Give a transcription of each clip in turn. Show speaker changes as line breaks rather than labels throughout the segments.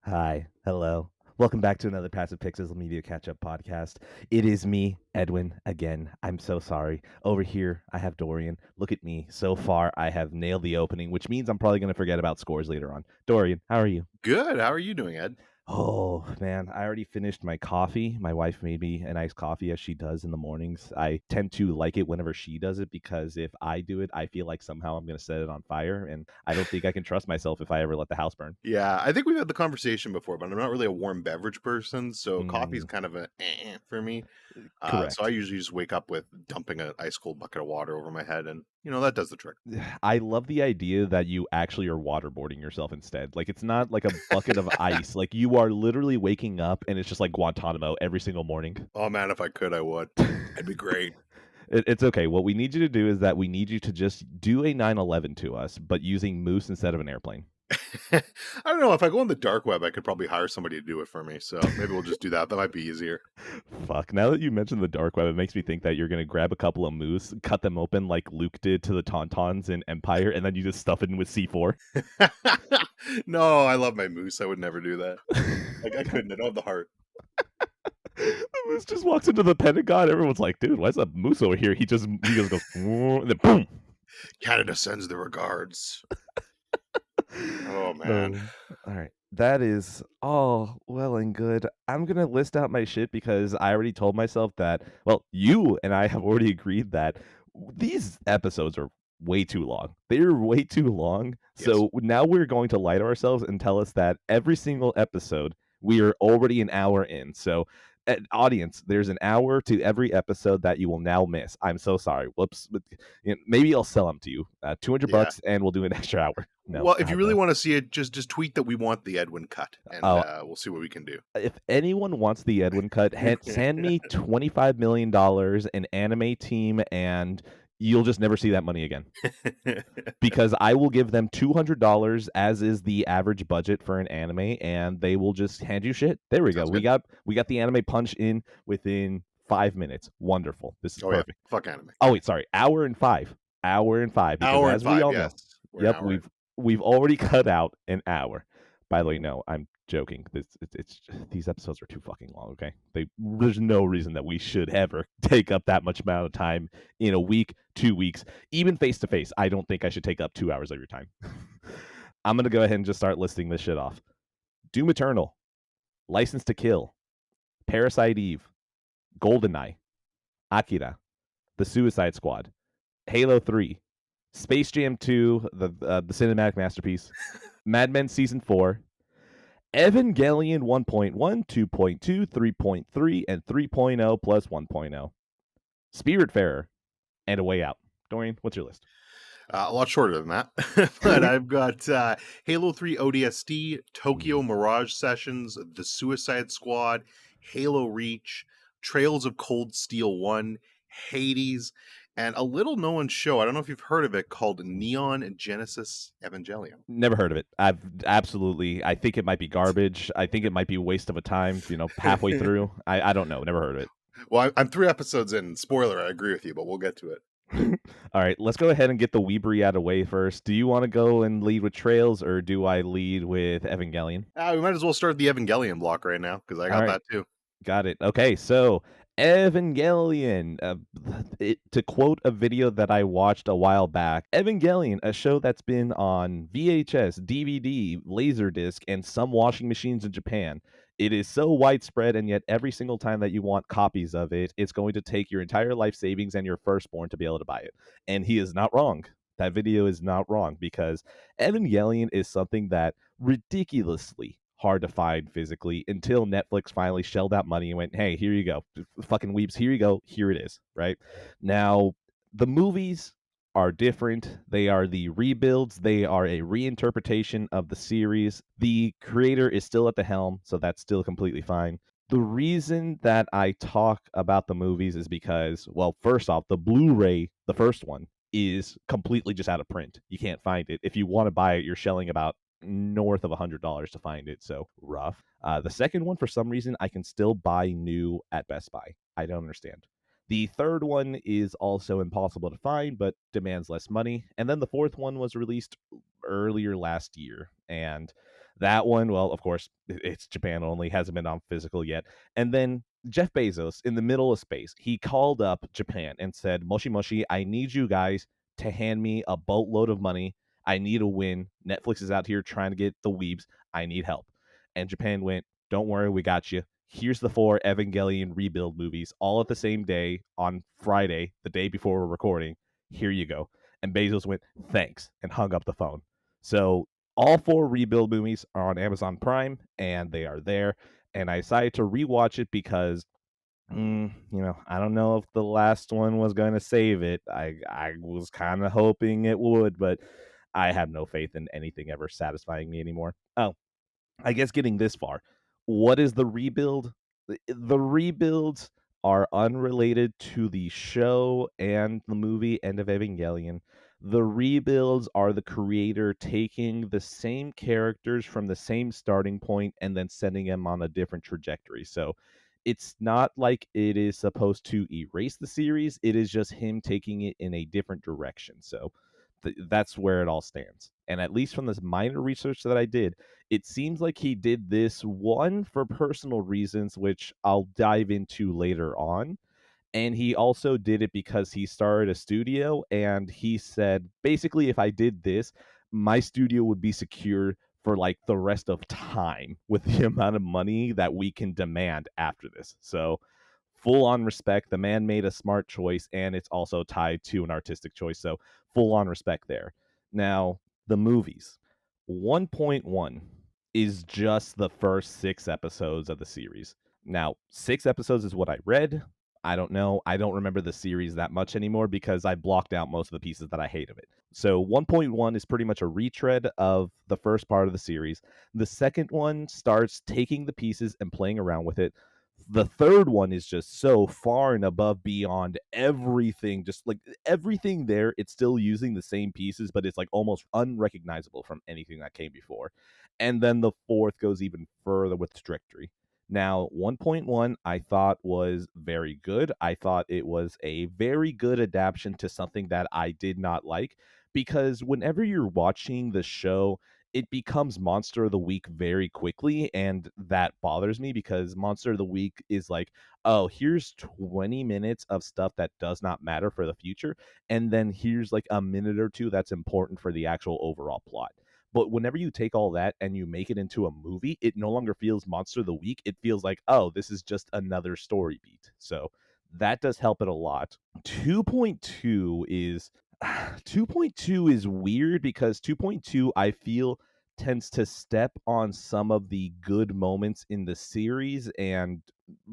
Hi, hello. Welcome back to another Passive Pixels Media Catch-Up podcast. It is me, Edwin, again. I'm so sorry. Over here, I have Dorian. Look at me. So far, I have nailed the opening, which means I'm probably going to forget about scores later on. Dorian, how are you?
Good. How are you doing, Ed?
Oh, man, I already finished my coffee. My wife made me a nice coffee as she does in the mornings. I tend to like it whenever she does it because if I do it, I feel like somehow I'm going to set it on fire, and I don't think I can trust myself if I ever let the house burn.
Yeah, I think we've had the conversation before, but I'm not really a warm beverage person, so coffee's
Mm,
kind of a for me. So I
correct.
usually just wake up with dumping an ice cold bucket of water over my head, and that does the trick.
I love the idea that you actually are waterboarding yourself instead. Like, it's not like a bucket of ice. Like, you are literally waking up and it's just like Guantanamo every single morning.
Oh man, if I could, I would. It'd be great.
It's okay. What we need you to do is that we need you to just do a 911 to us, but using Moose instead of an airplane.
I don't know. If I go on the dark web, I could probably hire somebody to do it for me. So maybe we'll just do that. That might be easier.
Fuck. Now that you mentioned the dark web, it makes me think that you're going to grab a couple of moose, cut them open like Luke did to the Tauntauns in Empire, and then you just stuff it in with C4.
No, I love my moose. I would never do that. Like I couldn't. I don't have the heart.
The moose just walks into the Pentagon. Everyone's like, dude, why's that moose over here? He just goes, and then boom.
Canada sends the regards. Oh man.
Oh, all right. That is all well and good. I'm going to list out my shit because I already told myself that, well, you and I have already agreed that these episodes are way too long. They're way too long.
Yes.
So now we're going to lie to ourselves and tell us that every single episode, we are already an hour in. So, audience, there's an hour to every episode that you will now miss. I'm so sorry. Whoops. But, maybe I'll sell them to you. 200
Yeah.
bucks and we'll do an extra hour. No,
Well, if you
God,
really
no.
want to see it, just tweet that we want the Edwin cut, and
Oh,
we'll see what we can do.
if anyone wants the Edwin cut, send me $25 million, an anime team, and you'll just never see that money again. Because I will give them $200, as is the average budget for an anime, and they will just hand you shit. There we go.
Sounds
We
good.
got the anime punch in within 5 minutes. Wonderful. This is
Oh yeah,
perfect.
fuck anime.
Oh wait, sorry, hour and five. Because
Hour and
as we
five.
all
Yes,
know,
we're an
yep,
hour in.
we've already cut out an hour. By the way, no, I'm joking. It's these episodes are too fucking long. Okay, there's no reason that we should ever take up that much amount of time in a week, 2 weeks, even face to face. I don't think I should take up 2 hours of your time. I'm gonna go ahead and just start listing this shit off. Doom Eternal, License to Kill, Parasite Eve, Goldeneye, Akira, The Suicide Squad, Halo 3, Space Jam 2, the cinematic masterpiece, Mad Men Season 4, Evangelion 1.1, 2.2, 3.3, and 3.0 plus 1.0, Spiritfarer, and A Way Out. Dorian, what's your list?
A lot shorter than that, but I've got Halo 3 ODST, Tokyo Mirage Sessions, The Suicide Squad, Halo Reach, Trails of Cold Steel 1, Hades, and a little known show. I don't know if you've heard of it, called Neon Genesis Evangelion.
Never heard of it. I've absolutely. I think it might be garbage. I think it might be a waste of a time. Halfway through. I don't know. Never heard of it.
Well, I'm 3 episodes in. Spoiler, I agree with you, but we'll get to it.
All right, let's go ahead and get the Weebery out of the way first. Do you want to go and lead with Trails, or do I lead with Evangelion?
We might as well start the Evangelion block right now, because I
All
got
right,
that too.
got it. Okay, so Evangelion. To quote a video that I watched a while back, Evangelion, a show that's been on VHS, DVD, Laserdisc, and some washing machines in Japan. It is so widespread, and yet every single time that you want copies of it, it's going to take your entire life savings and your firstborn to be able to buy it. And he is not wrong. That video is not wrong because Evangelion is something that ridiculously hard to find physically until Netflix finally shelled out money and went, hey, here you go. Fucking weeps, here you go. Here it is, right? Now, the movies are different. They are the rebuilds. They are a reinterpretation of the series. The creator is still at the helm, so that's still completely fine. The reason that I talk about the movies is because, well, first off, the Blu-ray, the first one, is completely just out of print. You can't find it. If you want to buy it, you're shelling about north of $100 to find it, so rough. The second one, for some reason, I can still buy new at Best Buy. I don't understand. The third one is also impossible to find, but demands less money. And then the fourth one was released earlier last year. And That one, well, of course, it's Japan only, hasn't been on physical yet. And then Jeff Bezos, in the middle of space, he called up Japan and said, Moshi Moshi, I need you guys to hand me a boatload of money. I need a win. Netflix is out here trying to get the weebs. I need help. And Japan went, don't worry, we got you. Here's the 4 Evangelion Rebuild movies, all at the same day on Friday, the day before we're recording. Here you go. And Bezos went, thanks, and hung up the phone. So all 4 Rebuild movies are on Amazon Prime, and they are there. And I decided to rewatch it because, I don't know if the last one was going to save it. I was kind of hoping it would, but I have no faith in anything ever satisfying me anymore. Oh, I guess getting this far, what is the rebuild? The rebuilds are unrelated to the show and the movie End of Evangelion. The rebuilds are the creator taking the same characters from the same starting point and then sending them on a different trajectory. So it's not like it is supposed to erase the series, it is just him taking it in a different direction. So that's where it all stands. And at least from this minor research that I did, it seems like he did this one for personal reasons, which I'll dive into later on. And he also did it because he started a studio and he said, basically, if I did this, my studio would be secure for like the rest of time with the amount of money that we can demand after this. So, full on respect. The man made a smart choice and it's also tied to an artistic choice. So, full on respect there. Now, the movies 1.1 is just the first 6 episodes of the series. Now, 6 episodes is what I read. I don't know. I don't remember the series that much anymore because I blocked out most of the pieces that I hate of it. So 1.1 is pretty much a retread of the first part of the series. The second one starts taking the pieces and playing around with it. The third one is just so far and above beyond everything, just like everything there, it's still using the same pieces, but it's like almost unrecognizable from anything that came before. And then the fourth goes even further with trajectory. Now, 1.1 I thought was very good. I thought it was a very good adaptation to something that I did not like because whenever you're watching the show, it becomes Monster of the Week very quickly, and that bothers me because Monster of the Week is like, oh, here's 20 minutes of stuff that does not matter for the future, and then here's like a minute or two that's important for the actual overall plot. But whenever you take all that and you make it into a movie, it no longer feels Monster of the Week. It feels like, oh, this is just another story beat. So that does help it a lot. 2.2 is 2.2 is weird because 2.2 I feel tends to step on some of the good moments in the series and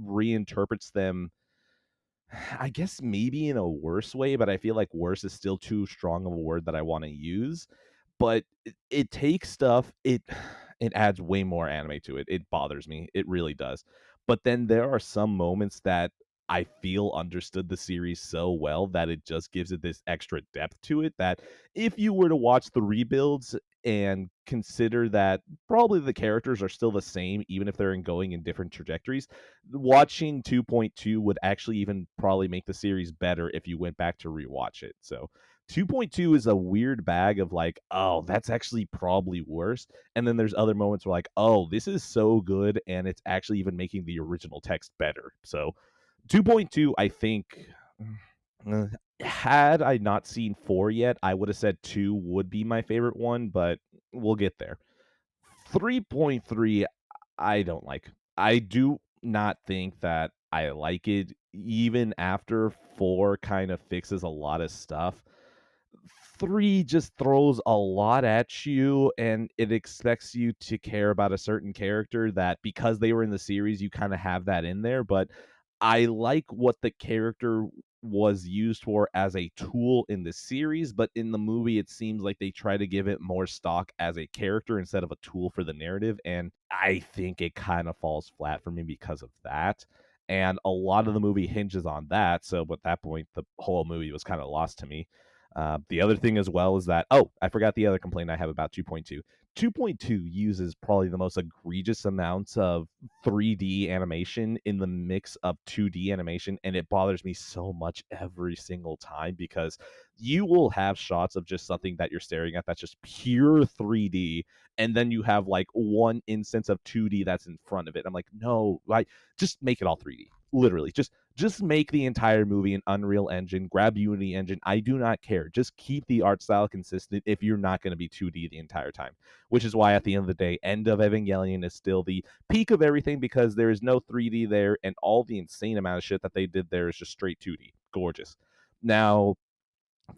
reinterprets them, I guess maybe in a worse way, but I feel like worse is still too strong of a word that I want to use. But it takes stuff, it adds way more anime to it. It bothers me. It really does. But then there are some moments that I feel understood the series so well that it just gives it this extra depth to it that if you were to watch the rebuilds and consider that probably the characters are still the same, even if they're going in different trajectories, watching 2.2 would actually even probably make the series better if you went back to rewatch it. So 2.2 is a weird bag of like, oh, that's actually probably worse. And then there's other moments where like, oh, this is so good and it's actually even making the original text better. So 2.2, I think, uh, had I not seen 4 yet, I would have said 2 would be my favorite one, but we'll get there. 3.3, I don't like. I do not think that I like it, even after 4 kind of fixes a lot of stuff. 3 just throws a lot at you and it expects you to care about a certain character that because they were in the series, you kind of have that in there. But I like what the character was used for as a tool in the series, but in the movie, it seems like they try to give it more stock as a character instead of a tool for the narrative. And I think it kind of falls flat for me because of that. And a lot of the movie hinges on that. So at that point, the whole movie was kind of lost to me. The other thing as well is that, oh, I forgot the other complaint I have about 2.2. 2.2 uses probably the most egregious amounts of 3D animation in the mix of 2D animation, and it bothers me so much every single time because you will have shots of just something that you're staring at that's just pure 3D, and then you have like one instance of 2D that's in front of it. I'm like, no, like just make it all 3D. Literally, just make the entire movie an Unreal Engine, grab Unity Engine. I do not care. Just keep the art style consistent if you're not going to be 2D the entire time. Which is why at the end of the day, End of Evangelion is still the peak of everything because there is no 3D there, and all the insane amount of shit that they did there is just straight 2D. Gorgeous. Now,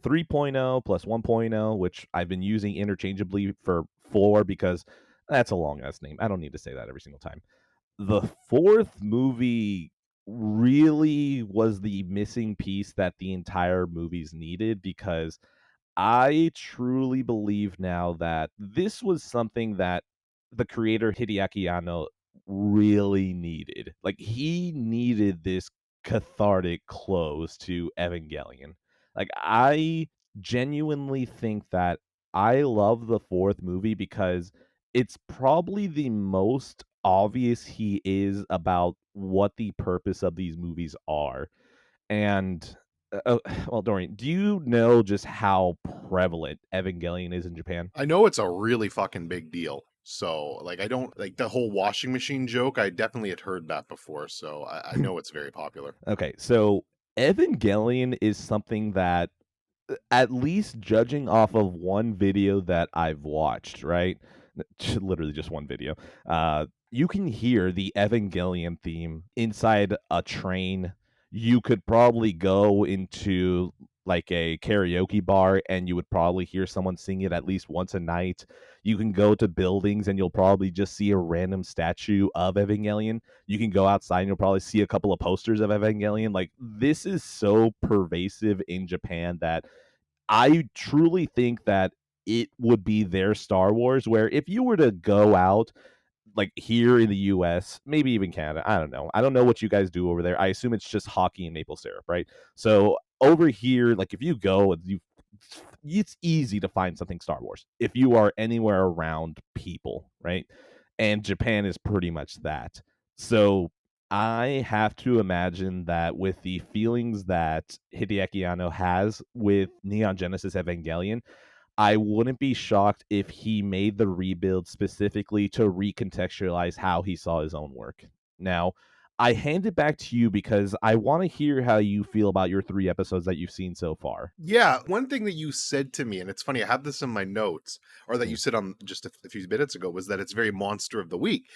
3.0 plus 1.0, which I've been using interchangeably for 4 because that's a long ass name. I don't need to say that every single time. The fourth movie really was the missing piece that the entire movies needed because I truly believe now that this was something that the creator Hideaki Anno really needed. Like he needed this cathartic close to Evangelion. Like I genuinely think that I love the fourth movie because it's probably the most obvious he is about what the purpose of these movies are. And well, Dorian, do you know just how prevalent Evangelion is in Japan?
I know it's a really fucking big deal. So, like, I don't like the whole washing machine joke. I definitely had heard that before. So, I know it's very popular.
Okay, so Evangelion is something that, at least judging off of one video that I've watched, right? Literally just one video. You can hear the Evangelion theme inside a train. You could probably go into like a karaoke bar and you would probably hear someone sing it at least once a night. You can go to buildings and you'll probably just see a random statue of Evangelion. You can go outside and you'll probably see a couple of posters of Evangelion. Like this is so pervasive in Japan that I truly think that it would be their Star Wars, where if you were to go out, like here in the US, maybe even Canada, I don't know. I don't know what you guys do over there. I assume it's just hockey and maple syrup, right? So over here, like if you go and it's easy to find something Star Wars if you are anywhere around people, right? And Japan is pretty much that. So I have to imagine that with the feelings that Hideaki Anno has with Neon Genesis Evangelion, I wouldn't be shocked if he made the rebuild specifically to recontextualize how he saw his own work. Now, I hand it back to you because I want to hear how you feel about your 3 episodes that you've seen so far.
Yeah, one thing that you said to me, and it's funny, I have this in my notes, or that you
Mm.
said on just a few minutes ago, was that it's very monster of the week.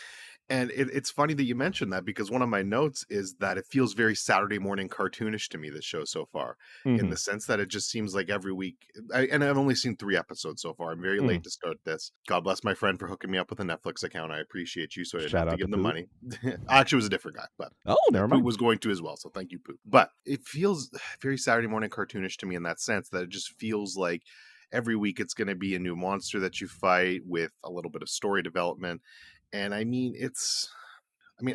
And it's funny that you mentioned that because one of my notes is that it feels very Saturday morning cartoonish to me, this show so far, in
Mm-hmm.
the sense that it just seems like every week. And I've only seen 3 episodes so far. I'm very
Mm.
late to start this. God bless my friend for hooking me up with a Netflix account. I appreciate you, so I didn't have
Shout
to
out
give
to
him the
Poop.
money. Actually, it was a different guy, but
Oh, never
Poop
mind.
was going to as well. So thank you, Poop. But it feels very Saturday morning cartoonish to me in that sense that it just feels like every week it's going to be a new monster that you fight with a little bit of story development. And I mean,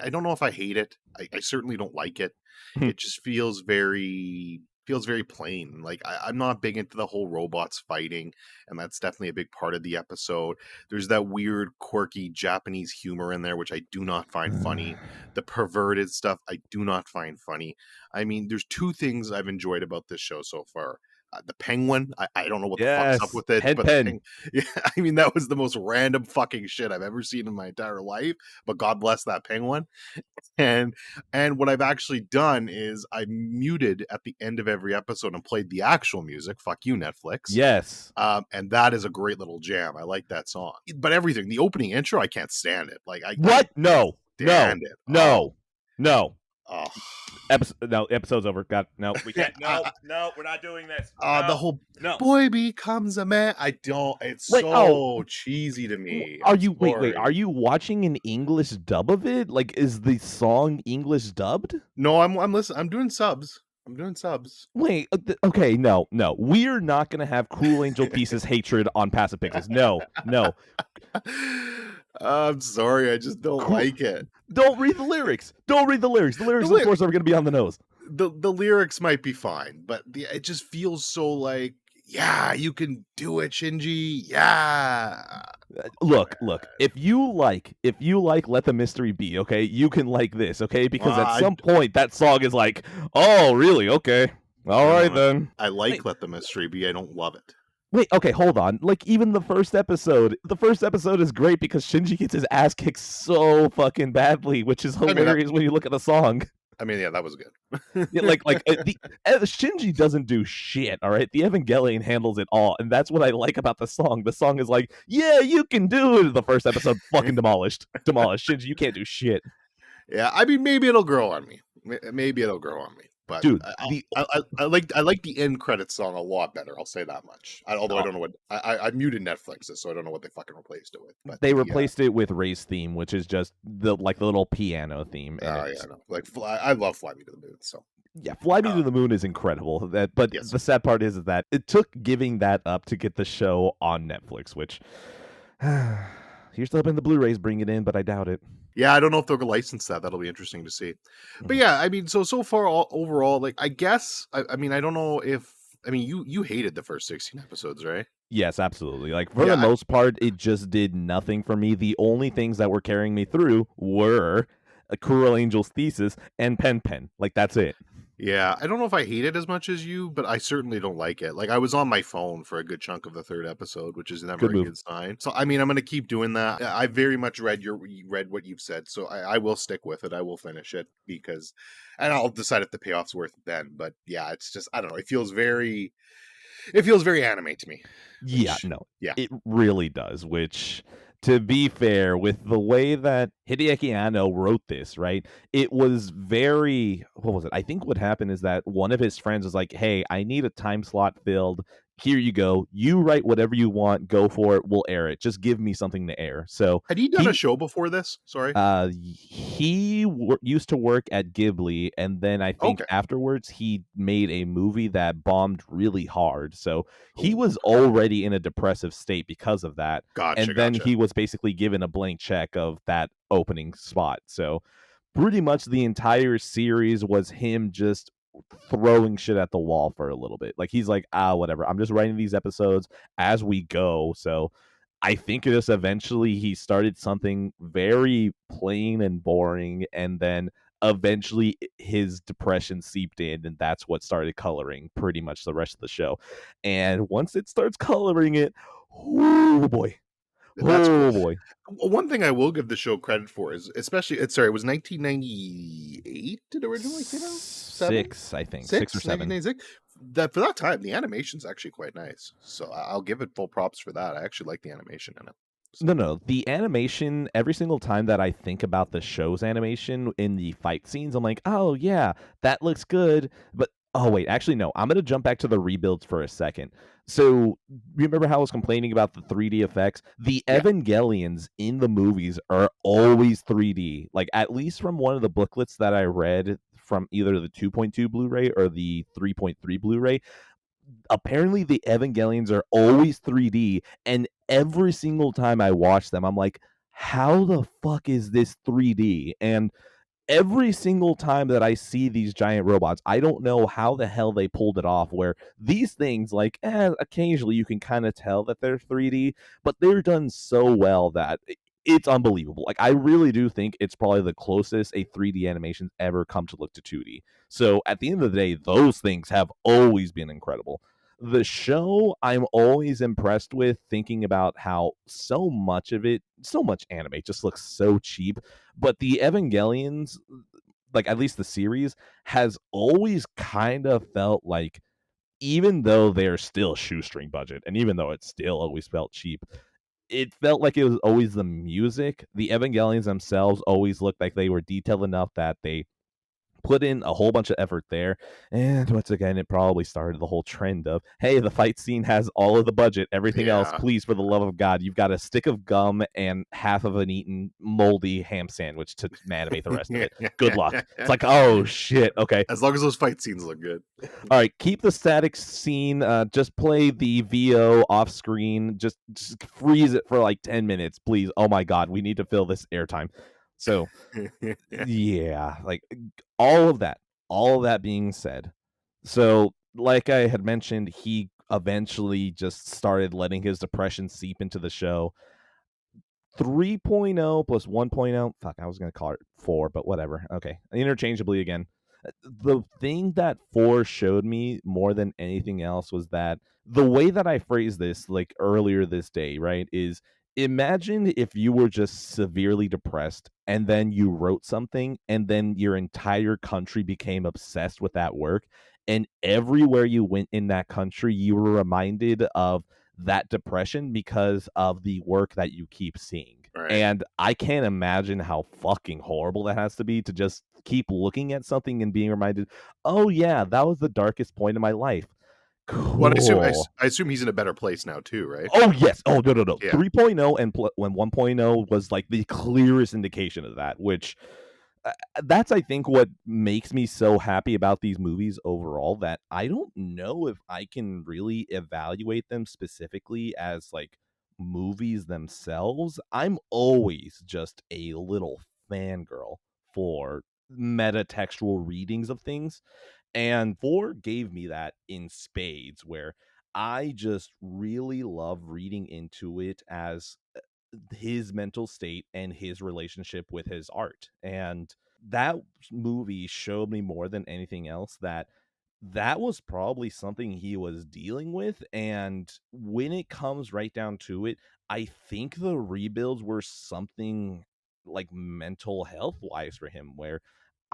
I don't know if I hate it. I certainly don't like it. It just feels very plain. Like I'm not big into the whole robots fighting, and that's definitely a big part of the episode. There's that weird, quirky Japanese humor in there, which I do not find funny. The perverted stuff I do not find funny. I mean, there's two things I've enjoyed about this show so far. The penguin, I don't know what the fuck's up
Yes,
with it,
Pen
but the
Pen.
yeah, I mean, that was the most random fucking shit I've ever seen in my entire life. But God bless that penguin. And what I've actually done is I muted at the end of every episode and played the actual music. Fuck you, Netflix.
Yes.
And that is a great little jam. I like that song. But everything, the opening intro, I can't stand it. Like I
What? No. No.
stand it. Oh,
No. No.
oh.
No, episode's over. God, no, we can't. No, no, we're not doing this.
The
No,
whole
no.
boy becomes a man. I don't. It's
Wait, oh,
so cheesy to me.
are
I'm
you? Wait.
sorry.
Are you watching an English dub of it? Like, is the song English dubbed?
No, I'm listening. I'm doing subs. I'm doing subs.
Wait, okay, no, no. We're not gonna have Cruel Angel Pieces hatred on Passive Pixels. No, no.
I'm sorry. I just don't
Cru-
like it.
don't read the lyrics. Don't read the lyrics. The lyrics,
The
of
ly-
course, are gonna be on the nose.
the lyrics might be fine, but it just feels so like Yeah, you can do it, Shinji. Yeah.
Look, if you like Let the Mystery Be, okay, you can like this, okay? Because at
I
some point that song is like, "Oh, really? Okay. All
I
right
don't know.
then."
I
Wait,
like Let the Mystery Be. I don't love it.
wait, okay, hold on. Like even the first episode is great because Shinji gets his ass kicked so fucking badly, which is
I mean,
hilarious when you look at the song.
yeah, that was good.
Yeah, Shinji doesn't do shit, all right? The Evangelion handles it all, and that's what I like about the song. The song is like, "Yeah, you can do it." The first episode fucking demolished. Demolished. Shinji, you can't do shit.
Yeah, I mean, maybe it'll grow on me. Maybe it'll grow on me. But
Dude, the
I like the end credits song a lot better. I'll say that much. Although I
uh,
don't know what I muted Netflix, so I don't know what they fucking replaced it with. But
they
the
replaced it with Ray's theme, which is just the little piano theme, and
yeah,
it's
no, like I love Fly Me to the Moon. So
yeah, Fly Me
uh,
to the Moon is incredible. But
yes,
the sad part is that it took giving that up to get the show on Netflix, which you're still hoping the Blu-rays bring it in, but I doubt it.
yeah, I don't know if they'll license that. That'll be interesting to see. But
Mhm.
yeah, I mean, so far overall, like I guess I mean I don't know if I mean you hated the first 16 episodes, right?
Yes, absolutely. Like for the
Yeah,
most part, it just did nothing for me. The only things that were carrying me through were a Cruel Angel's Thesis and Pen Pen. Like that's it.
yeah, I don't know if I hate it as much as you, but I certainly don't like it. Like I was on my phone for a good chunk of the third episode, which is never
Good
a
move.
good sign. So I mean, I'm going to keep doing that. I very much read what you've said, so I will stick with it. I will finish it because, and I'll decide if the payoff's worth it then. But yeah, it's just I don't know. It feels very anime to me,
Yeah,
which
no,
yeah,
it really does. Which, to be fair, with the way that Hideaki Anno wrote this, right? It was very. What was it? I think what happened is that one of his friends was like, "Hey, I need a time slot filled. Here you go. You write whatever you want. Go for it. We'll air it. Just give me something to air." So
had he done a
he
show before this? Sorry.
used to work at Ghibli, and then I think
Okay.
afterwards he made a movie that bombed really hard. So he
Ooh,
was already in a depressive state because of that,
gotcha,
and then
gotcha.
he was basically given a blank check of that opening spot. So pretty much the entire series was him just throwing shit at the wall for a little bit. Like he's like, whatever. I'm just writing these episodes as we go. So I think just eventually he started something very plain and boring, and then eventually his depression seeped in, and that's what started coloring pretty much the rest of the show. And once it starts coloring it, oh boy,
That's cool.
oh boy,
One thing I will give the show credit for is, especially, it's sorry, it was 1998 it originally came out? Seven?
six, I think, six or
Six?
seven.
1996? That for that time, the animation's actually quite nice. So I'll give it full props for that. I actually like the animation in it.
No,
So
no. The animation, every single time that I think about the show's animation in the fight scenes, I'm like, oh, yeah, that looks good. But, oh, wait, actually, no. I'm going to jump back to the rebuilds for a second. So, remember how I was complaining about the 3D effects? The
yeah.
Evangelions in the movies are always 3D. Like, at least from one of the booklets that I read from either the 2.2 Blu-ray or the 3.3 Blu-ray, apparently the Evangelions are always 3D, and every single time I watch them, I'm like, how the fuck is this 3D? And every single time that I see these giant robots, I don't know how the hell they pulled it off. Where these things, like, occasionally you can kind of tell that they're 3D, but they're done so well that it's unbelievable. Like, I really do think it's probably the closest a 3D animation's ever come to look to 2D. So at the end of the day, those things have always been incredible. The show, I'm always impressed with, thinking about how so much of it, so much anime just looks so cheap, but the Evangelions, like at least the series, has always kind of felt like, even though they're still shoestring budget, and even though it still always felt cheap, it felt like it was always the music. The Evangelions themselves always looked like they were detailed enough that they put in a whole bunch of effort there. And once again, it probably started the whole trend of, hey, the fight scene has all of the budget. Everything else,
Yeah.
please, for the love of God, you've got a stick of gum and half of an eaten moldy ham sandwich to animate the rest of it. Good luck. It's like, oh shit. Okay.
As long as those fight scenes look good.
All right. Keep the static scene. Just play the VO off screen. Just freeze it for like 10 minutes, please. Oh my God. We need to fill this airtime. So yeah, like all of that, all of that being said, so like I had mentioned, he eventually just started letting his depression seep into the show. 3.0 plus 1.0, fuck, I was gonna call it 4, but whatever. Okay, interchangeably again. The thing that 4 showed me more than anything else was that the way that I phrased this, like, earlier this day, right, is imagine if you were just severely depressed and then you wrote something and then your entire country became obsessed with that work, and everywhere you went in that country, you were reminded of that depression because of the work that you keep seeing.
Right.
And I can't imagine how fucking horrible that has to be to just keep looking at something and being reminded, "Oh, yeah, that was the darkest point in my life."
Well,
Cool.
I assume he's in a better place now too, right?
Oh, yes. Oh, no, no, no.
Yeah.
3.0 and when 1.0 was, like, the clearest indication of that, which that's I think what makes me so happy about these movies overall, that I don't know if I can really evaluate them specifically as like movies themselves. I'm always just a little fangirl for metatextual readings of things, and 4 gave me that in spades, where I just really love reading into it as his mental state and his relationship with his art. And that movie showed me more than anything else that that was probably something he was dealing with. And when it comes right down to it, I think the rebuilds were something like mental health wise for him, where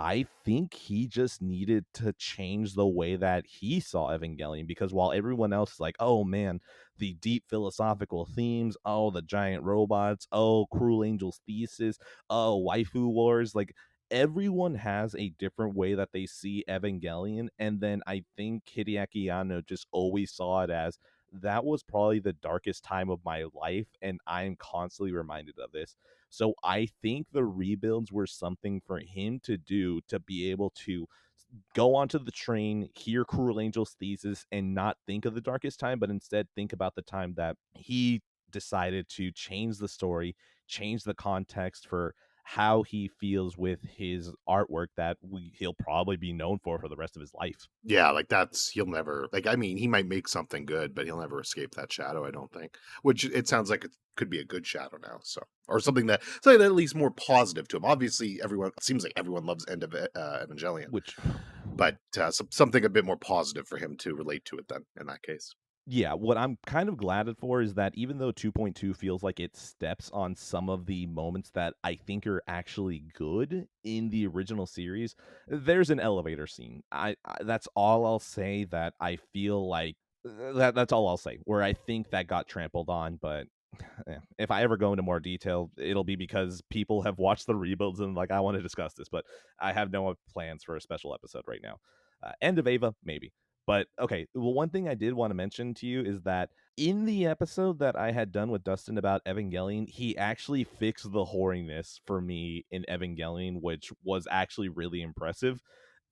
I think he just needed to change the way that he saw Evangelion, because while everyone else is like, oh man, the deep philosophical themes, oh, the giant robots, oh, Cruel Angel's thesis, oh, waifu wars, like everyone has a different way that they see Evangelion. And then I think Hideaki Anno just always saw it as that was probably the darkest time of my life, and I'm constantly reminded of this. So I think the rebuilds were something for him to do to be able to go onto the train, hear Cruel Angel's thesis, and not think of the darkest time, but instead think about the time that he decided to change the story, change the context for how he feels with his artwork that he'll probably be known for the rest of his life.
Yeah, like that's he'll never like I mean, he might make something good, but he'll never escape that shadow, I don't think. Which it sounds like it could be a good shadow now, so or something that at least more positive to him. Obviously, everyone seems like everyone loves End of Evangelion,
Which
but something a bit more positive for him to relate to it then in that case.
Yeah, what I'm kind of glad for is that even though 2.2 feels like it steps on some of the moments that I think are actually good in the original series, there's an elevator scene. That's all I'll say, that I feel like that's all I'll say, where I think that got trampled on. But if I ever go into more detail, it'll be because people have watched the rebuilds and like I want to discuss this, but I have no plans for a special episode right now. End of Ava, maybe. But okay, well, one thing I did want to mention to you is that in the episode that I had done with Dustin about Evangelion, he actually fixed the hoariness for me in Evangelion, which was actually really impressive.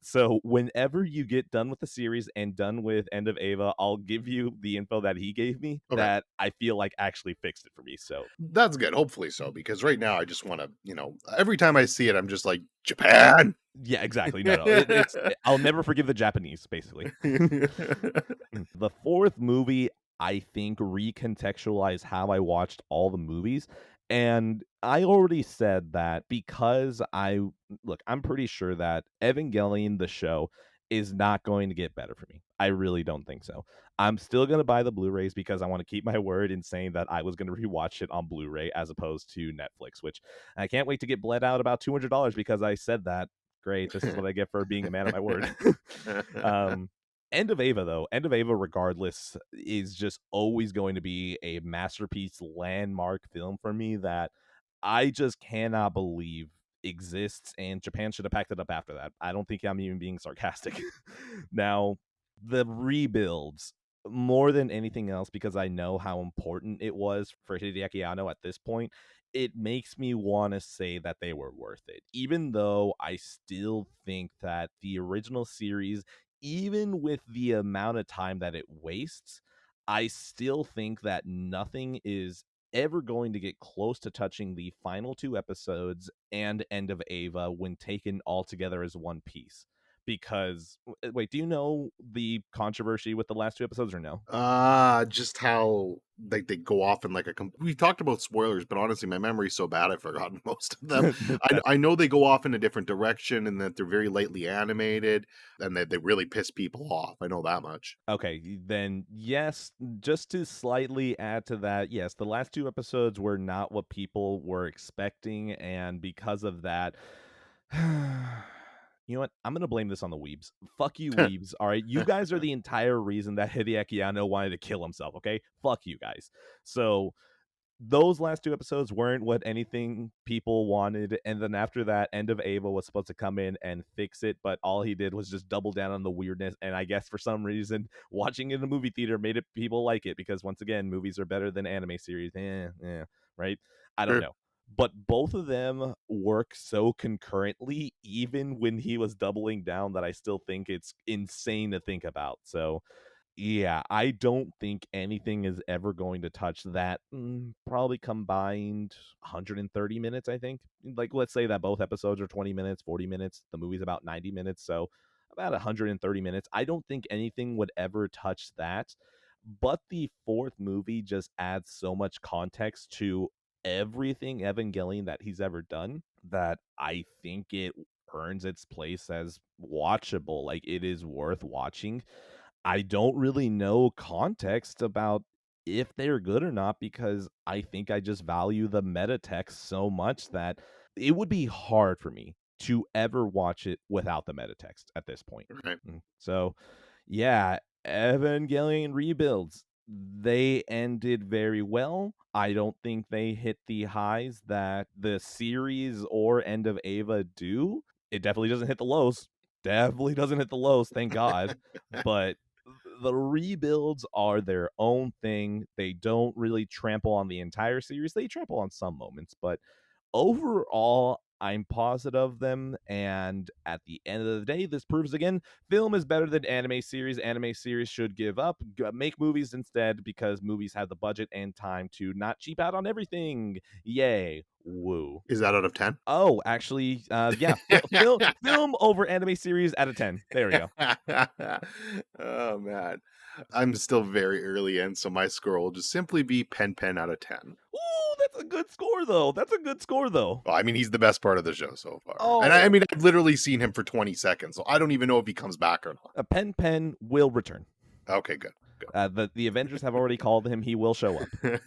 So whenever you get done with the series and done with End of Ava, I'll give you the info that he gave me
Okay.
that I feel like actually fixed it for me. So
That's good. Hopefully so, because right now I just want to, every time I see it, I'm just like, Japan.
yeah, exactly. No, no, I'll never forgive the Japanese, basically. The fourth movie, I think, recontextualized how I watched all the movies. And I already said that because I'm pretty sure that Evangelion, the show, is not going to get better for me. I really don't think so. I'm still going to buy the Blu rays because I want to keep my word in saying that I was going to rewatch it on Blu ray as opposed to Netflix, which I can't wait to get bled out about $200 because I said that. Great. This is what I get for being a man of my word. um, End of Ava, though, End of Ava, regardless, is just always going to be a masterpiece, landmark film for me that I just cannot believe exists, and Japan should have packed it up after that. I don't think I'm even being sarcastic. Now, the rebuilds, more than anything else, because I know how important it was for Hideaki Anno at this point, it makes me want to say that they were worth it. Even though I still think that the original series, even with the amount of time that it wastes, I still think that nothing is ever going to get close to touching the final 2 episodes and End of Ava when taken all together as one piece. because wait, do you know the controversy with the last 2 episodes or no?
Just how they go off in like we talked about spoilers, but honestly, my memory's so bad I've forgotten most of them. I
That
I know they go off in a different direction and that they're very lightly animated and that they really piss people off. I know that much.
Okay, then yes, just to slightly add to that, yes, the last 2 episodes were not what people were expecting, and because of that, you know what? I'm gonna blame this on the weebs. Fuck you, weebs. All right, you guys are the entire reason that Hideaki Anno wanted to kill himself. Okay, fuck you guys. So those last 2 episodes weren't what anything people wanted, and then after that, End of Ava was supposed to come in and fix it, but all he did was just double down on the weirdness, and I guess for some reason, watching it in a movie theater made it people like it, because once again, movies are better than anime series. Right? I don't
Sure.
know. But both of them work so concurrently, even when he was doubling down, that I still think it's insane to think about. So yeah, I don't think anything is ever going to touch that. Probably combined 130 minutes, I think. Like, let's say that both episodes are 20 minutes, 40 minutes. The movie's about 90 minutes, so about 130 minutes. I don't think anything would ever touch that. But the fourth movie just adds so much context to everything Evangelion that he's ever done that I think it earns its place as watchable. Like, it is worth watching. I don't really know context about if they're good or not, because I think I just value the meta text so much that it would be hard for me to ever watch it without the meta text at this point.
Right.
So, yeah, Evangelion Rebuilds, they ended very well. I don't think they hit the highs that the series or End of Ava do. It definitely doesn't hit the lows. Definitely doesn't hit the lows, thank God. But the rebuilds are their own thing. They don't really trample on the entire series. They trample on some moments, but overall, I'm positive of them. And at the end of the day, this proves again, film is better than anime series. Anime series should give up, make movies instead, because movies have the budget and time to not cheap out on everything. Yay. Woo.
Is that out of 10?
Oh, actually, yeah, film over anime series out of 10. There we go.
Oh man. I'm still very early in, so my score will just simply be pen out of 10.
Ooh, that's a good score though. That's a good score though.
Well, I mean, he's the best part of the show so far. And I
Oh,
mean, I've literally seen him for 20 seconds, so I don't even know if he comes back or not.
a pen will return.
Okay, good.
The Avengers have already called him. He will show up.
Good.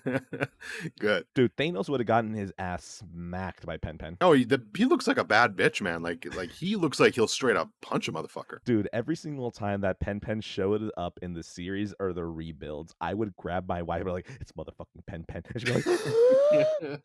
Good.
Dude, Thanos would have gotten his ass smacked by Pen.
Oh, he looks like a bad bitch, man. Like he looks like he'll straight up punch a motherfucker.
Dude, every single time that Pen showed up in the series or the rebuilds, I would grab my wife and be like, "It's motherfucking Pen." And she'd be like,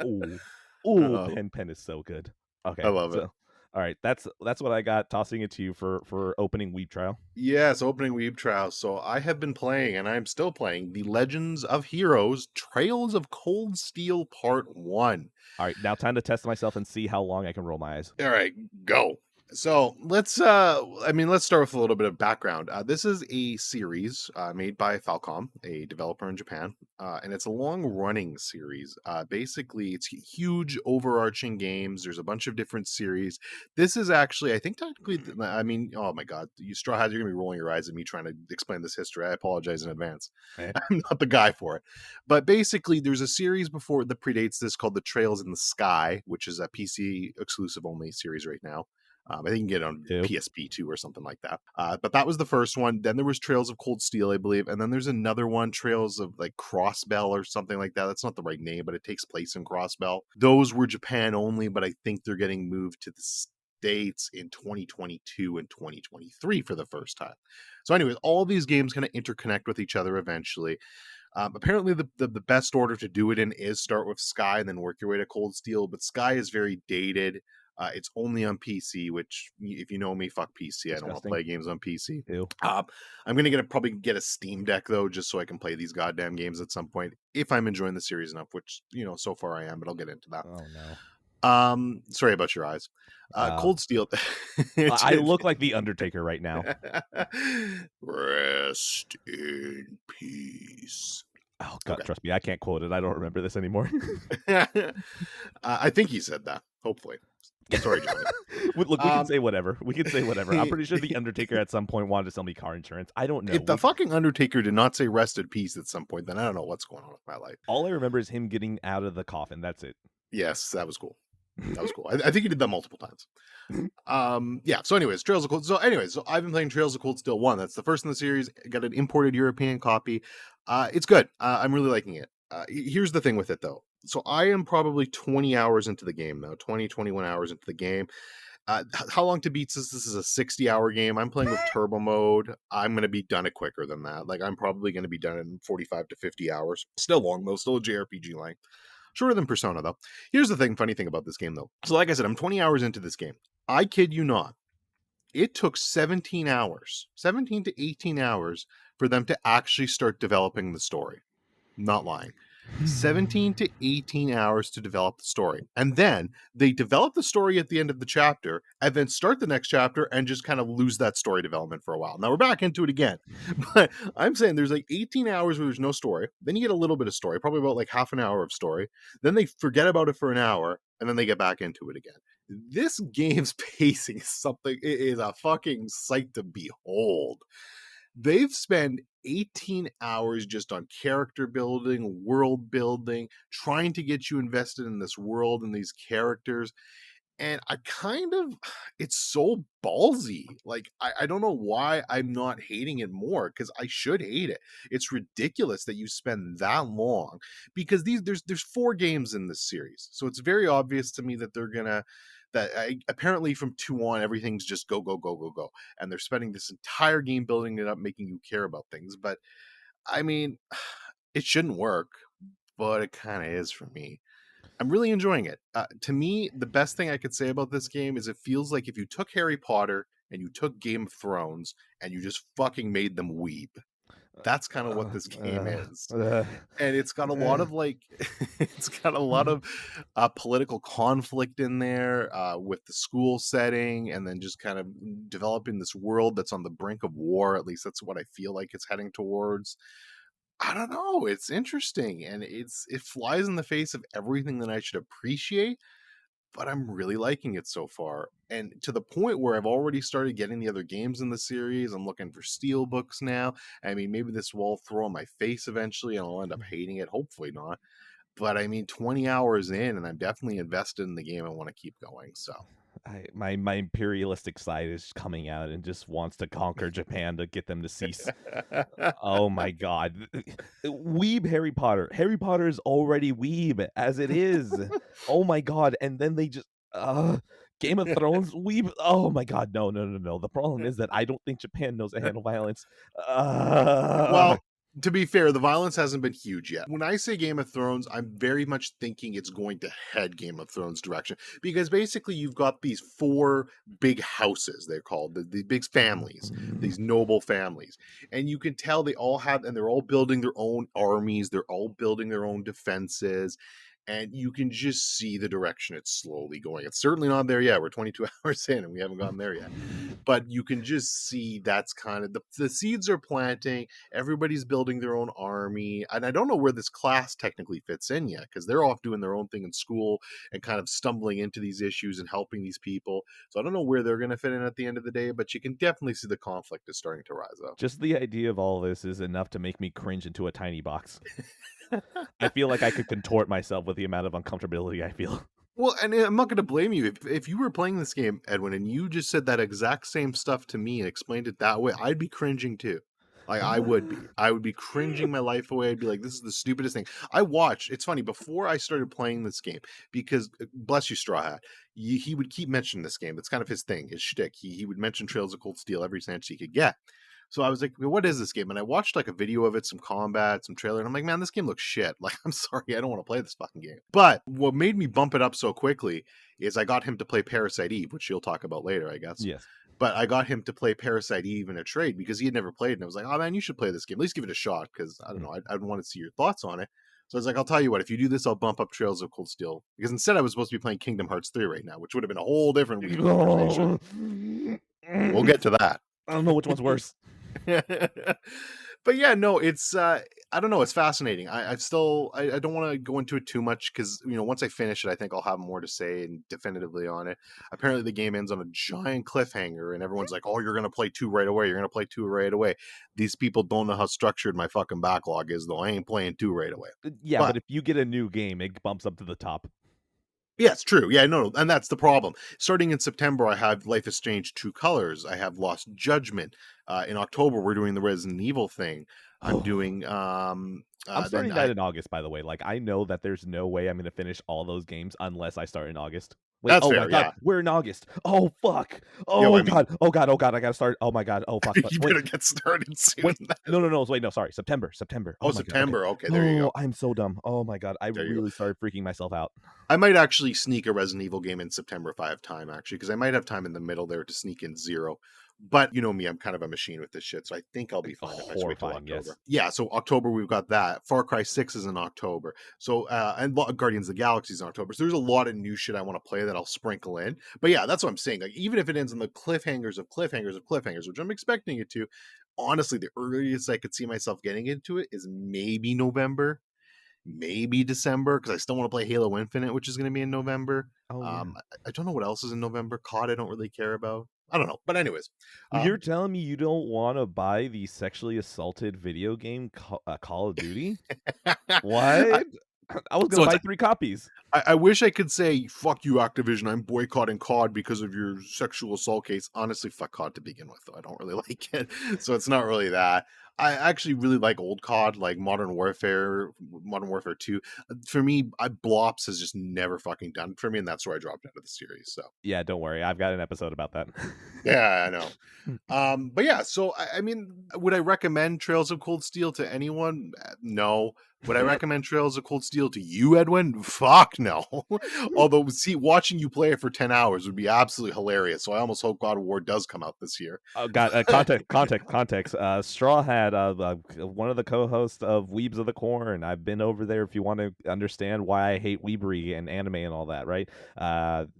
"Ooh, ooh,
Oh,
Pen is so good."
I
Okay,
love it.
so all right, that's what I got. Tossing it to you for opening week trial.
Yes, opening Weeb Trial. So I have been playing, and I'm still playing, The Legends of Heroes Trails of Cold Steel Part 1.
All right, now time to test myself and see how long I can roll my eyes.
All right, go. So let's let's start with a little bit of background. This is a series made by Falcom, a developer in Japan, and it's a long running series. Basically, it's huge overarching games. There's a bunch of different series. This is actually, I think, technically, I mean, oh my god, you straw hats, you're gonna be rolling your eyes at me trying to explain this history. I apologize in advance.
Eh?
I'm not the guy for it. But basically, there's a series before that predates this called The Trails in the Sky, which is a PC exclusive only series right now. I think you can get it on
Ew.
PSP 2 or something like that. But that was the first one. Then there was Trails of Cold Steel, I believe. And then there's another one, Trails of like Crossbell or something like that. That's not the right name, but it takes place in Crossbell. Those were Japan only, but I think they're getting moved to the States in 2022 and 2023 for the first time. So anyways, all these games kind of interconnect with each other eventually. Apparently, the best order to do it in is start with Sky and then work your way to Cold Steel. But Sky is very dated. It's only on PC, which, if you know me, fuck PC. I don't want to
Disgusting.
play games on PC.
Ew.
I'm gonna probably get a Steam Deck though, just so I can play these goddamn games at some point if I'm enjoying the series enough. Which so far I am, but I'll get into that.
Oh no.
Sorry about your eyes.
Uh,
Cold Steel.
I look like the Undertaker right now.
Rest in peace.
Oh God,
Okay.
trust me, I can't quote it. I don't remember this anymore.
I think he said that. Hopefully. Sorry, Johnny.
Look, we can
Um,
say whatever. We can say whatever. I'm pretty sure the Undertaker at some point wanted to sell me car insurance. I don't know.
if the fucking Undertaker did not say rest in peace at some point, then I don't know what's going on with my life.
All I remember is him getting out of the coffin. That's it.
Yes, that was cool. That was cool. I think he did that multiple times. Yeah. So, anyways, Trails of Cold. So I've been playing Trails of Cold Steel 1. That's the first in the series. Got an imported European copy. It's good. I'm really liking it. Here's the thing with it, though. So I am probably 20 hours into the game now. 21 hours into the game. How long to beat this? This is a 60-hour game. I'm playing with turbo mode. I'm going to be done it quicker than that. Like, I'm probably going to be done in 45 to 50 hours. Still long, though. Still a JRPG length. Shorter than Persona, though. Here's the funny thing about this game, though. So, like I said, I'm 20 hours into this game. I kid you not. It took 17 to 18 hours for them to actually start developing the story. Not lying. 17 to 18 hours to develop the story. And then they develop the story at the end of the chapter and then start the next chapter and just kind of lose that story development for a while. Now we're back into it again. But I'm saying there's like 18 hours where there's no story. Then you get a little bit of story, probably about like half an hour of story. Then they forget about it for an hour and then they get back into it again. This game's pacing is something, it is a fucking sight to behold. They've spent 18 hours just on character building, world building, trying to get you invested in this world and these characters. And it's so ballsy. Like, I don't know why I'm not hating it more, because I should hate it. It's ridiculous that you spend that long, because there's 4 games in this series. So it's very obvious to me that apparently from 2 on, everything's just go, go, go, go, go. And they're spending this entire game building it up, making you care about things. But I mean, it shouldn't work, but it kind of is for me. I'm really enjoying it. To me, the best thing I could say about this game is it feels like if you took Harry Potter and you took Game of Thrones and you just fucking made them weep. That's kind of what this game is. And it's got a lot of political conflict in there, with the school setting, and then just kind of developing this world that's on the brink of war. At least that's what I feel like it's heading towards. I don't know. It's interesting, and it flies in the face of everything that I should appreciate, but I'm really liking it so far. And to the point where I've already started getting the other games in the series. I'm looking for steel books now. I mean, maybe this will all throw on my face eventually and I'll end up hating it. Hopefully not. But I mean, 20 hours in and I'm definitely invested in the game. I want to keep going. So
my imperialistic side is coming out and just wants to conquer Japan to get them to cease. Oh my god. Weeb Harry Potter. Harry Potter is already weeb as it is. Oh my god. And then they just Game of Thrones weeb. Oh my god. No. The problem is that I don't think Japan knows how to handle violence.
Well, to be fair, the violence hasn't been huge yet. When I say Game of Thrones, I'm very much thinking it's going to head Game of Thrones direction, because basically you've got these 4 big houses, they're called the big families, these noble families, and you can tell they all have, and they're all building their own armies, they're all building their own defenses. And you can just see the direction it's slowly going. It's certainly not there yet. We're 22 hours in and we haven't gotten there yet. But you can just see that's kind of the seeds are planting. Everybody's building their own army. And I don't know where this class technically fits in yet, because they're off doing their own thing in school and kind of stumbling into these issues and helping these people. So I don't know where they're going to fit in at the end of the day, but you can definitely see the conflict is starting to rise up.
Just the idea of all this is enough to make me cringe into a tiny box. I feel like I could contort myself with the amount of uncomfortability I feel.
Well, and I'm not going to blame you. If you were playing this game, Edwin, and you just said that exact same stuff to me and explained it that way, I'd be cringing too. Like, I would be. I would be cringing my life away. I'd be like, this is the stupidest thing. It's funny, before I started playing this game, because, bless you, Straw Hat, he would keep mentioning this game. It's kind of his thing, his shtick. He would mention Trails of Cold Steel every chance he could get. So I was like, well, what is this game? And I watched like a video of it, some combat, some trailer, and I'm like, man, this game looks shit. Like, I'm sorry, I don't want to play this fucking game. But what made me bump it up so quickly is I got him to play Parasite Eve, which you'll talk about later, I guess.
Yes.
But I got him to play Parasite Eve in a trade because he had never played. And I was like, oh man, you should play this game. At least give it a shot, because I don't know, I'd want to see your thoughts on it. So I was like, I'll tell you what, if you do this, I'll bump up Trails of Cold Steel. Because instead I was supposed to be playing Kingdom Hearts 3 right now, which would have been a whole different week conversation. We'll get to that.
I don't know which one's worse.
But yeah, no, it's I don't know. It's fascinating. I've still I don't want to go into it too much because once I finish it, I think I'll have more to say and definitively on it. Apparently, the game ends on a giant cliffhanger, and everyone's like, "Oh, you're gonna play two right away. You're gonna play two right away." These people don't know how structured my fucking backlog is, though. I ain't playing two right away.
Yeah, but
But
if you get a new game, it bumps up to the top.
yeah, it's true. Yeah, no, and that's the problem. Starting in September, I have Life is Strange: True Colors. I have Lost Judgment. In October, we're doing the Resident Evil thing. I'm
Oh,
doing
I'm
then
starting that
I
in August, by the way. Like, I know that there's no way I'm gonna finish all those games unless I start in August. Wait,
that's
oh my
fair.
god,
Yeah,
we're in August. Oh fuck.
I
Oh
mean,
god. Oh god. Oh god. I gotta start. Oh my god. Oh fuck.
you
Wait.
better get started soon.
Wait. No, no, no. Wait, no. Sorry. September. September.
Oh,
Oh my god. Okay.
September. Okay, there you
Oh,
go.
I'm so dumb. Oh my god. I
There you go.
really started freaking myself out.
I might actually sneak a Resident Evil game in September if I have time, actually, because I might have time in the middle there to sneak in Zero. But you know me, I'm kind of a machine with this shit, so I think I'll be fine if I just wait till
Horrifying.
October.
Yes.
Yeah, so October we've got that. Far Cry 6 is in October. So Guardians of the Galaxy is in October. So there's a lot of new shit I want to play that I'll sprinkle in. But yeah, that's what I'm saying. Like even if it ends on the cliffhangers of cliffhangers of cliffhangers, which I'm expecting it to, honestly, the earliest I could see myself getting into it is maybe November, maybe December, because I still want to play Halo Infinite, which is going to be in November.
Oh yeah.
I don't know what else is in November. COD, I don't really care about. I don't know, but anyways,
You're
um,
telling me you don't want to buy the sexually assaulted video game Call of Duty?
I,
What? I was gonna
so it's
buy 3 copies.
I wish I could say fuck you, Activision. I'm boycotting COD because of your sexual assault case. Honestly, fuck COD to begin with, though. I don't really like it, so it's not really that. I actually really like old COD, like Modern Warfare 2. For me, Blops has just never fucking done it for me, and that's where I dropped out of the series. So
Yeah, don't worry. I've got an episode about that.
yeah, I know. But yeah, so I mean, would I recommend Trails of Cold Steel to anyone? No. Would I recommend Trails of Cold Steel to you, Edwin? Fuck no. Although, see, watching you play it for 10 hours would be absolutely hilarious. So I almost hope God of War does come out this year.
Oh God! Context. Straw Hat, one of the co-hosts of Weebs of the Corn. I've been over there if you want to understand why I hate Weebery and anime and all that, right?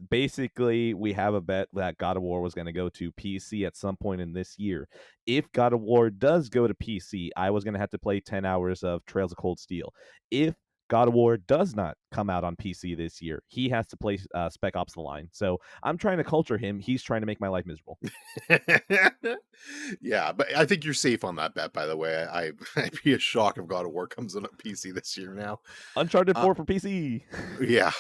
Basically, we have a bet that God of War was going to go to PC at some point in this year. If God of War does go to PC, I was going to have to play 10 hours of Trails of Cold Steel. If God of War does not come out on PC this year, he has to play Spec Ops: The Line. So I'm trying to culture him. He's trying to make my life miserable.
Yeah, but I think you're safe on that bet, by the way. I'd be a shock if God of War comes on a PC this year now.
Uncharted
Uh,
4 for PC.
yeah,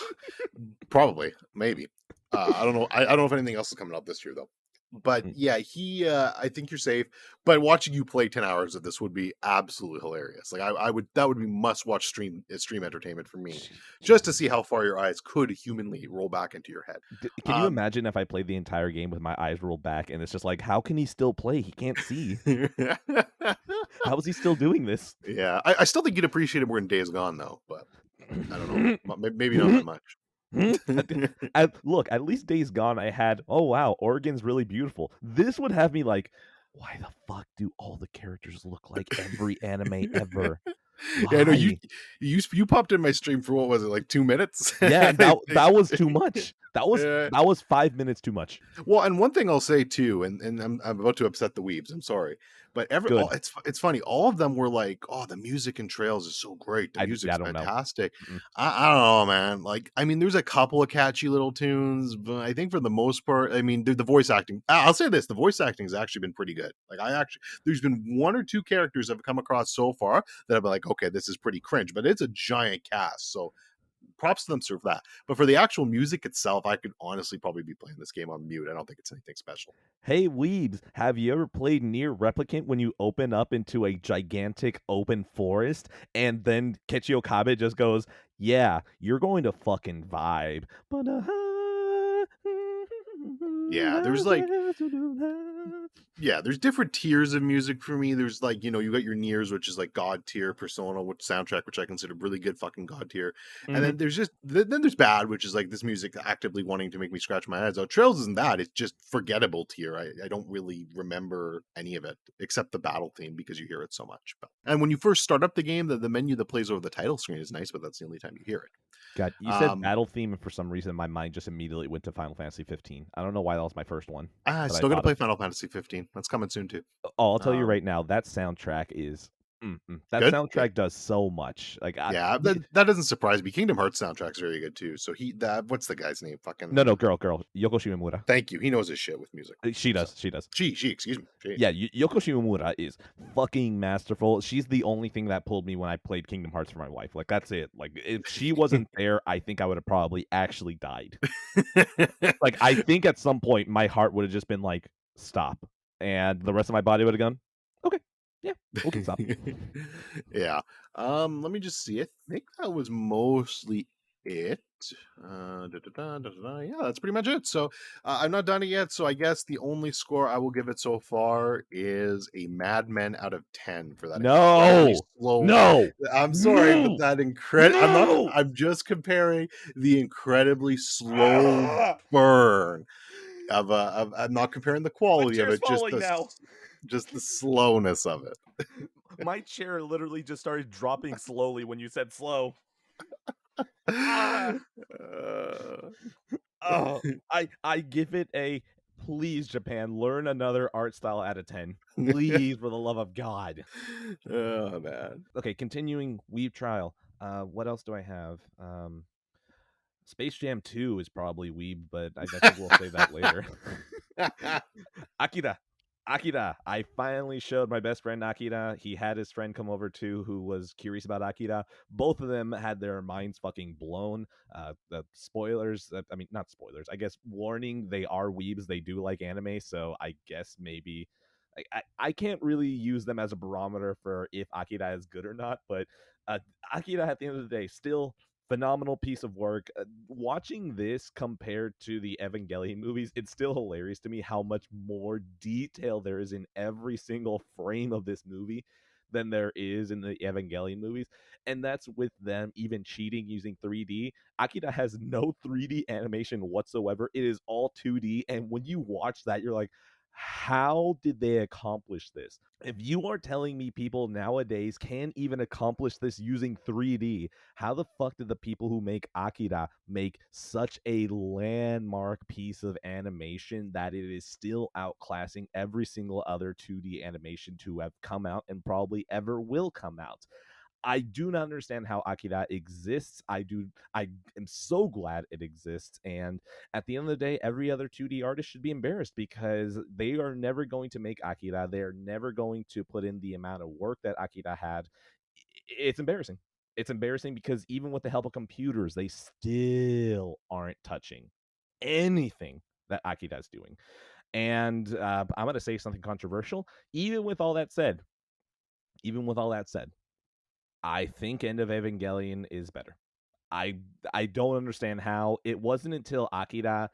probably, maybe. I don't know. I don't know if anything else is coming out this year, though. But yeah, I think you're safe. But watching you play 10 hours of this would be absolutely hilarious. Like I would that would be must watch stream entertainment for me, just to see how far your eyes could humanly roll back into your head.
Can you imagine if I played the entire game with my eyes rolled back and it's just like, how can he still play? He can't see. How is he still doing this?
Yeah, I still think you'd appreciate it more in Days Gone though, but I don't know. Maybe not that much.
Look, at least Days Gone, I had, oh wow, Oregon's really beautiful. This would have me like, why the fuck do all the characters look like every anime ever?
Yeah, I know
Why?
you popped in my stream for what was it, like 2 minutes?
Yeah,
I
that was
think-
too much. That was
Yeah.
that was 5 minutes too much.
Well, and one thing I'll say too, and I'm about to upset the weebs. I'm sorry, but
Good.
it's funny. All of them were like, "Oh, the music in Trails is so great. The
I
music's
don't know.
fantastic."
Mm-mm.
I don't know, man. Like, I mean, there's a couple of catchy little tunes, but I think for the most part, I mean, the voice acting. I'll say this: the voice acting has actually been pretty good. Like, there's been one or two characters I've come across so far that I've been like, okay, this is pretty cringe, but it's a giant cast, so props to them for that. But for the actual music itself, I could honestly probably be playing this game on mute. I don't think it's anything special.
Hey Weebs, have you ever played Near Replicant when you open up into a gigantic open forest and then Ketchi Okabe just goes, yeah, you're going to fucking vibe.
Yeah, there's different tiers of music for me. There's like, you got your Nears, which is like God tier, Persona, which soundtrack, which I consider really good fucking God tier. And
Mhm.
then then there's bad, which is like this music actively wanting to make me scratch my head out. Trails isn't that. It's just forgettable tier. I don't really remember any of it except the battle theme because you hear it so much. And when you first start up the game, the menu that plays over the title screen is nice, but that's the only time you hear it.
God, you said battle theme, and for some reason my mind just immediately went to Final Fantasy 15. I don't know why that was my first one
I
that I
still got to
thought
play
of.
Final Fantasy 15. That's coming soon too.
Oh, I'll tell you
Um,
right now, that soundtrack is That
Good, good.
soundtrack does so much. Like,
Yeah, that doesn't surprise me. Kingdom Hearts soundtrack's very good too. So what's the guy's name?
no,
Fucking
no, girl, Yoko Shimomura.
thank you. He knows his shit with music.
She
So
does, she does.
excuse me. She.
Yeah, Yoko Shimomura is fucking masterful. She's the only thing that pulled me when I played Kingdom Hearts for my wife. Like, that's it. Like, if she wasn't there, I think I would have probably actually died. Like, I think at some point my heart would have just been like, "Stop," and the rest of my body would have gone, "Okay, yeah, we can stop."
Yeah. Let me just see. I think that was mostly it. Yeah, that's pretty much it. So I'm not done it yet. So I guess the only score I will give it so far is a Mad Men out of 10 for that incredibly
No!
slow.
No!
I'm sorry, but
No!
that I'm not.
No!
I'm just comparing the incredibly slow
Ah!
burn I'm not comparing the
My
quality of
chair's
it,
falling now.
just the slowness of it.
My chair literally just started dropping slowly when you said slow. Ah!
Uh,
Oh, I give it a please, Japan, learn another art style out of 10. Please, for the love of God.
oh man.
Okay, continuing Weave Trial. What else do I have? Space Jam 2 is probably Weeb, but I think we'll save that later. Akira. Akira. I finally showed my best friend Akira. He had his friend come over too who was curious about Akira. Both of them had their minds fucking blown. The spoilers, I mean, not spoilers, I guess warning, they are weebs. They do like anime, so I guess maybe. I can't really use them as a barometer for if Akira is good or not, but Akira at the end of the day still phenomenal piece of work. Watching this compared to the Evangelion movies, it's still hilarious to me how much more detail there is in every single frame of this movie than there is in the Evangelion movies. And that's with them even cheating using 3D. Akira has no 3D animation whatsoever. It is all 2D. And when you watch that, you're like, how did they accomplish this? If you are telling me people nowadays can't even accomplish this using 3D, how the fuck did the people who make Akira make such a landmark piece of animation that it is still outclassing every single other 2D animation to have come out and probably ever will come out? I do not understand how Akira exists. I am so glad it exists. And at the end of the day, every other 2D artist should be embarrassed because they are never going to make Akira. They're never going to put in the amount of work that Akira had. It's embarrassing. It's embarrassing because even with the help of computers, they still aren't touching anything that Akira is doing. And I'm going to say something controversial. Even with all that said, even with all that said, I think End of Evangelion is better. I I don't understand how it wasn't until Akira.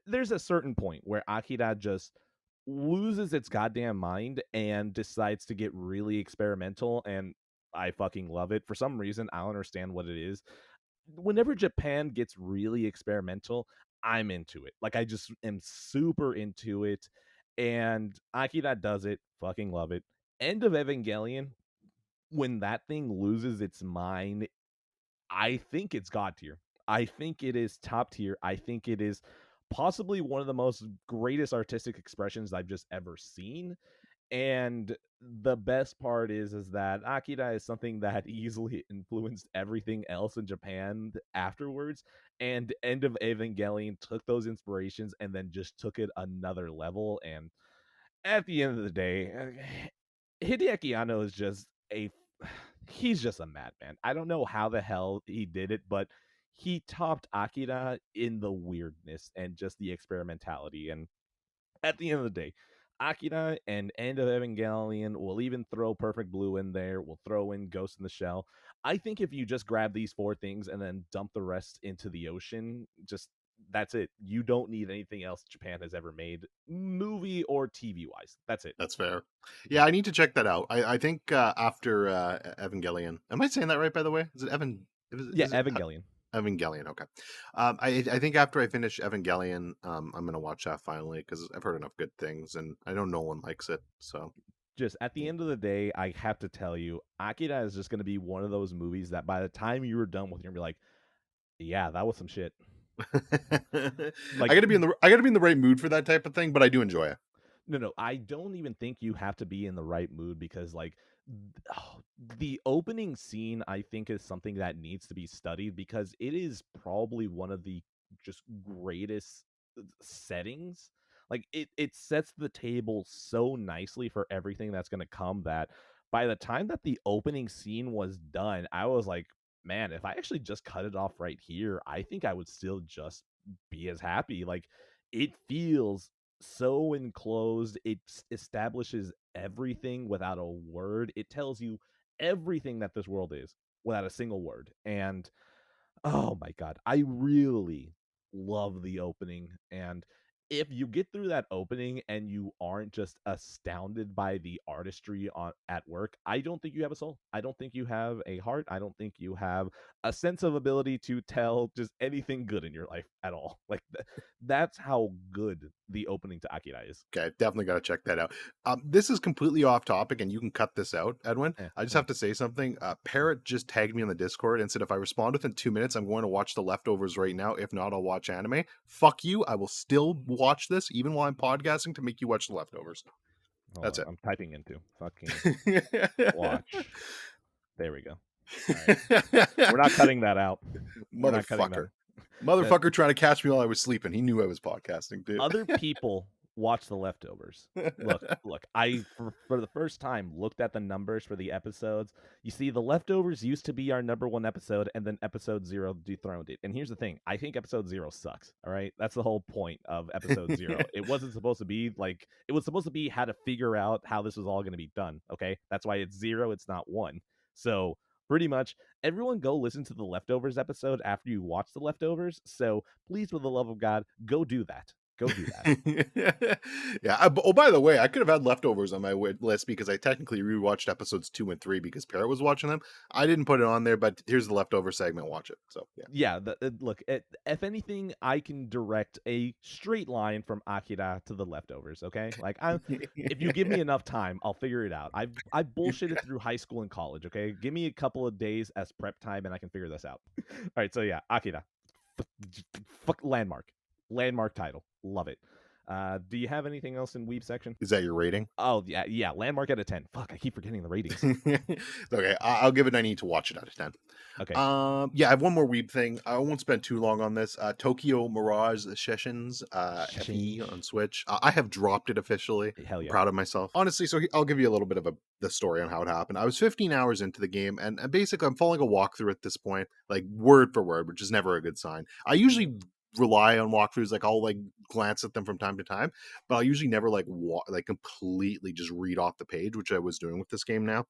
There's a certain point where Akira just loses its goddamn mind and decides to get really experimental, and I fucking love it. For some reason, I don't understand what it is. Whenever Japan gets really experimental, I'm into it. Like I just am super into it, and Akira does it. Fucking love it. End of Evangelion, when that thing loses its mind, I think it's God tier. I think it is top tier. I think it is possibly one of the most greatest artistic expressions I've just ever seen. And the best part is that Akira is something that easily influenced everything else in Japan afterwards. And End of Evangelion took those inspirations and then just took it another level. And at the end of the day, Hideaki Anno is just a he's just a madman. I don't know how the hell he did it, but he topped Akira in the weirdness and just the experimentality. And at the end of the day, Akira and End of Evangelion will even throw Perfect Blue in there. We'll throw in Ghost in the Shell. I think if you just grab these four things and then dump the rest into the ocean, just that's it. You don't need anything else Japan has ever made, movie or TV wise. That's it.
That's fair. Yeah, I need to check that out. I think after Evangelion. Am I saying that right? By the way, is it
Yeah,
Is it
Evangelion.
Evangelion? Okay. I think after I finish Evangelion, I'm gonna watch that finally because I've heard enough good things, and I know no one likes it. So
Just at the end of the day, I have to tell you, Akira is just going to be one of those movies that by the time you were done with, you're going to be like, yeah, that was some shit. Like,
I gotta be in the right mood for that type of thing, but I do enjoy it.
no, I don't even think you have to be in the right mood because, like, Oh, the opening scene, I think, is something that needs to be studied because it is probably one of the just greatest settings. Like it sets the table so nicely for everything that's going to come that by the time that the opening scene was done, I was like, man, if I actually just cut it off right here, I think I would still just be as happy. Like it feels so enclosed. It establishes everything without a word. It tells you everything that this world is without a single word. And oh my god, I really love the opening, and if you get through that opening and you aren't just astounded by the artistry on at work, I don't think you have a soul. I don't think you have a heart. I don't think you have a sense of ability to tell just anything good in your life at all. Like that's how good the opening to Akira is.
Okay, definitely got to check that out. This is completely off topic, and you can cut this out, Edwin.
Eh,
I just
eh.
have to say something. Parrot just tagged me on the Discord and said if I respond within 2 minutes, I'm going to watch The Leftovers right now. If not, I'll watch anime. Fuck you. I will still watch this even while I'm podcasting to make you watch The Leftovers.
Hold
That's
on,
it.
I'm typing into fucking watch. There we go. All right. We're not cutting that out. We're not cutting that.
Motherfucker.
That
Motherfucker trying to catch me while I was sleeping. He knew I was podcasting, dude.
other people watch The Leftovers. Look, I for the first time looked at the numbers for the episodes. You see, The Leftovers used to be our number one episode, and then episode 0 dethroned it. And here's the thing, I think episode 0 sucks. All right. That's the whole point of episode 0. It wasn't supposed to be like it was supposed to be how to figure out how this was all gonna be done. Okay. That's why it's 0, it's not 1. So pretty much everyone go listen to the Leftovers episode after you watch The Leftovers. So please, for the love of God, go do that. Go do that.
Yeah. Oh, by the way, I could have had Leftovers on my list because I technically rewatched episodes 2 and 3 because Parrot was watching them. I didn't put it on there, but here's the Leftover segment. Watch it. So yeah.
Yeah, look, if anything, I can direct a straight line from Akira to The Leftovers. Okay, like if you give me enough time, I'll figure it out. I bullshitted through high school and college. Okay, give me a couple of days as prep time, and I can figure this out. All right, so yeah, Akira, fuck landmark title, love it. Do you have anything else in Weeb section?
Is that your rating?
Oh yeah, landmark out of 10. Fuck, I keep forgetting the ratings.
Okay, I'll give it. I need to watch it out of 10.
Okay,
Yeah, I have one more weeb thing. I won't spend too long on this. Tokyo Mirage Sessions, FE on Switch. I have dropped it officially.
hell
I'm
yeah.
proud of myself. Honestly, so I'll give you a little bit of the story on how it happened. I was 15 hours into the game, and basically I'm following a walkthrough at this point, like word for word, which is never a good sign. I usually rely on walkthroughs, like I'll like glance at them from time to time, but I'll usually never like completely just read off the page, which I was doing with this game now.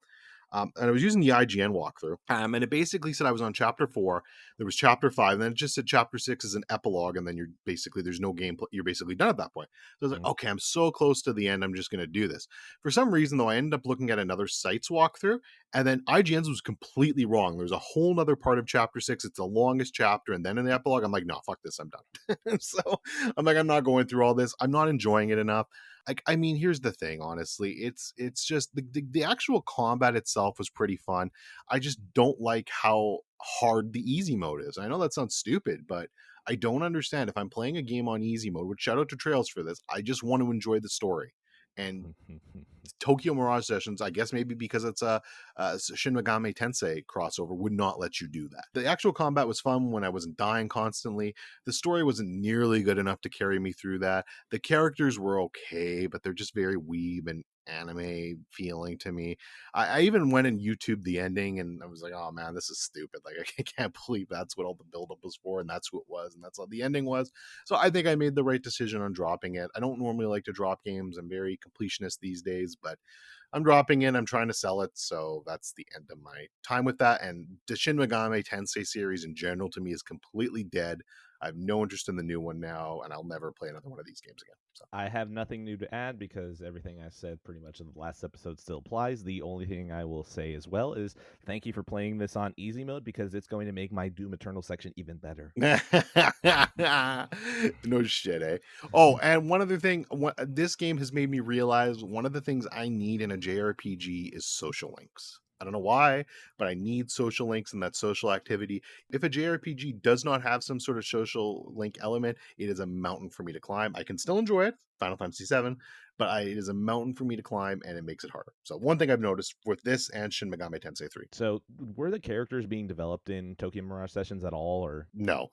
And I was using the IGN walkthrough, and it basically said I was on chapter 4. There was chapter 5, and then it just said chapter 6 is an epilogue, and then there's no gameplay. You're basically done at that point. So I was like, okay, I'm so close to the end. I'm just going to do this. For some reason, though, I ended up looking at another site's walkthrough, and then IGN's was completely wrong. There's a whole other part of chapter 6. It's the longest chapter, and then in the epilogue, I'm like, no, fuck this, I'm done. So I'm like, I'm not going through all this. I'm not enjoying it enough. Like, I mean, here's the thing, honestly, it's just the actual combat itself was pretty fun. I just don't like how hard the easy mode is. I know that sounds stupid, but I don't understand. If I'm playing a game on easy mode, which shout out to Trails for this, I just want to enjoy the story. And Tokyo Mirage Sessions, I guess maybe because it's a Shin Megami Tensei crossover, would not let you do that. The actual combat was fun when I wasn't dying constantly. The story wasn't nearly good enough to carry me through that. The characters were okay, but they're just very weeb and anime feeling to me. I even went and YouTube the ending, and I was like, oh man, this is stupid. Like, I can't believe that's what all the buildup was for, and that's who it was, and that's how the ending was. So I think I made the right decision on dropping it. I don't normally like to drop games. I'm very completionist these days, but I'm dropping it. I'm trying to sell it. So that's the end of my time with that. And the Shin Megami Tensei series in general to me is completely dead. I have no interest in the new one now, and I'll never play another one of these games again. So.
I have nothing new to add because everything I said pretty much in the last episode still applies. The only thing I will say as well is thank you for playing this on easy mode because it's going to make my Doom Eternal section even better.
No shit, eh? Oh, and one other thing, this game has made me realize one of the things I need in a JRPG is social links. I don't know why, but I need social links and that social activity. If a JRPG does not have some sort of social link element, it is a mountain for me to climb. I can still enjoy it, Final Fantasy VII, but it is a mountain for me to climb, and it makes it harder. So one thing I've noticed with this and Shin Megami Tensei 3.
So, were the characters being developed in Tokyo Mirage Sessions at all, or?
No.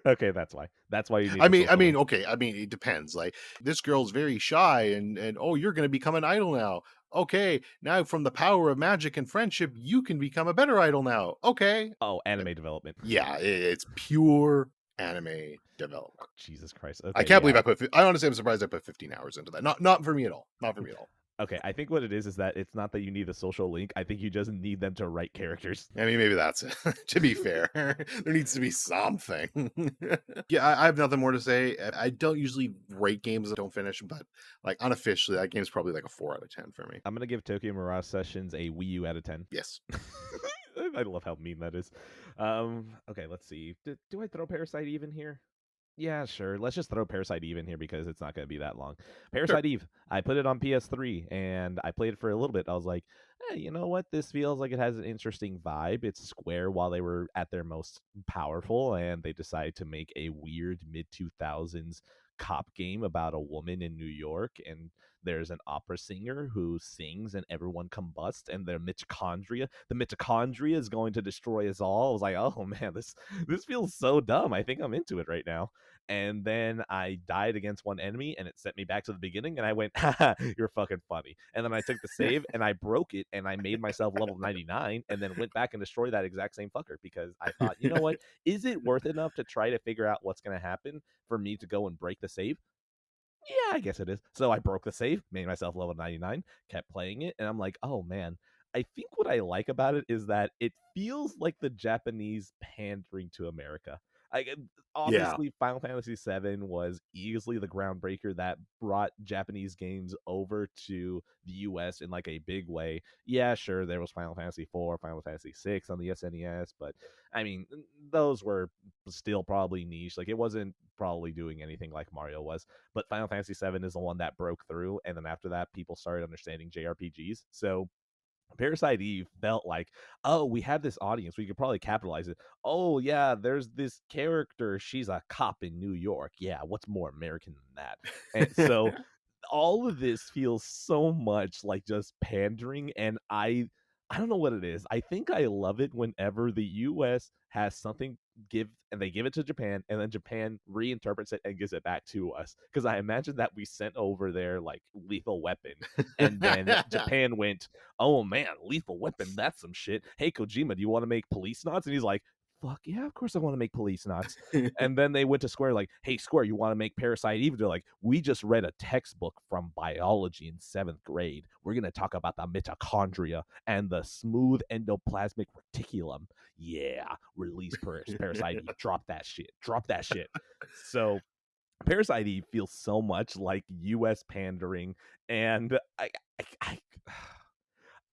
Okay, that's why. That's why you need the social link.
Okay. I mean, it depends. Like, this girl's very shy, and oh, you're going to become an idol now. Okay, now from the power of magic and friendship, you can become a better idol now. Okay,
Oh, anime development.
yeah, it's pure anime development.
Jesus Christ.
I
Okay,
can't
yeah.
believe I honestly am surprised I put 15 hours into that. Not for me at all. Not for me at all.
Okay, I think what it is that it's not that you need the social link. I think you just need them to write characters.
I mean, maybe that's it. To be fair, there needs to be something. Yeah, I have nothing more to say. I don't usually rate games that don't finish, but like unofficially, that game's probably like a 4 out of 10 for me.
I'm gonna give Tokyo Mirage Sessions a Wii U out of 10.
Yes.
I love how mean that is. Okay, let's see. Do I throw Parasite Eve in here? Yeah, sure. Let's just throw Parasite Eve in here because it's not going to be that long.
Sure.
Parasite Eve, I put it on PS3 and I played it for a little bit. I was like, hey, you know what? This feels like it has an interesting vibe. It's Square while they were at their most powerful, and they decided to make a weird mid 2000s cop game about a woman in New York, and there's an opera singer who sings and everyone combusts, and their the mitochondria is going to destroy us all. I was like, oh man, this feels so dumb. I think I'm into it right now. And then I died against one enemy and it sent me back to the beginning, and I went, haha, you're fucking funny. And then I took the save and I broke it and I made myself level 99 and then went back and destroyed that exact same fucker because I thought, you know what? Is it worth enough to try to figure out what's going to happen for me to go and break the save? Yeah, I guess it is. So I broke the save, made myself level 99, kept playing it, and I'm like, oh man, I think what I like about it is that it feels like the Japanese pandering to America.
Yeah.
Obviously, Final Fantasy VII was easily the groundbreaker that brought Japanese games over to the US in like a big way. Yeah, sure, there was Final Fantasy IV, Final Fantasy VI on the SNES, but I mean, those were still probably niche. Like, it wasn't probably doing anything like Mario was, but Final Fantasy VII is the one that broke through, and then after that, people started understanding JRPGs. So Parasite Eve felt like, oh, we have this audience, we could probably capitalize it. Oh yeah, there's this character, she's a cop in New York. Yeah, what's more American than that? And so all of this feels so much like just pandering, and I don't know what it is. I think I love it whenever the US has something they give it to Japan, and then Japan reinterprets it and gives it back to us, because I imagine that we sent over their like Lethal Weapon, and then Japan went, oh man, Lethal Weapon, that's some shit. Hey Kojima, do you want to make Police Knots? And he's like, fuck yeah, of course I want to make Police Knots. And then they went to Square like, hey Square, you want to make Parasite Eve? They're like, we just read a textbook from biology in 7th grade. We're going to talk about the mitochondria and the smooth endoplasmic reticulum. Yeah, release Parasite Eve. Drop that shit. Drop that shit. So Parasite Eve feels so much like US pandering, and I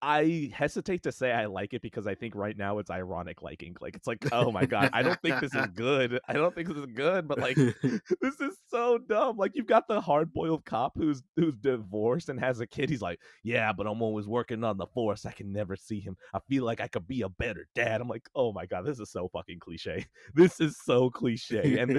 I hesitate to say I like it because I think right now it's ironic liking. Like, it's like, oh my god, I don't think this is good. I don't think this is good, but like, this is so dumb. Like, you've got the hard-boiled cop who's divorced and has a kid. He's like, yeah, but I'm always working on the force. I can never see him. I feel like I could be a better dad. I'm like, oh my god, this is so fucking cliche. This is so cliche, and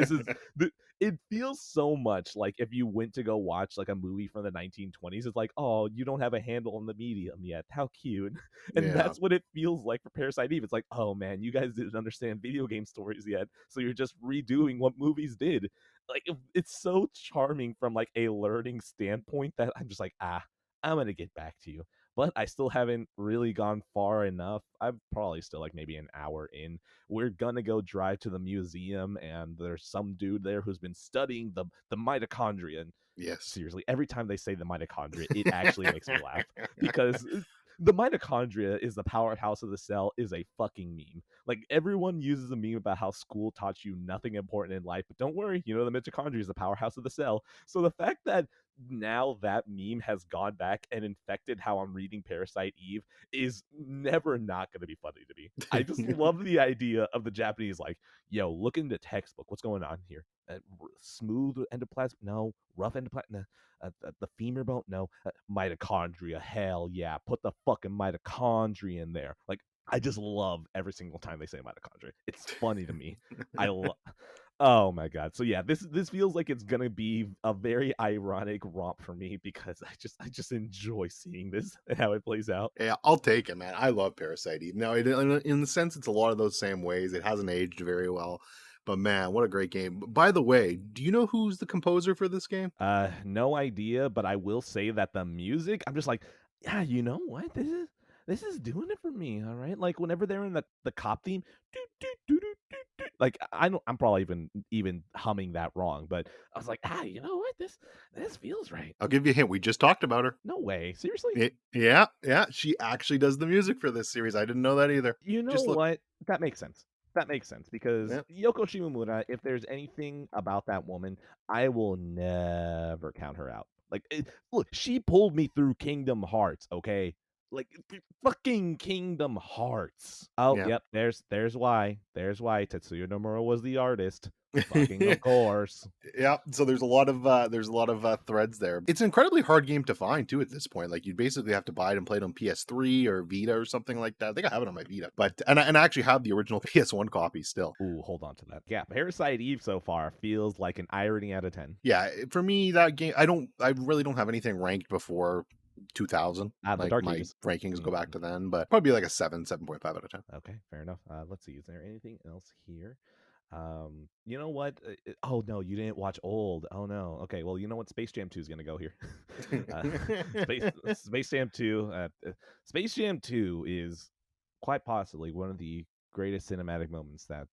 it feels so much like if you went to go watch like a movie from the 1920s. It's like, oh, you don't have a handle on the medium yet. How cute. And
Yeah.
that's what it feels like for Parasite Eve. It's like, oh man, you guys didn't understand video game stories yet, so you're just redoing what movies did. Like, it's so charming from like a learning standpoint that I'm just like, I'm gonna get back to you. But I still haven't really gone far enough. I'm probably still like maybe an hour in. We're gonna go drive to the museum, and there's some dude there who's been studying the mitochondria. And
Yes.
seriously, every time they say the mitochondria, it actually makes me laugh, because the mitochondria is the powerhouse of the cell is a fucking meme. Like, everyone uses a meme about how school taught you nothing important in life, but don't worry, you know, the mitochondria is the powerhouse of the cell. So the fact that now that meme has gone back and infected how I'm reading Parasite Eve is never not going to be funny to me. I just love the idea of the Japanese like, yo, look in the textbook. What's going on here? Smooth endoplasm? No. Rough endoplasm? No. The femur bone, no. Mitochondria, hell yeah, put the fucking mitochondria in there. Like, I just love every single time they say mitochondria. It's funny to me. I love. Oh my god. So yeah, this feels like it's gonna be a very ironic romp for me because I just enjoy seeing this and how it plays out.
Yeah, I'll take it, man. I love Parasite Eve. Now, in the sense, it's a lot of those same ways. It hasn't aged very well, but man, what a great game. By the way, do you know who's the composer for this game?
No idea, but I will say that the music, I'm just like, yeah, you know what? This is doing it for me, all right? Like whenever they're in the cop theme, doo, doo, doo, doo, doo, doo, like I don't, I'm probably even humming that wrong, but I was like, you know what? This feels right.
I'll give you a hint. We just talked about her.
No way, seriously?
Yeah, yeah. She actually does the music for this series. I didn't know that either.
You know
Just look.
what? That makes sense. That makes sense because
Yeah.
Yoko Shimomura, if there's anything about that woman, I will never count her out. Like, look, she pulled me through Kingdom Hearts, okay? Like, fucking Kingdom Hearts. Oh,
Yeah.
yep, there's why. There's why Tetsuya Nomura was the artist. Fucking of course.
Yeah, so there's a lot of threads there. It's an incredibly hard game to find too at this point. Like you basically have to buy it and play it on PS3 or Vita or something like that. I think I have it on my Vita, but and I actually have the original PS1 copy still.
Ooh, hold on to that. Yeah, Parasite Eve so far feels like an irony out of 10.
Yeah, for me that game, I really don't have anything ranked before 2000.
The
Like
Dark
my
Ages.
rankings go back
Mhm.
to then, but probably like a 7.5 out of 10.
Okay, fair enough. Let's see. Is there anything else here? You know what? Oh no, you didn't watch Old. Oh no. Okay, well, you know what? Space Jam 2 is gonna go here. uh, Space Jam 2. Space Jam 2 is quite possibly one of the greatest cinematic moments that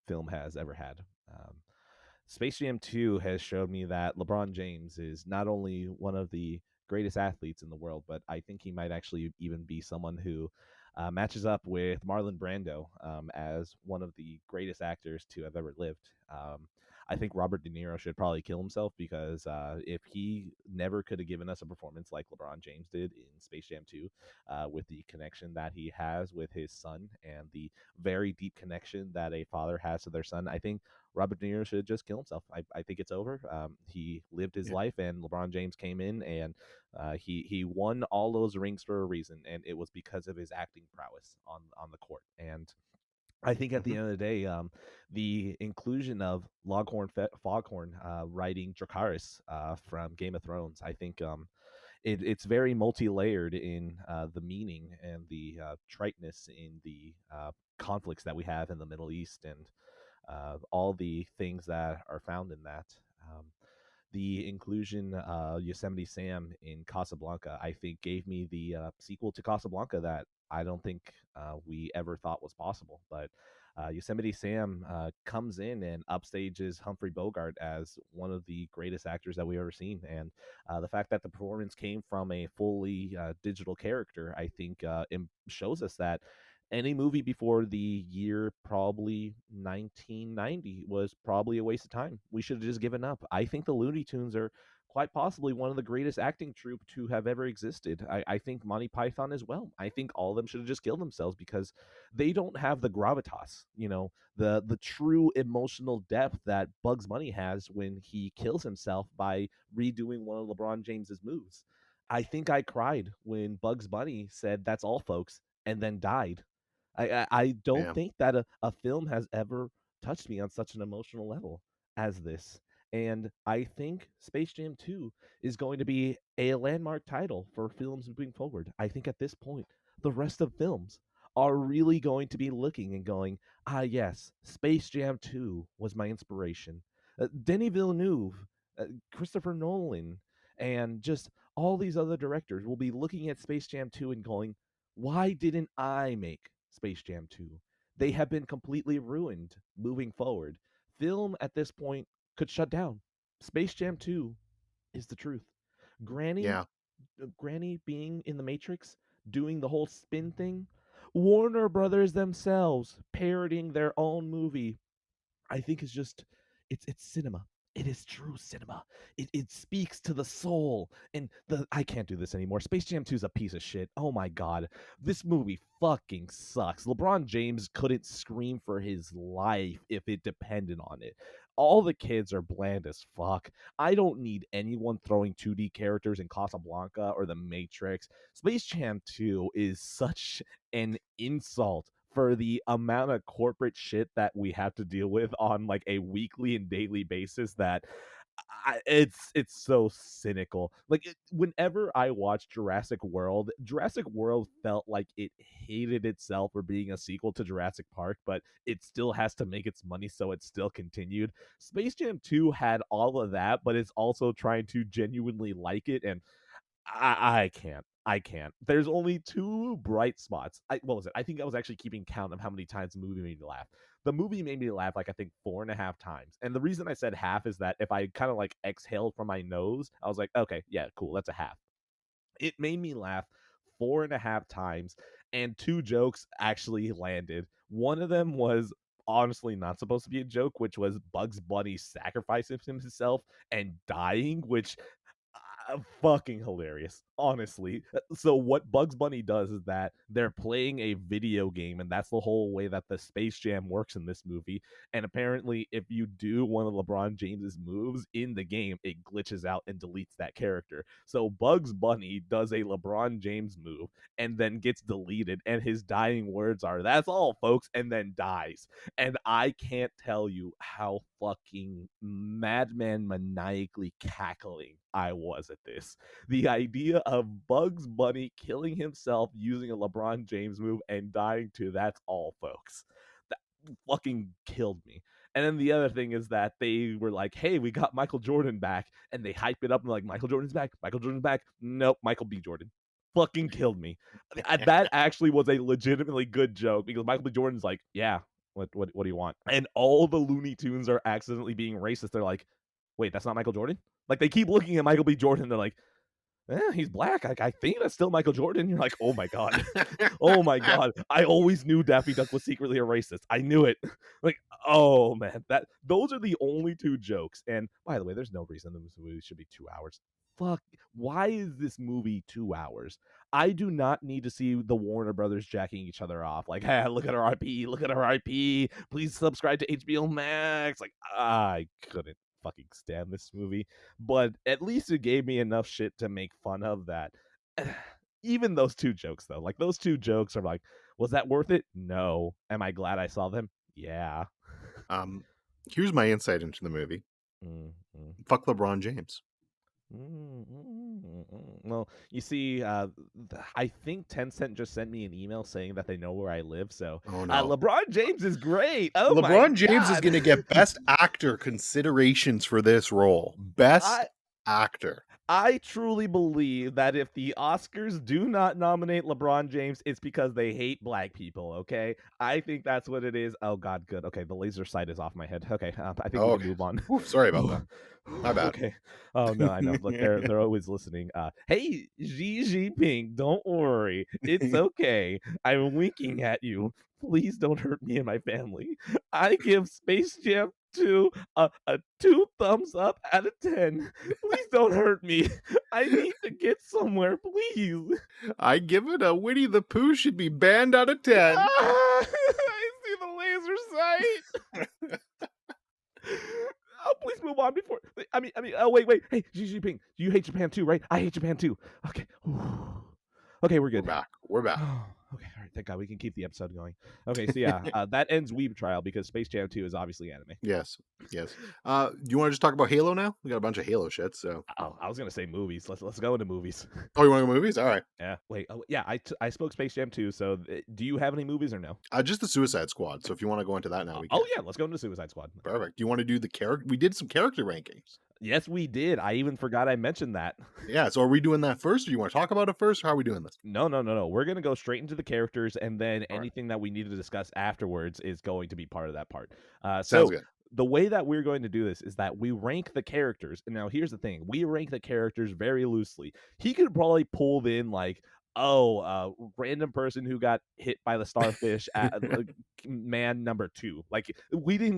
film has ever had. Um, Space Jam 2 has showed me that LeBron James is not only one of the greatest athletes in the world, but I think he might actually even be someone who matches up with Marlon Brando as one of the greatest actors to have ever lived. I think Robert De Niro should probably kill himself because if he never could have given us a performance like LeBron James did in Space Jam 2, with the connection that he has with his son and the very deep connection that a father has to their son, I think Robert De Niro should just kill himself. I think it's over. He lived his
Yeah.
life, and LeBron James came in and he won all those rings for a reason, and it was because of his acting prowess on the court. And I think at the
Mhm.
end of the day, the inclusion of Foghorn writing Dracarys from Game of Thrones, I think it's very multi-layered in the meaning and the triteness in the conflicts that we have in the Middle East and all the things that are found in that. Um, the inclusion Yosemite Sam in Casablanca, I think, gave me the sequel to Casablanca that I don't think we ever thought was possible. But Yosemite Sam comes in and upstages Humphrey Bogart as one of the greatest actors that we've ever seen. And the fact that the performance came from a fully digital character, I think, shows us that any movie before the year probably 1990 was probably a waste of time. We should have just given up. I think the Looney Tunes are quite possibly one of the greatest acting troupe to have ever existed. I think Monty Python as well. I think all of them should have just killed themselves because they don't have the gravitas, the true emotional depth that Bugs Bunny has when he kills himself by redoing one of LeBron James's moves. I think I cried when Bugs Bunny said, "That's all, folks," and then died. I don't
Yeah.
think that a film has ever touched me on such an emotional level as this. And I think Space Jam 2 is going to be a landmark title for films moving forward. I think at this point, the rest of films are really going to be looking and going, yes, Space Jam 2 was my inspiration. Denis Villeneuve, Christopher Nolan, and just all these other directors will be looking at Space Jam 2 and going, why didn't I make Space Jam 2? They have been completely ruined moving forward. Film at this point could shut down. Space Jam 2 is the truth. Granny,
Yeah.
Granny being in the Matrix, doing the whole spin thing. Warner Brothers themselves parodying their own movie, I think is just it's cinema. It is true cinema. It speaks to the soul. And the I can't do this anymore. Space Jam 2 is a piece of shit. Oh my god. This movie fucking sucks. LeBron James couldn't scream for his life if it depended on it. All the kids are bland as fuck. I don't need anyone throwing 2D characters in Casablanca or The Matrix. Space Jam 2 is such an insult for the amount of corporate shit that we have to deal with on like a weekly and daily basis that it's so cynical. Like whenever I watch Jurassic World felt like it hated itself for being a sequel to Jurassic Park, but it still has to make its money, so it still continued. Space Jam 2 had all of that, but it's also trying to genuinely like it, and I can't. I can't. There's only two bright spots. What was it? I think I was actually keeping count of how many times the movie made me laugh. The movie made me laugh like I think 4.5 times. And the reason I said half is that if I kind of like exhaled from my nose, I was like, okay, yeah, cool, that's a half. It made me laugh 4.5 times, and two jokes actually landed. One of them was honestly not supposed to be a joke, which was Bugs Bunny sacrificing himself and dying, which fucking hilarious, honestly. So what Bugs Bunny does is that they're playing a video game, and that's the whole way that the Space Jam works in this movie. And apparently, if you do one of LeBron James's moves in the game, it glitches out and deletes that character. So Bugs Bunny does a LeBron James move and then gets deleted, and his dying words are, "That's all, folks," and then dies. And I can't tell you how fucking madman maniacally cackling I was at this. The idea of Bugs Bunny killing himself using a LeBron James move and dying to "That's all, folks." That fucking killed me. And then the other thing is that they were like, "Hey, we got Michael Jordan back," and they hype it up and like, "Michael Jordan's back. Michael Jordan's back." Nope, Michael B. Jordan. Fucking killed me. That actually was a legitimately good joke because Michael B. Jordan's like, "Yeah, what do you want?" And all the Looney Tunes are accidentally being racist. They're like, "Wait, that's not Michael Jordan?" Like they keep looking at Michael B. Jordan. They're like, he's black. I think that's still Michael Jordan. You're like, oh my god, oh my god. I always knew Daffy Duck was secretly a racist. I knew it. Like, oh man, those are the only two jokes. And by the way, there's no reason this movie should be 2 hours. Fuck, why is this movie 2 hours? I do not need to see the Warner Brothers jacking each other off. Like, hey, look at our IP, look at our IP. Please subscribe to HBO Max. Like, I couldn't fucking stand this movie, but at least it gave me enough shit to make fun of that. Even those two jokes, though, like those two jokes are like, was that worth it? No. Am I glad I saw them? Yeah.
Here's my insight into the movie. Fuck LeBron James.
Well, you see, I think Tencent just sent me an email saying that they know where I live. So,
Oh no,
LeBron James is great. Oh my
LeBron James is
god,
going to get Best Actor considerations for this role. Best Actor.
I truly believe that if the Oscars do not nominate LeBron James, it's because they hate black people, okay? I think that's what it is. Oh, God, good. Okay, the laser sight is off my head. Okay, I think we can move on.
Ooh, sorry about that. My bad.
Okay. Oh, no, I know. Look, they're always listening. Hey, Xi Jinping, don't worry. It's okay. I'm winking at you. Please don't hurt me and my family. I give Space Jam 2 a 2 thumbs up out of 10. Please don't hurt me. I need to get somewhere, please.
I give it a Winnie the Pooh should be banned out of 10.
I see the laser sight. Oh, please move on before. Oh, wait. Hey, Xi Jinping, you hate Japan too, right? I hate Japan too. Okay. Okay, we're good.
We're back.
Okay, all right. Thank God we can keep the episode going. Okay, so yeah, that ends Weeb Trial because Space Jam 2 is obviously anime.
Yes. Do you want to just talk about Halo now? We got a bunch of Halo shit, so.
Oh, I was gonna say movies. Let's go into movies.
Oh, you want to go movies? All right.
Yeah. Wait. Oh, yeah. I spoke Space Jam 2. So, do you have any movies or no?
Just the Suicide Squad. So if you want to go into that now, we can.
Oh yeah, let's go into Suicide Squad.
Perfect. Do you want to do the character? We did some character rankings.
Yes, we did. I even forgot I mentioned that.
Yeah. So are we doing that first, or do you want to talk about it first? Or how are we doing this?
No. We're gonna go straight into the characters, and then anything that we need to discuss afterwards is going to be part of that part.
Sounds good.
The way that we're going to do this is that we rank the characters. And now here's the thing. We rank the characters very loosely. He could probably pull in like, random person who got hit by the starfish at man number 2. Like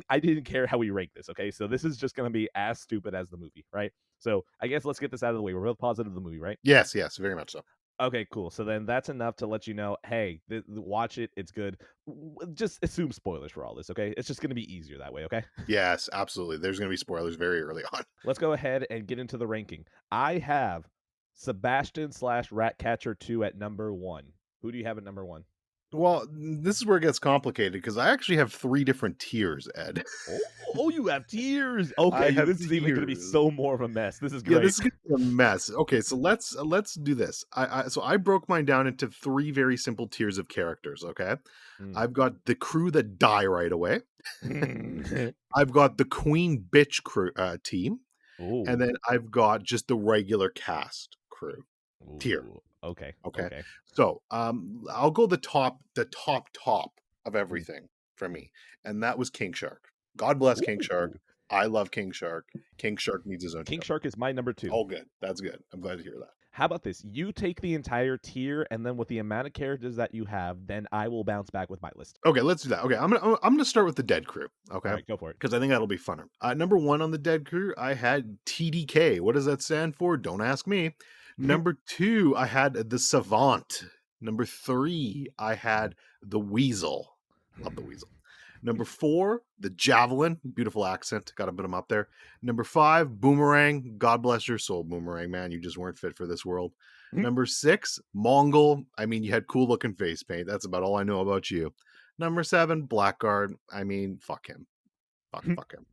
I didn't care how we rank this. Okay. So this is just going to be as stupid as the movie. Right. So I guess let's get this out of the way. We're both positive of the movie, right?
Yes. Very much so.
Okay, cool. So then that's enough to let you know, hey, watch it. It's good. Just assume spoilers for all this, okay? It's just gonna be easier that way, okay?
Yes, absolutely. There's going to be spoilers very early on.
Let's go ahead and get into the ranking. I have Sebastian slash Ratcatcher 2 at number 1. Who do you have at number 1?
Well, this is where it gets complicated because I actually have 3 different tiers, Ed.
Oh, you have tears.
I
Okay,
have
this is even gonna be
tiers.
so more of a mess. This is
Yeah, this
great.
is gonna be a mess. Okay, so let's do this. I broke mine down into 3 very simple tiers of characters, okay?
Mm.
I've got the crew that die right away.
Mm.
I've got the queen bitch crew team, and
Ooh.
then I've got just the regular cast crew tier.
Ooh. Okay.
Okay.
Okay.
So I'll go the top of
Mm.
everything for me. And that was King Shark. God bless King Shark.
Ooh.
I love King Shark. King Shark needs his own
King
show.
Shark is my number 2.
Oh, good. That's good. I'm glad to hear that.
How about this? You take the entire tier, and then with the amount of characters that you have, then I will bounce back with my list.
Okay, let's do that. Okay, I'm gonna start with the Dead Crew.
All
Okay,
right, go for it.
because I think that'll be funner. Number one on the Dead Crew, I had TDK. What does that stand for? Don't ask me. Number two, I had the Savant. Number three, I had the Weasel. Love the Weasel. Number four, the Javelin. Beautiful accent. Got to put him up there. Number five, Boomerang. God bless your soul, Boomerang, man. You just weren't fit for this world. Number six, Mongol. I mean, you had cool looking face paint. That's about all I know about you. Number seven, Blackguard. I mean, fuck him. Fuck him.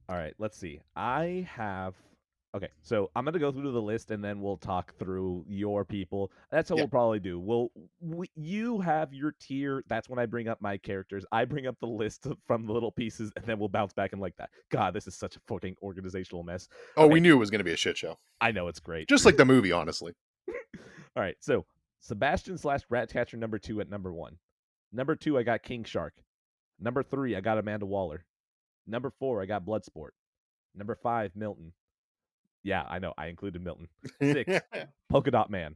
All right, let's see. I have. Okay, so I'm gonna go through the list and then we'll talk through your people. That's how
Yeah.
we'll probably do. You have your tier. That's when I bring up my characters. I bring up the list from the little pieces, and then we'll bounce back and like that. God, this is such a fucking organizational mess.
Oh, we
Okay,
knew it was going to be a shit show.
I know it's great.
Just like the movie, honestly.
All right, so Sebastian slash Ratcatcher number 2 at number 1. Number 2, I got King Shark. Number 3, I got Amanda Waller. Number 4, I got Bloodsport. Number 5, Milton. Yeah, I know. I included Milton. 6, Polka Dot Man.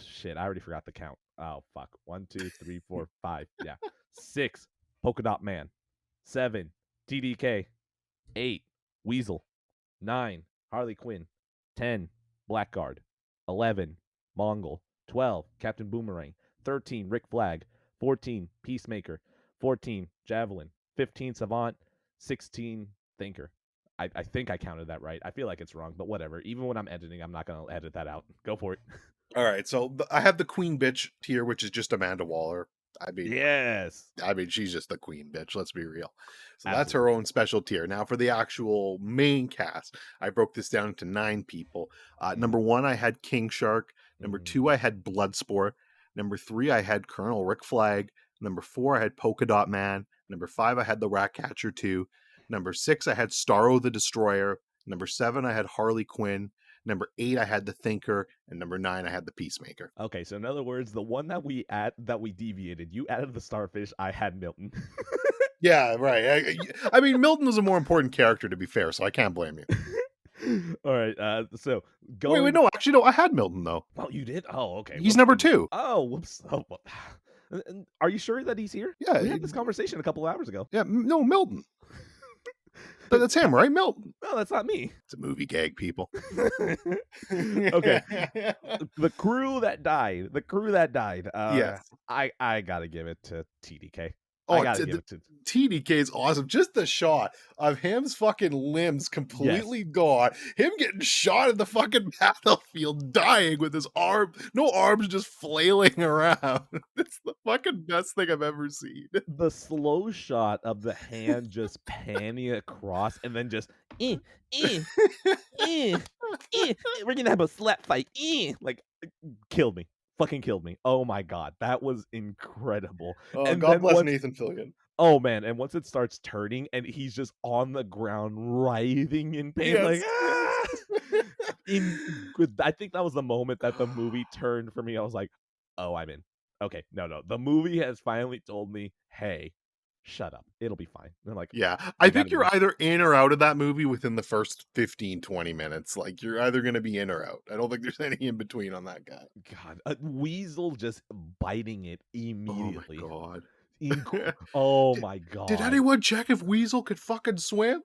Shit, I already forgot the count. Oh, fuck. 1, 2, 3, 4, 5. Yeah. 6, Polka Dot Man. 7, TDK. 8, Weasel. 9, Harley Quinn. 10, Blackguard. 11, Mongol. 12, Captain Boomerang. 13, Rick Flag. 14, Peacemaker. 14, Javelin. 15, Savant. 16, Thinker. I think I counted that right. I feel like it's wrong, but whatever. Even when I'm editing, I'm not going to edit that out. Go for it.
All right, so I have the Queen Bitch tier, which is just Amanda Waller.
Yes.
She's just the queen bitch. Let's be real. So that's
Absolutely.
her own special tier. Now, for the actual main cast, I broke this down into 9 people. Number 1, I had King Shark. Number 2, I had Bloodsport. Number 3, I had Colonel Rick Flag. Number 4, I had Polka Dot Man. Number 5, I had the Ratcatcher 2. Number 6, I had Starro the Destroyer. Number 7, I had Harley Quinn. Number 8, I had the Thinker, and number 9, I had the Peacemaker.
Okay, so in other words, the one that we deviated, you added the starfish, I had Milton.
Yeah, right. I mean, Milton was a more important character, to be fair, so I can't blame you.
All right, so
Wait, no, actually, no, I had Milton, though.
Oh, you did? Oh, okay.
He's
Whoops.
number 2.
Oh, whoops. Oh, well. Are you sure that he's here?
Yeah.
We had this conversation a couple hours ago.
Yeah, no, Milton. That's him, right? Milton.
No, that's not me.
It's a movie gag, people.
Okay. The crew that died.
Yes.
I gotta give it to TDK.
Oh,
I gotta give it to
TDK is awesome. Just the shot of him's fucking limbs completely gone. Him getting shot at the fucking battlefield, dying with his no arms, just flailing around. It's the fucking best thing I've ever seen.
the slow shot of the hand just panning across and then just eh, eh, eh, we're gonna have a slap fight. Like killed me. Fucking killed me. Oh my god. That was incredible.
Oh,
And
God
then
bless
once
Nathan Fillion.
oh man, and once it starts turning and he's just on the ground writhing in pain, like
Yes.
I think that was the moment that the movie turned for me. I was like, oh, I'm in. Okay, no. The movie has finally told me, hey, shut up. It'll be fine. And I'm like,
Yeah,
I
I
gotta
think
be
you're
in.
either in or out of that movie within the first 15, 20 minutes. Like, you're either going to be in or out. I don't think there's any in between on that guy.
God, a weasel just biting it immediately.
Oh my god.
Oh my god.
Did anyone check if Weasel could fucking swim?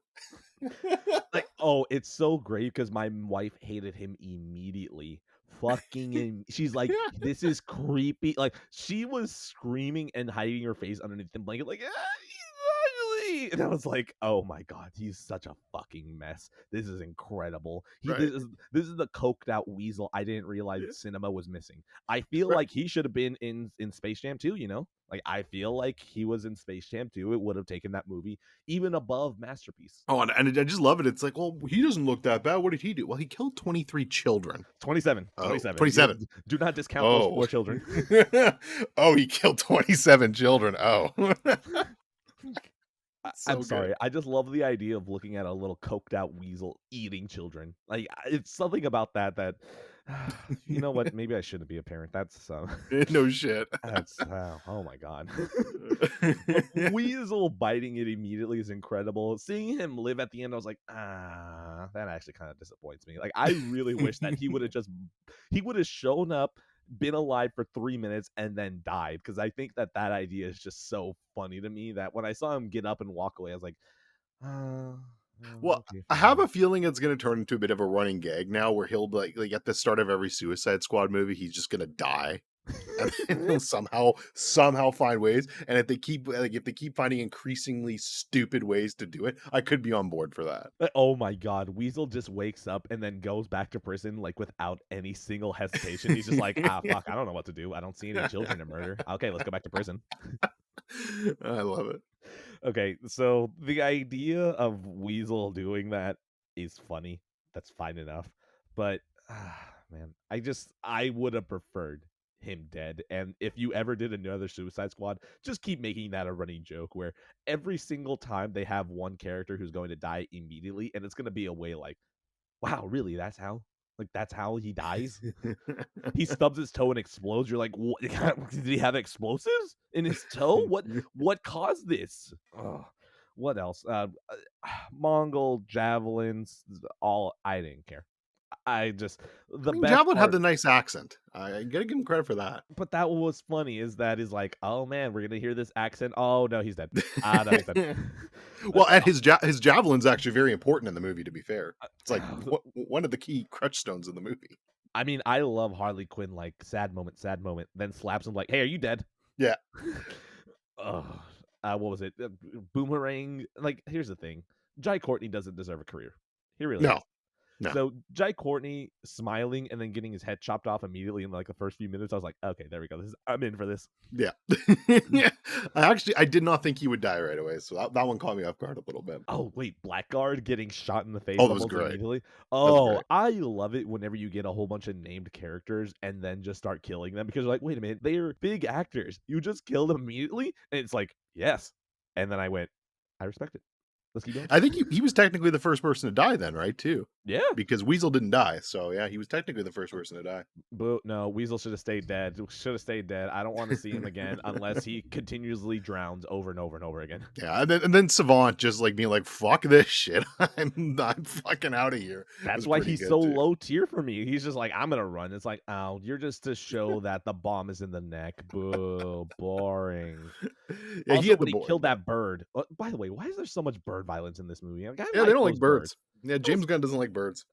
Like, oh, it's so great because my wife hated him immediately she's like, "This is creepy." Like, she was screaming and hiding her face underneath the blanket like, "Ah, he's ugly." And I was like, "Oh my god, he's such a fucking mess. This is incredible."
Right.
This is the coked out weasel I didn't realize cinema was missing. I feel
Right.
like he should have been in Space Jam 2, you know? Like, I feel like he was in Space Jam 2. It would have taken that movie even above Masterpiece.
Oh, and I just love it. It's like, well, he doesn't look that bad. What did he do? Well, he killed 23 children.
27,
Oh,
27.
27.
Do not discount those
Oh.
poor children.
Oh, he killed 27 children. Oh.
I'm
So good.
sorry. I just love the idea of looking at a little coked out weasel eating children. Like, it's something about that you know what? Maybe I shouldn't be a parent.
No shit.
That's oh my god. But Weasel biting it immediately is incredible. Seeing him live at the end, I was like, that actually kind of disappoints me. Like, I really wish that he would have shown up, been alive for 3 minutes, and then died. Because I think that idea is just so funny to me that when I saw him get up and walk away, I was like,
Well,
okay,
I have
fine.
a feeling it's going to turn into a bit of a running gag now where he'll be like at the start of every Suicide Squad movie, he's just going to die. And then he'll somehow find ways. And if they keep finding increasingly stupid ways to do it, I could be on board for that.
Oh my god, Weasel just wakes up and then goes back to prison like without any single hesitation. He's just like, fuck, I don't know what to do. I don't see any children to murder. Okay, let's go back to prison.
I love it.
Okay, so the idea of Weasel doing that is funny. That's fine enough. But man, I would have preferred him dead. And if you ever did another Suicide Squad, just keep making that a running joke where every single time they have one character who's going to die immediately, and it's gonna be a way like, wow, really? That's how? Like, that's how he dies? He stubs his toe and explodes. You're like, what? Did he have explosives in his toe? What caused this? Ugh. What else? Mongol javelins. All I didn't care. I just
I
the
mean,
best
Javelin had
part.
the nice accent. I gotta give him credit for that.
But that was funny. Is like, oh man, we're gonna hear this accent. Oh no, he's dead. Ah, no, he's dead.
Well, and his javelin's actually very important in the movie. To be fair, it's like
Uh,
one of the key crutch stones in the movie.
I mean, I love Harley Quinn. Like, sad moment. Then slaps him like, hey, are you dead?
Yeah,
Ugh. What was it? Boomerang. Like, here's the thing: Jai Courtney doesn't deserve a career. He really
no,
does.
no.
So Jai Courtney smiling and then getting his head chopped off immediately in like the first few minutes, I was like, okay, there we go. I'm in for this.
Yeah. Yeah. I did not think he would die right away, so that one caught me off guard a little bit.
Oh wait, Blackguard getting shot in the face
Oh, that was
almost
great.
immediately.
That was
Oh,
great.
I love it whenever you get a whole bunch of named characters and then just start killing them because you're like, wait a minute, they're big actors. You just killed them immediately, and it's like, yes. And then I went, I respect it. Let's keep going.
I think he was technically the first person to die then, right, too?
Yeah.
Because Weasel didn't die, so, yeah, he was technically the first person to die.
Boo! No, Weasel should have stayed dead. Should have stayed dead. I don't want to see him again unless he continuously drowns over and over and over again.
Yeah, and then Savant just, like, being like, "Fuck this shit. I'm fucking out of here."
That's
Was
why
pretty
he's so
good too.
low tier for me. He's just like, I'm gonna run. It's like, oh, you're just to show that the bomb is in the neck. Boo, boring.
Yeah, he
Also,
had the
when he
boy,
killed
but
that bird. By the way, why is there so much bird violence in this movie? Like, I
yeah, they
like
don't like
those birds.
birds. Yeah,
Those,
James Gunn doesn't like birds.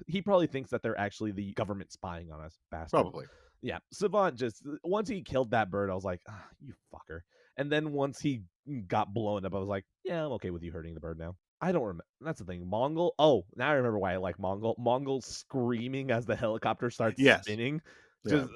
he probably thinks that they're actually the government spying on us, bastard.
Probably.
Yeah, Savant just once he killed that bird, I was like, you fucker. And then once he got blown up, I was like, yeah, I'm okay with you hurting the bird now. I don't remember. That's the thing. Mongol. Oh, now I remember why I like Mongol. Mongol screaming as the helicopter starts
Yes.
spinning.
Yeah.
Just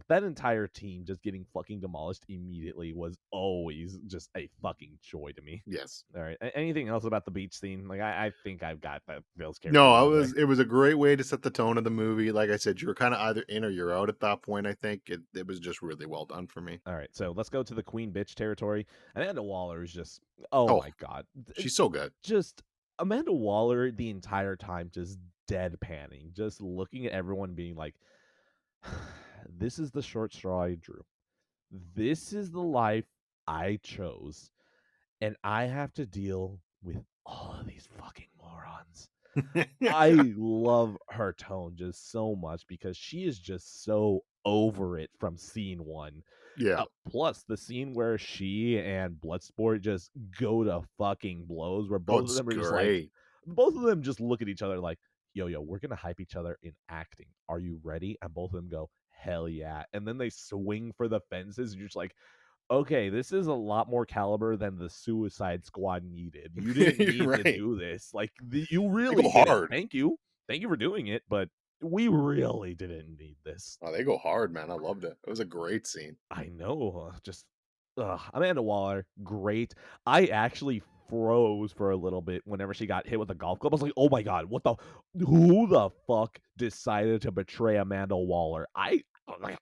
that entire team just getting fucking demolished immediately was always just a fucking joy to me.
Yes.
All right. Anything else about the beach scene? Like, I think I've got those characters
No,
out of the way.
it was a great way to set the tone of the movie. Like I said, you were kind of either in or you're out at that point. I think it was just really well done for me.
All right, so let's go to the queen bitch territory. Amanda Waller is just, oh
Oh,
my god,
she's so good.
just Amanda Waller the entire time, just deadpanning, just looking at everyone, being like, "This is the short straw I drew. This is the life I chose, and I have to deal with all of these fucking morons." I love her tone just so much because she is just so over it from scene one.
Yeah,
Plus, the scene where she and Bloodsport just go to fucking blows, where
oh,
both of
it's
them are just like,
great.
both of them just look at each other like, yo, we're gonna hype each other in acting. Are you ready? And both of them go, hell yeah. And then they swing for the fences. You're just like, okay, this is a lot more caliber than the Suicide Squad needed. You didn't need to
Right.
do this. Like, you
They
really
go
didn't.
hard.
Thank you. Thank you for doing it, but we really didn't need this.
Oh, they go hard, man. I loved it. It was a great scene.
I know. Just Amanda Waller, great. I actually froze for a little bit whenever she got hit with a golf club. I was like, "Oh my god, what the who the fuck decided to betray Amanda Waller?" I'm like,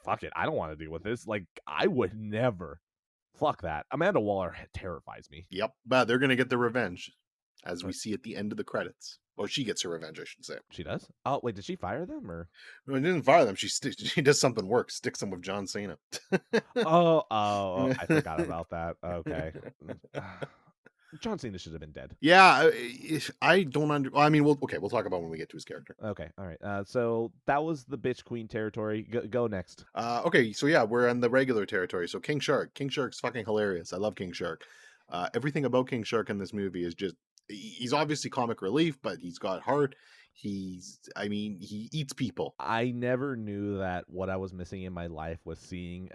fuck it. I don't want to deal with this. Like, I would never. Fuck that. Amanda Waller terrifies me.
Yep. But they're gonna get their revenge, as we see at the end of the credits. Or she gets her revenge, I should say.
She does? Oh, wait, did she fire them or?
No, she didn't fire them. She does something worse. Sticks them with John Cena.
Oh, I forgot about that. Okay. John Cena should have been dead.
Yeah, I don't I mean, we'll talk about when we get to his character.
Okay, all right. So that was the bitch queen territory. Go next.
Okay, so yeah, we're in the regular territory. So King Shark. King Shark's fucking hilarious. I love King Shark. Everything about King Shark in this movie is just he's obviously comic relief, but he's got heart. I mean, he eats people.
I never knew that what I was missing in my life was seeing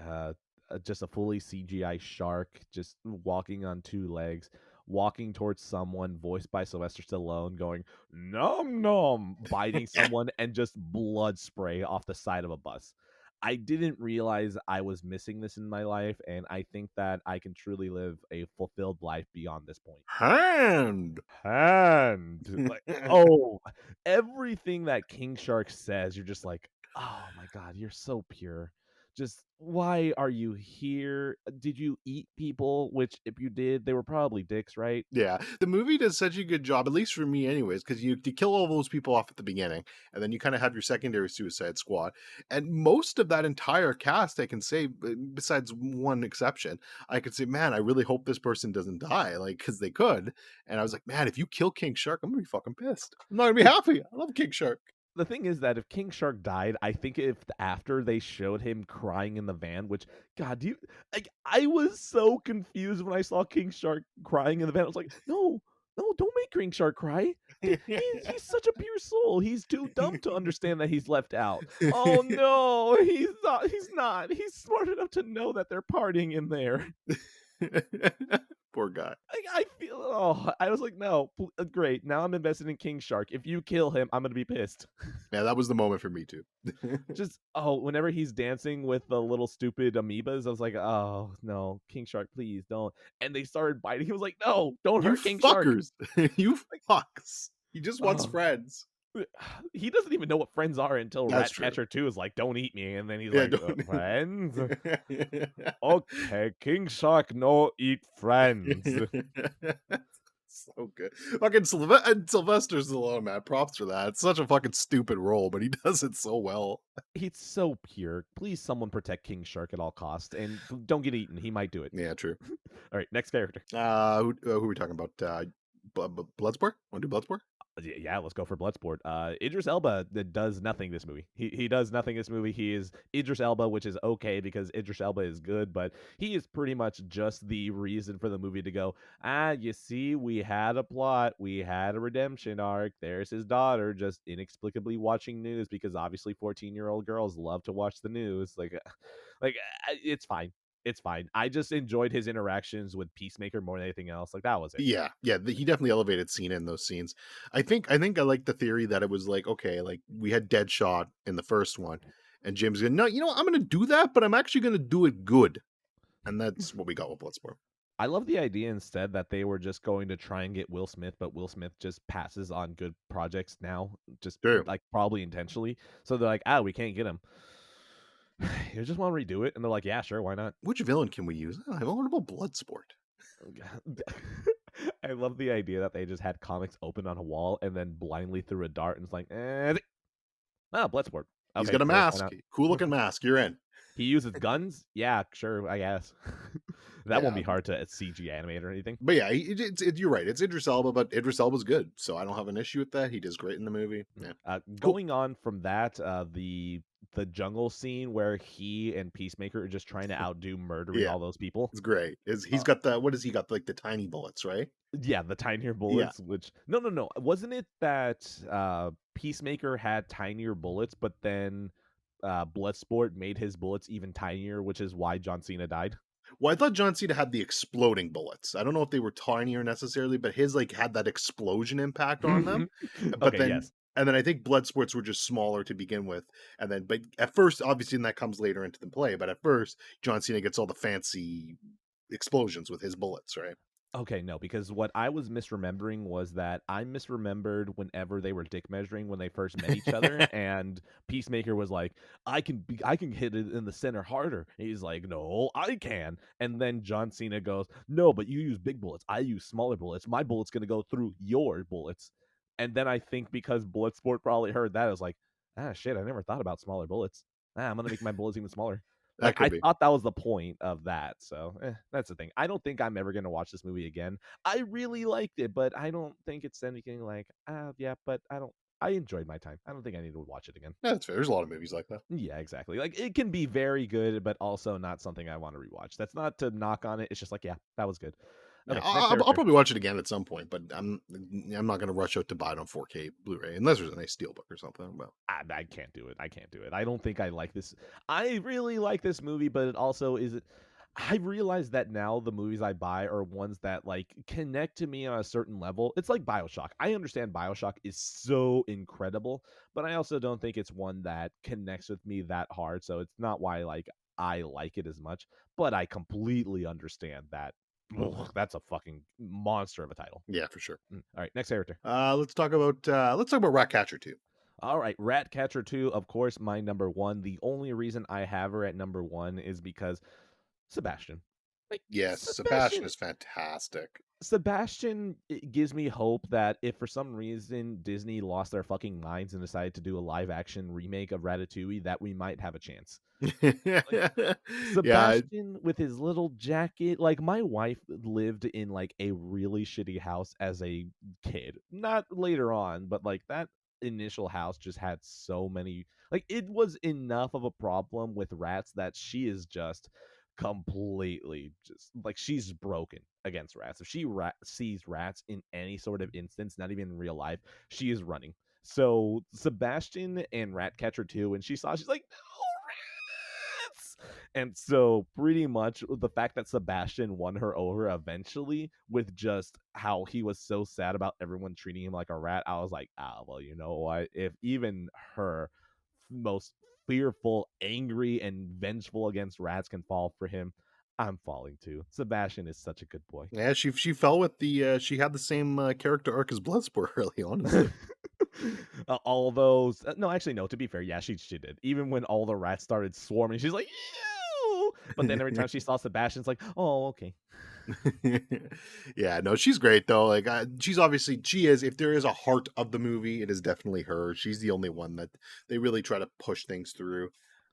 just a fully CGI shark just walking on two legs, walking towards someone, voiced by Sylvester Stallone, going nom nom, biting someone, and just blood spray off the side of a bus. I didn't realize I was missing this in my life, and I think that I can truly live a fulfilled life beyond this point.
Hand.
Like, oh, everything that King Shark says, you're just like, oh my god, you're so pure. Just why are you here? Did you eat people? Which, if you did, they were probably dicks, right?
Yeah, the movie does such a good job, at least for me, anyways, because you kill all those people off at the beginning, and then you kind of have your secondary Suicide Squad, and most of that entire cast, I can say, besides one exception, I could say, man, I really hope this person doesn't die, like because they could, and I was like, man, if you kill King Shark, I'm gonna be fucking pissed. I'm not gonna be happy. I love King Shark.
The thing is that if King Shark died, I think if after they showed him crying in the van, which God, do you like? I was so confused when I saw King Shark crying in the van. I was like, no, no, don't make King Shark cry. He's such a pure soul. He's too dumb to understand that he's left out. Oh no, he's not. He's not. He's smart enough to know that they're partying in there.
Poor guy.
I feel. Oh, I was like, no, great. Now I'm invested in King Shark. If you kill him, I'm gonna be pissed.
Yeah, that was the moment for me too.
Just whenever he's dancing with the little stupid amoebas, I was like, oh no, King Shark, please don't. And they started biting. He was like, no, don't
You
hurt King Shark.
fuckers. You fucks. He just wants
Oh,
friends.
he doesn't even know what friends are until
That's true.
Ratcatcher 2 is like, don't eat me, and then he's
Yeah,
like,
don't.
friends. Okay, King Shark, no eat friends.
So good. Fucking Sylvester Stallone, man. Props for that. It's such a fucking stupid role, but he does it so well.
He's so pure. Please, someone protect King Shark at all costs, and don't get eaten. He might do it.
Yeah, true.
All right, next character.
Who are we talking about? Bloodsport? Want to do Bloodsport?
Yeah, let's go for Bloodsport. Idris Elba does nothing this movie. He does nothing this movie. He is Idris Elba, which is okay because Idris Elba is good, but he is pretty much just the reason for the movie to go, you see, we had a plot, we had a redemption arc. There's his daughter just inexplicably watching news because obviously 14-year-old girls love to watch the news. It's fine. It's fine. I just enjoyed his interactions with Peacemaker more than anything else. Like, that was it.
Yeah, he definitely elevated Cena in those scenes. I think I like the theory that it was like, okay, like we had Deadshot in the first one, and Jim's gonna, no, I'm gonna do that, but I'm actually gonna do it good, and that's what we got with Bloodsport.
I love the idea instead that they were just going to try and get Will Smith, but Will Smith just passes on good projects now, just
True.
like probably intentionally. So they're like, we can't get him. You just want to redo it, and they're like, yeah, sure, why not?
Which villain can we use? I what about Bloodsport?
I love the idea that they just had comics open on a wall and then blindly threw a dart, and it's like, Bloodsport.
He's
Okay,
got a
sure, why
mask,
not?
cool looking mask. You're in.
He uses guns? Yeah, sure, I guess. That won't
Yeah.
be hard to CG animate or anything.
But yeah, you're right. It's Idris Elba, but Idris Elba's good, so I don't have an issue with that. He does great in the movie. Yeah.
Going on from that, the the jungle scene where he and Peacemaker are just trying to outdo murdering
Yeah,
all those people.
it's great. Is he's
Uh,
got the what has he got? Like the tiny bullets, right?
yeah, the tinier
Yeah.
bullets, which no. Wasn't it that Peacemaker had tinier bullets, but then Bloodsport made his bullets even tinier, which is why John Cena died?
Well, I thought John Cena had the exploding bullets. I don't know if they were tinier necessarily, but his like had that explosion impact on them. But
Okay,
then
yes.
and then I think blood sports were just smaller to begin with. And then but at first, obviously, and that comes later into the play, but at first, John Cena gets all the fancy explosions with his bullets, right?
Okay, no, because what I was misremembering was that I misremembered whenever they were dick measuring when they first met each other, and Peacemaker was like, I can hit it in the center harder." And he's like, "No, I can." And then John Cena goes, "No, but you use big bullets. I use smaller bullets. My bullet's gonna go through your bullets." And then I think because Bloodsport probably heard that, I was like, "Ah, shit, I never thought about smaller bullets. Ah, I'm gonna make my bullets even smaller." Like,
That could
I
be.
thought that was the point of that, so, that's the thing. I don't think I'm ever gonna watch this movie again. I really liked it, but I don't think it's anything like, yeah, but I enjoyed my time. I don't think I need to watch it again."
Yeah, that's fair. There's a lot of movies like that.
Yeah, exactly. Like, it can be very good, but also not something I wanna rewatch. That's not to knock on it, it's just like, yeah, that was good.
Yeah,
Okay, next
I'll
character.
probably watch it again at some point, but I'm not going to rush out to buy it on 4K Blu-ray unless there's a nice steelbook or something. Well,
I can't do it. I can't do it. I don't think I like this. I really like this movie, but it also is. I realize that now the movies I buy are ones that like connect to me on a certain level. It's like BioShock. I understand BioShock is so incredible, but I also don't think it's one that connects with me that hard. So it's not why like I like it as much. But I completely understand that. Ugh, that's a fucking monster of a title.
yeah, for sure.
All right, next character.
Let's talk about Ratcatcher 2.
All right, Ratcatcher 2, of course, my number one. The only reason I have her at number one is because Sebastian. Like
Yes, Sebastian is fantastic.
Sebastian gives me hope that if for some reason Disney lost their fucking minds and decided to do a live action remake of Ratatouille, that we might have a chance. Like
Yeah,
Sebastian with his little jacket, like my wife lived in like a really shitty house as a kid. Not later on, but like that initial house just had so many like it was enough of a problem with rats that she is just completely just like she's broken against rats. If she sees rats in any sort of instance, not even in real life, she is running. So Sebastian and Ratcatcher 2, and she saw, she's like, "No rats!" And so pretty much the fact that Sebastian won her over eventually with just how he was so sad about everyone treating him like a rat, I was like, well, you know what? If even her most fearful, angry, and vengeful against rats can fall for him, I'm falling too. Sebastian is such a good boy.
yeah. She fell with the she had the same character arc as Bloodsport early on in the movie.
All those, no, actually, no. To be fair, yeah, she did. Even when all the rats started swarming, she's like, "Ew!" But then every time she saw Sebastian's like, "Oh, okay."
Yeah, no, she's great though. Like, she's obviously she is. If there is a heart of the movie, it is definitely her. She's the only one that they really try to push things through.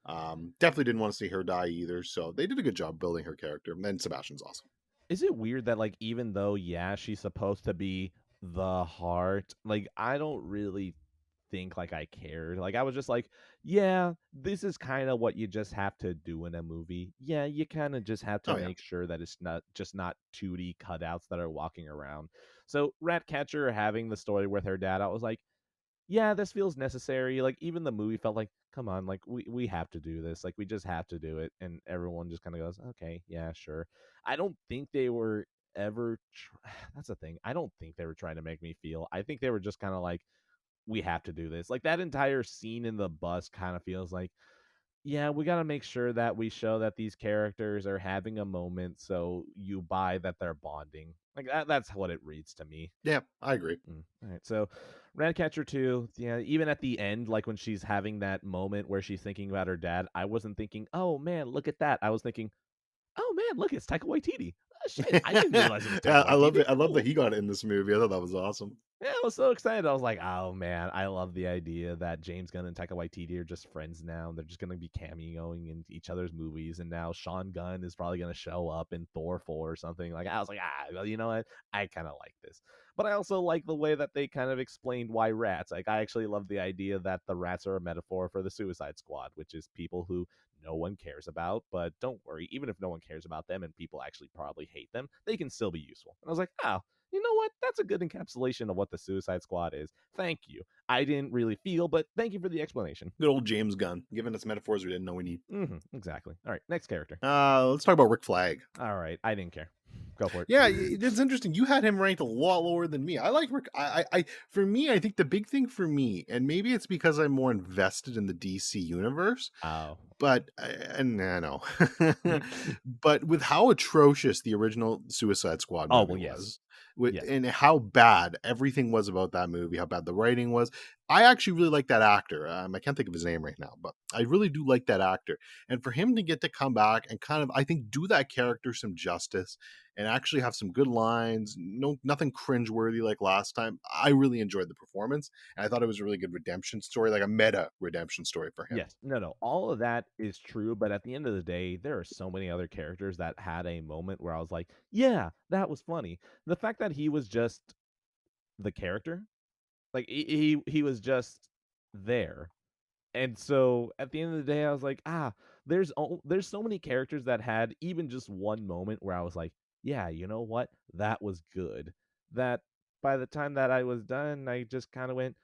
Definitely didn't want to see her die either. So they did a good job building her character. And then Sebastian's awesome.
Is it weird that like even though yeah she's supposed to be the heart, like I don't really think like I cared. Like I was just like, yeah, this is kind of what you just have to do in a movie. Yeah, you kind of just have to
Oh yeah,
make sure that it's not 2D cutouts that are walking around. So Ratcatcher having the story with her dad, I was like, yeah, this feels necessary. Like even the movie felt like, come on, like we have to do this. Like we just have to do it. And everyone just kind of goes, okay, yeah, sure. I don't think they were ever. That's the thing. I don't think they were trying to make me feel. I think they were just kind of like, we have to do this. Like that entire scene in the bus kind of feels like, yeah, we got to make sure that we show that these characters are having a moment, so you buy that they're bonding. Like that's what it reads to me.
yeah, I agree.
All right, so Ratcatcher 2, yeah, even at the end, like when she's having that moment where she's thinking about her dad, I wasn't thinking, oh man, look at that. I was thinking, oh man, look, it's Taika Waititi. Oh shit, I didn't realize it was Taika
Yeah, I love
Waititi.
it. I love that
Cool.
he got it in this movie. I thought that was awesome.
Yeah, I was so excited. I was like, oh man, I love the idea that James Gunn and Taika Waititi are just friends now. They're just gonna be cameoing in each other's movies, and now Sean Gunn is probably gonna show up in Thor 4 or something. Like I was like, well, you know what? I kind of like this. But I also like the way that they kind of explained why rats. Like, I actually love the idea that the rats are a metaphor for the Suicide Squad, which is people who no one cares about. But don't worry, even if no one cares about them and people actually probably hate them, they can still be useful. And I was like, oh, you know what? That's a good encapsulation of what the Suicide Squad is. Thank you. I didn't really feel, but thank you for the explanation.
Good old James Gunn, giving us metaphors we didn't know we need.
Exactly. All right, next character.
Let's talk about Rick Flag.
All right, I didn't care. Go for it.
Yeah, it's interesting. You had him ranked a lot lower than me. I like Rick. For me, I think the big thing for me, and maybe it's because I'm more invested in the DC universe,
Oh.
but and I know, but with how atrocious the original Suicide Squad
Oh,
movie
well, yes.
was, with
Yes.
and how bad everything was about that movie, how bad the writing was, I actually really like that actor. I can't think of his name right now, but I really do like that actor. And for him to get to come back and kind of, I think, do that character some justice and actually have some good lines, nothing cringeworthy like last time. I really enjoyed the performance, and I thought it was a really good redemption story, like a meta redemption story for him.
Yes. No. All of that is true, but at the end of the day, there are so many other characters that had a moment where I was like, yeah, that was funny. The fact that he was just the character, like he was just there. And so at the end of the day, I was like, there's so many characters that had even just one moment where I was like, yeah, you know what? That was good. That by the time that I was done, I just kind of went,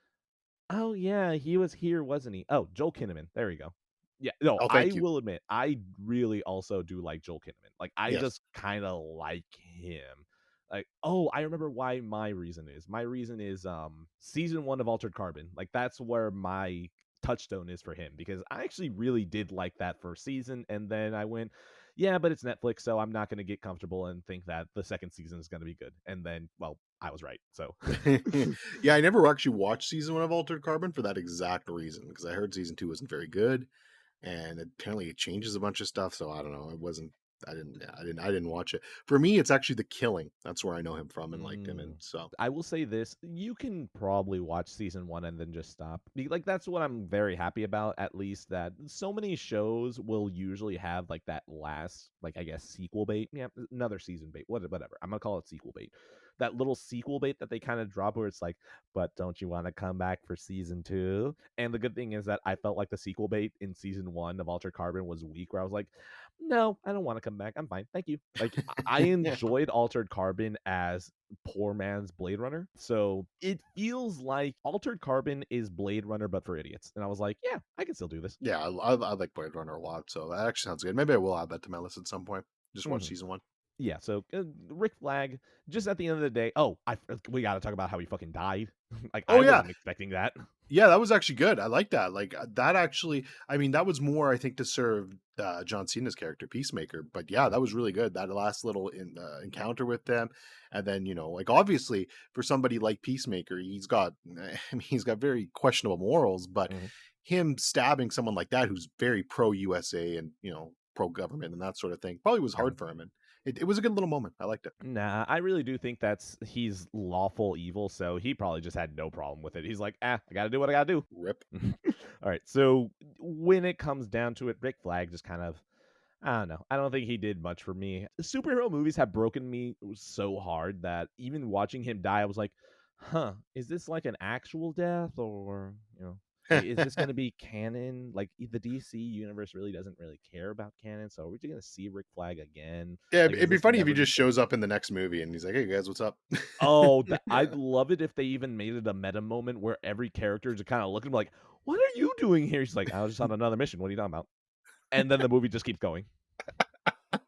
oh yeah, he was here, wasn't he? Oh, Joel Kinnaman. There we go. Yeah, no,
Oh,
I
thank you.
will admit, I really also do like Joel Kinnaman. Like, I
Yes.
just kind of like him. Like, oh, I remember why my reason is. My reason is season 1 of Altered Carbon. Like, that's where my touchstone is for him because I actually really did like that first season, and then I went, yeah, but it's Netflix, so I'm not going to get comfortable and think that the second season is going to be good. And then, well, I was right. So,
Yeah, I never actually watched season 1 of Altered Carbon for that exact reason because I heard season 2 wasn't very good, and apparently it changes a bunch of stuff. So I don't know. It wasn't. I didn't watch it. For me, it's actually The Killing. That's where I know him from and liked him, and
Mm.
so
I will say this, you can probably watch season 1 and then just stop. Like, that's what I'm very happy about, at least, that so many shows will usually have, like, that last, like, I guess, sequel bait. Yeah, another season bait, whatever. I'm gonna call it sequel bait. That little sequel bait that they kind of drop where it's like, but don't you want to come back for season 2? And the good thing is that I felt like the sequel bait in season 1 of Altered Carbon was weak, where I was like, no, I don't want to come back. I'm fine. Thank you. Like, I
yeah,
enjoyed Altered Carbon as poor man's Blade Runner. So it feels like Altered Carbon is Blade Runner, but for idiots. And I was like, yeah, I can still do this.
yeah. I like Blade Runner a lot, so that actually sounds good. Maybe I will add that to my list at some point. Just watch
hmm
season 1.
Yeah. So Rick Flag, just at the end of the day, we got to talk about how he fucking died. Like,
Oh
I
yeah,
wasn't expecting that.
yeah, that was actually good. I like that. Like that actually. I mean, that was more I think to serve John Cena's character Peacemaker. But yeah, that was really good. That last little encounter with them, and then like obviously for somebody like Peacemaker, he's got. I mean, he's got very questionable morals, but
Mhm.
him stabbing someone like that who's very pro USA and pro government and that sort of thing probably was hard for him, and it was a good little moment. I liked it.
Nah, I really do think he's lawful evil, so he probably just had no problem with it. He's like, I gotta do what I gotta
Rip.
do. All right, so when it comes down to it, Rick Flag just kind of, I don't know. I don't think he did much for me. Superhero movies have broken me so hard that even watching him die, I was like, huh, is this like an actual death or, like, is this going to be canon? Like, the DC universe really doesn't really care about canon. So are we just going to see Rick Flag again?
Yeah,
Like, is
it'd be
this
funny if he
never
just
just going to
shows
be.
up in the next movie and he's like, "Hey guys, what's up?"
Oh, I'd
Yeah.
love it if they even made it a meta moment where every character is kind of looking like, what are you doing here? He's like, I was just on another mission. What are you talking about? And then the movie just keeps going.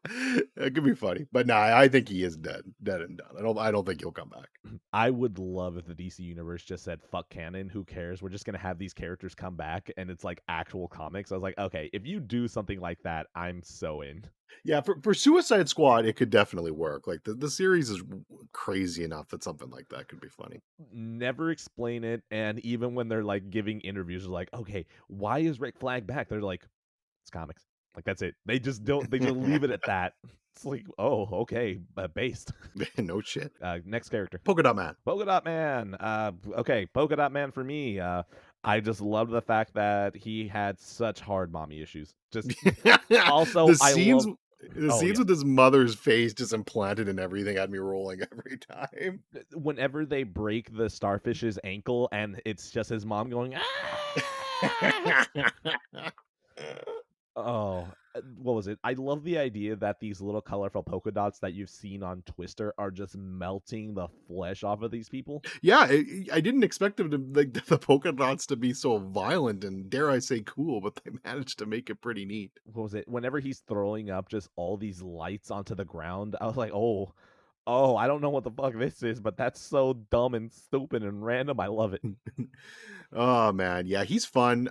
It could be funny, but nah, I think he is dead and done. I don't think he'll come back.
I would love if the DC universe just said fuck canon, who cares? We're just gonna have these characters come back and it's like actual comics. I was like, okay, if you do something like that, I'm so in.
Yeah, for Suicide Squad, it could definitely work. Like the series is crazy enough that something like that could be funny.
Never explain it, and even when they're like giving interviews, they're like, okay, why is Rick Flag back? They're like, it's comics. Like, that's it. They just don't. They just leave it at that. It's like, oh, okay, based.
No shit.
Next character.
Polka Dot Man.
Polka Dot Man. Okay, Polka Dot Man for me. I just loved the fact that he had such hard mommy issues. Just
The
also, I
scenes
love.
The
Oh
scenes
yeah.
with his mother's face just implanted and everything had me rolling every time.
Whenever they break the starfish's ankle and it's just his mom going, "Ah!" Oh, what was it? I love the idea that these little colorful polka dots that you've seen on Twister are just melting the flesh off of these people.
Yeah, I didn't expect them to like the polka dots to be so violent and dare I say cool, but they managed to make it pretty neat.
What was it? Whenever he's throwing up just all these lights onto the ground, I was like, "Oh, oh, I don't know what the fuck this is, but that's so dumb and stupid and random. I love it."
Oh man, yeah, he's fun.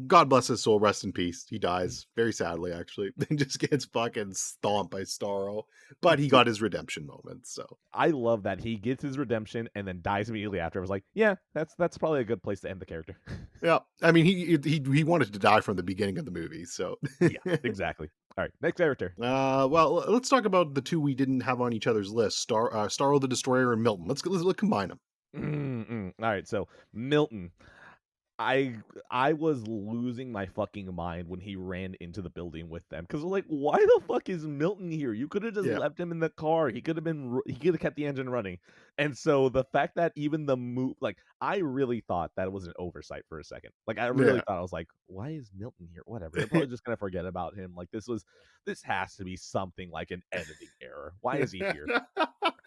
God bless his soul, rest in peace. He dies very sadly, actually, and just gets fucking stomped by Starro. But he got his redemption moment, so
I love that he gets his redemption and then dies immediately after. I was like, "Yeah, that's probably a good place to end the character."
yeah. I mean, he wanted to die from the beginning of the movie, so.
Yeah, exactly. All right, next character.
Well, let's talk about the two we didn't have on each other's list: Starro the Destroyer and Milton. Let's combine them.
All right, so Milton. I I was losing my fucking mind when he ran into the building with them because like, why the fuck is Milton here? You could have just
Yeah,
left him in the car. He could have kept the engine running. And so the fact that even the move, like, I really thought that it was an oversight for a second. Like, I really
yeah.
thought I was like, why is Milton here? Whatever. They're probably just gonna forget about him. Like, this has to be something like an editing error. Why is he here?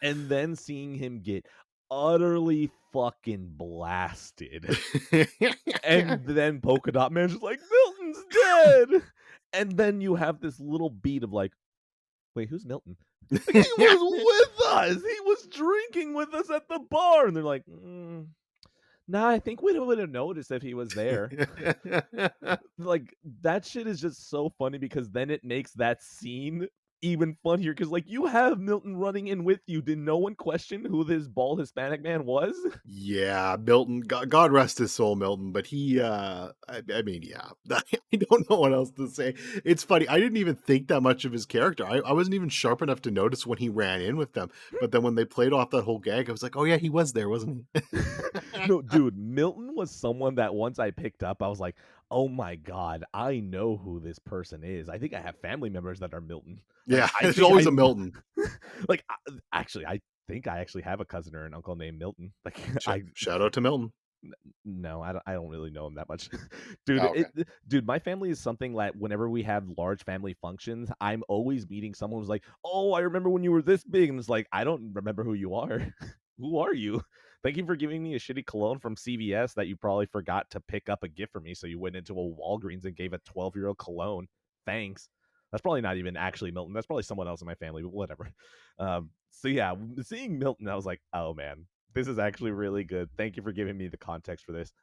And then seeing him get utterly fucking blasted. And then Polka Dot Man's just like, "Milton's dead!" And then you have this little beat of like, "Wait, who's Milton?" Like, "He was with us! He was drinking with us at the bar!" And they're like, "Nah, I think we would have noticed if he was there." Like, that shit is just so funny because then it makes that scene even funnier because, like, you have Milton running in with you. Did no one question who this bald Hispanic man was?
Yeah, Milton, God rest his soul, Milton, but I mean, yeah, I don't know what else to say. It's funny, I didn't even think that much of his character. I wasn't even sharp enough to notice when he ran in with them, but then when they played off that whole gag, I was like, "Oh yeah, he was there, wasn't he?"
No, dude, Milton was someone that once I picked up, I was like, "Oh my god, I know who this person is. I think I have family members that are Milton." Like,
Yeah,
I
there's
think
always
I
a Milton.
like, actually, I think I actually have a cousin or an uncle named Milton. Like,
Shout out to Milton.
no, I don't really know him that much. Dude,
Oh, okay.
dude, my family is something like whenever we have large family functions, I'm always meeting someone who's like, "Oh, I remember when you were this big." And it's like, "I don't remember who you are. Who are you? Thank you for giving me a shitty cologne from CVS that you probably forgot to pick up a gift for me, so you went into a Walgreens and gave a 12-year-old cologne. Thanks." That's probably not even actually Milton. That's probably someone else in my family, but whatever. So yeah, seeing Milton, I was like, "Oh man, this is actually really good. Thank you for giving me the context for this.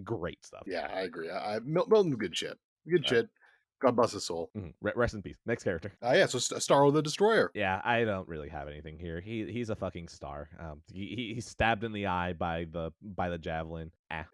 Great stuff."
Yeah, I agree. Milton's good shit. Good
All right.
shit. God bless his soul.
Rest in peace. Next character.
Yeah, so Starro the Destroyer.
Yeah, I don't really have anything here. He's a fucking star. He's stabbed in the eye by the javelin. Ah,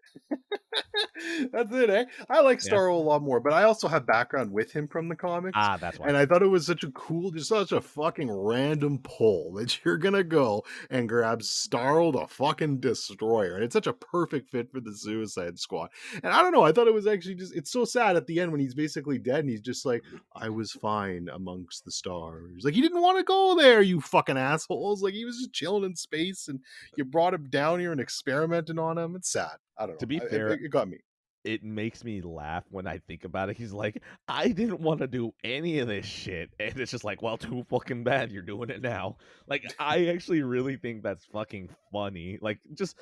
That's it, eh? I like
yeah.
Starro a lot more, but I also have background with him from the comics,
Ah, that's why.
and I thought it was such a cool, just such a fucking random pull that you're gonna go and grab Starro the fucking Destroyer, and it's such a perfect fit for the Suicide Squad. And I don't know, I thought it was actually it's so sad at the end when he's basically dead, and he's just like, "I was fine amongst the stars." Like he didn't want to go there, you fucking assholes. Like he was just chilling in space, and you brought him down here and experimenting on him. It's sad. I don't
To
know.
be fair,
It got me.
it makes me laugh when I think about it. He's like, "I didn't want to do any of this shit," and it's just like, "Well, too fucking bad. You're doing it now." Like, I actually really think that's fucking funny. Like, just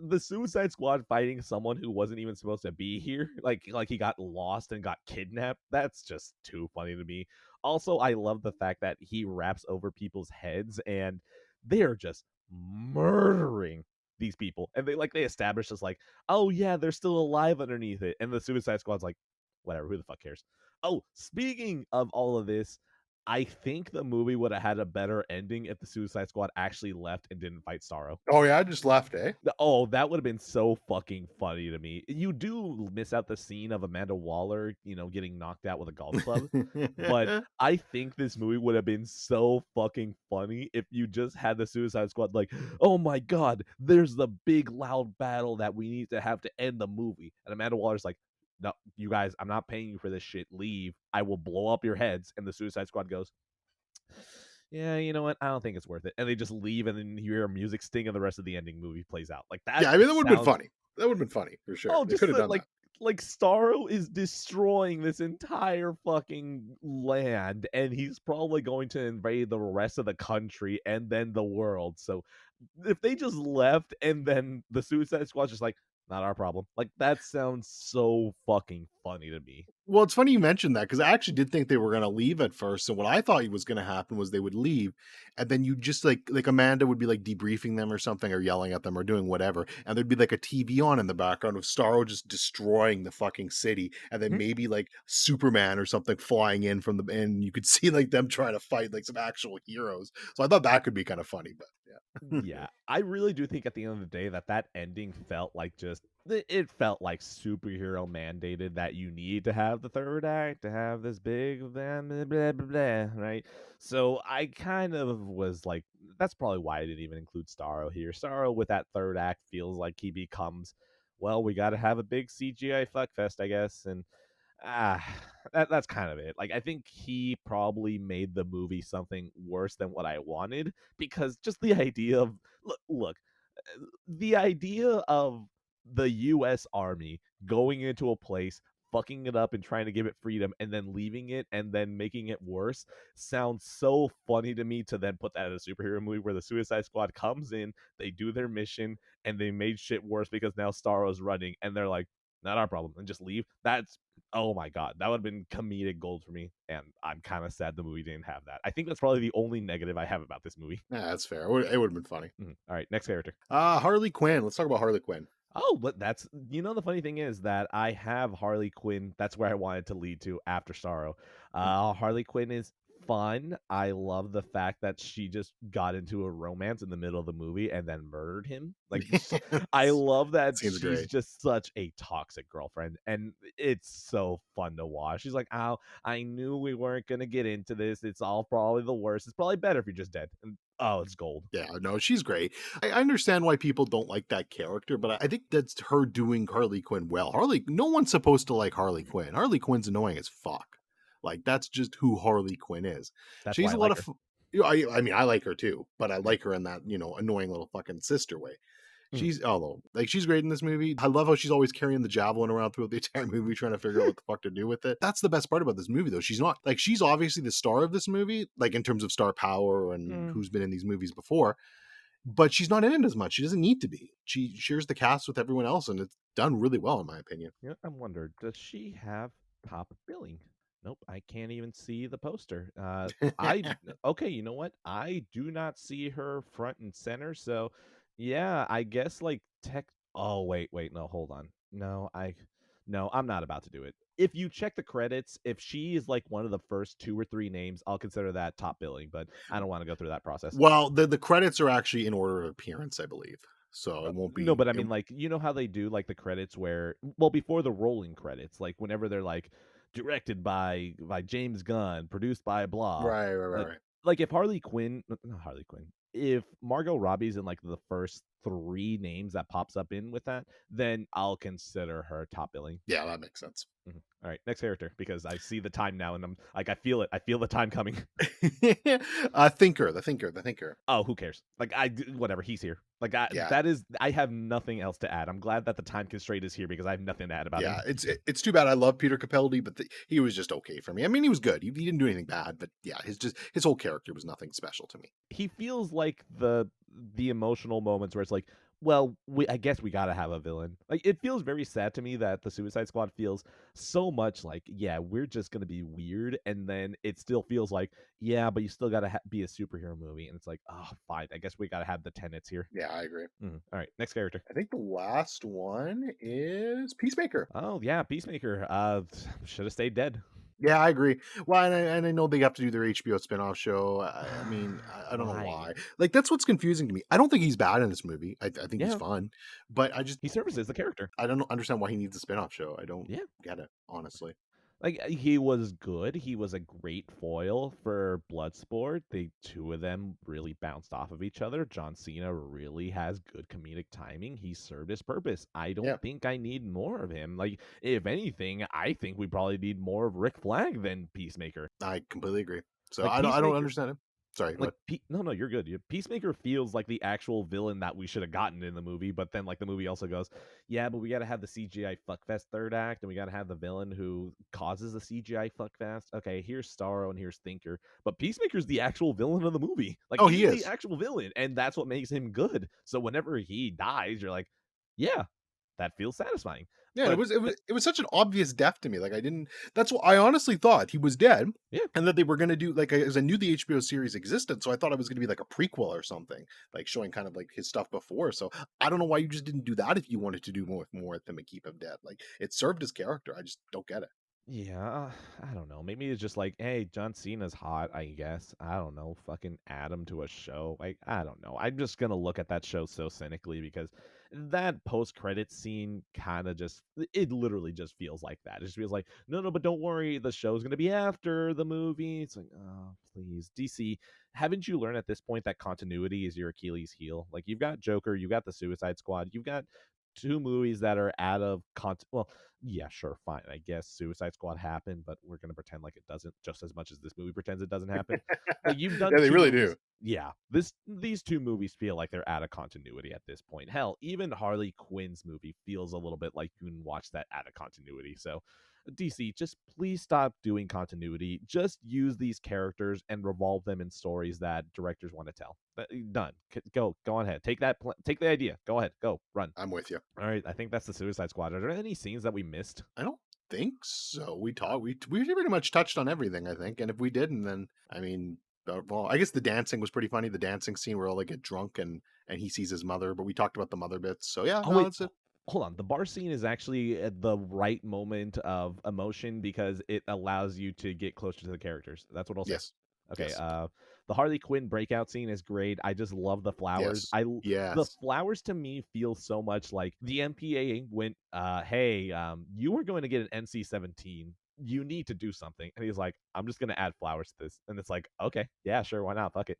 the Suicide Squad fighting someone who wasn't even supposed to be here, like he got lost and got kidnapped. That's just too funny to me. Also, I love the fact that he raps over people's heads and they are just murdering these people, and they establish this like, "Oh yeah, they're still alive underneath it," and the Suicide Squad's like, "Whatever, who the fuck cares?" Oh, speaking of all of this, I think the movie would have had a better ending if the Suicide Squad actually left and didn't fight Starro.
Oh yeah, I just left, eh?
Oh, that would have been so fucking funny to me. You do miss out the scene of Amanda Waller, getting knocked out with a golf club, but I think this movie would have been so fucking funny if you just had the Suicide Squad like, "Oh my god, there's the big loud battle that we need to have to end the movie." And Amanda Waller's like, "No, you guys, I'm not paying you for this shit. Leave. I will blow up your heads." And the Suicide Squad goes, yeah, you know what? I don't think it's worth it. And they just leave, and then you hear a music sting, and the rest of the ending movie plays out. Like that
Yeah, I mean, that
just
would have been
sounds
funny. That would have been funny for sure.
oh,
They
just
could have done that.
like Starro is destroying this entire fucking land, and he's probably going to invade the rest of the country and then the world. So if they just left and then the Suicide Squad's just like, not our problem. Like that sounds so fucking funny to me.
Well, it's funny you mentioned that because I actually did think they were going to leave at first. And what I thought was going to happen was they would leave, and then you just like Amanda would be like debriefing them or something, or yelling at them, or doing whatever, and there'd be like a TV on in the background of Starro just destroying the fucking city, and then
Hmm?
maybe like Superman or something flying in from the and you could see like them trying to fight like some actual heroes. So I thought that could be kind of funny, but yeah.
Yeah, I really do think at the end of the day that that ending felt like just it felt like superhero mandated that you need to have the third act to have this big blah, blah, blah, blah, blah, right? So I kind of was like, that's probably why I didn't even include Starro here. Starro with that third act feels like he becomes, well, we got to have a big CGI fuckfest, I guess, and ah, that's kind of it. Like, I think he probably made the movie something worse than what I wanted because just the idea of look, the idea of the US Army going into a place, fucking it up and trying to give it freedom and then leaving it and then making it worse sounds so funny to me to then put that in a superhero movie where the Suicide Squad comes in, they do their mission, and they made shit worse because now Starro's running and they're like, not our problem, and just leave. That's oh my god, that would have been comedic gold for me, and I'm kind of sad the movie didn't have that. I think that's probably the only negative I have about this movie.
Nah, that's fair. It would have been funny.
Mhm. All right, next character.
Harley Quinn. Let's talk about Harley Quinn.
Oh, but that's the funny thing is that I have Harley Quinn. That's where I wanted to lead to after Sorrow. Harley Quinn is fun. I love the fact that she just got into a romance in the middle of the movie and then murdered him. Like I love that
Seems
she's
great.
just such a toxic girlfriend, and it's so fun to watch. She's like, "Oh, I knew we weren't gonna get into this. It's all probably the worst. It's probably better if you're just dead." And oh, it's gold.
Yeah, no, she's great. I understand why people don't like that character, but I think that's her doing Harley Quinn well. No one's supposed to like Harley Quinn. Harley Quinn's annoying as fuck. Like that's just who Harley Quinn is.
That's why
She's
I
a lot
like
of.
her.
I mean, I like her too, but I like her in that annoying little fucking sister way.
Mhm.
She's great in this movie. I love how she's always carrying the javelin around throughout the entire movie, trying to figure out what the fuck to do with it. That's the best part about this movie, though. She's not like she's obviously the star of this movie, like in terms of star power and
Mm.
who's been in these movies before. But she's not in it as much. She doesn't need to be. She shares the cast with everyone else, and it's done really well, in my opinion.
Yeah, I wondered, does she have top billing? Nope, I can't even see the poster. I okay, you know what? I do not see her front and center. So, yeah, I guess like tech. Oh wait, no, hold on. No, I'm not about to do it. If you check the credits, if she is like one of the first two or three names, I'll consider that top billing. But I don't want to go through that process.
Well, the credits are actually in order of appearance, I believe. So it won't
No,
be.
but I mean, like, you know how they do like the credits where, well, before the rolling credits, like whenever they're like directed by James Gunn, produced by blah,
Right, right, right,
like,
right.
like if Harley Quinn, not Harley Quinn, if Margot Robbie's in like the first three names that pops up in with that, then I'll consider her top billing.
Yeah, that makes sense.
Mhm. All right, next character because I see the time now and I'm like, I feel it. I feel the time coming.
The thinker.
Oh, who cares? Like whatever, he's here. Like
Yeah,
that is I have nothing else to add. I'm glad that the time constraint is here because I have nothing to add about
yeah.
him.
It's too bad. I love Peter Capaldi, but he was just okay for me. I mean, he was good. He didn't do anything bad, but yeah, his whole character was nothing special to me.
He feels like the emotional moments where it's like, well, I guess we got to have a villain. Like it feels very sad to me that the Suicide Squad feels so much like, yeah, we're just going to be weird and then it still feels like, yeah, but you still got to be a superhero movie and it's like, oh, fine. I guess we got to have the tenets here.
Yeah, I agree.
All right, next character.
I think the last one is Peacemaker.
Oh, yeah, Peacemaker. Should have stayed dead.
Yeah, I agree. Well, and I know they have to do their HBO spinoff show. I mean, I don't know
Why?
why. Like, that's what's confusing to me. I don't think he's bad in this movie. I think he's
Yeah,
fun, but
he services the character.
I don't understand why he needs a spinoff show. I don't
Yeah.
get it, honestly.
Like he was good. He was a great foil for Bloodsport. The two of them really bounced off of each other. John Cena really has good comedic timing. He served his purpose. I don't
Yeah,
think I need more of him. Like if anything, I think we probably need more of Rick Flag than Peacemaker.
I completely agree. So
Like
I don't
Peacemaker,
understand him. Sorry, go
like
ahead.
no, you're good. Peacemaker feels like the actual villain that we should have gotten in the movie, but then like the movie also goes, yeah, but we got to have the CGI fuckfest third act, and we got to have the villain who causes the CGI fuckfest. Okay, here's Starro and here's Thinker, but Peacemaker's the actual villain of the movie. Like
Oh,
he's
he
the
is.
actual villain, and that's what makes him good. So whenever he dies, you're like, yeah, that feels satisfying.
Yeah,
But
it was such an obvious death to me. Like I didn't. That's what I honestly thought he was dead,
yeah,
and that they were going to do like as I knew the HBO series existed, so I thought it was going to be like a prequel or something, like showing kind of like his stuff before. So I don't know why you just didn't do that if you wanted to do more with him and keep him dead. Like it served his character. I just don't get it.
yeah, I don't know. Maybe it's just like, hey, John Cena's hot, I guess. I don't know. Fucking add him to a show. Like, I don't know. I'm just gonna look at that show so cynically because that post-credit scene kind of just it literally just feels like that. It just feels like, no, no, but don't worry, the show's gonna be after the movie. It's like, oh, please. DC, haven't you learned at this point that continuity is your Achilles heel? Like you've got Joker, you've got the Suicide Squad, you've got two movies that are out of well, yeah, sure, fine. I guess Suicide Squad happened, but we're gonna pretend like it doesn't just as much as this movie pretends it doesn't happen. Like you've done
Yeah, they
two
really
movies.
do.
Yeah, these two movies feel like they're out of continuity at this point. Hell, even Harley Quinn's movie feels a little bit like you can watch that out of continuity. So DC, just please stop doing continuity. Just use these characters and revolve them in stories that directors want to tell. Done. Go on ahead. Take that. Take the idea. Go ahead. Go run.
I'm with you.
All right. I think that's the Suicide Squad. Are there any scenes that we missed?
I don't think so. We pretty much touched on everything, I think. And if we didn't, then I mean, well, I guess the dancing was pretty funny. The dancing scene where all they get drunk and he sees his mother, but we talked about the mother bits. So yeah,
Oh
no,
wait,
that's it.
hold on. The bar scene is actually at the right moment of emotion because it allows you to get closer to the characters. That's what I'll say.
Yes,
Okay,
yes,
the Harley Quinn breakout scene is great. I just love the flowers.
yes,
The
yes.
flowers to me feel so much like the MPA went, hey, you were going to get an NC-17. You need to do something. And he's like, I'm just gonna add flowers to this. And it's like, okay, yeah, sure, why not? Fuck it.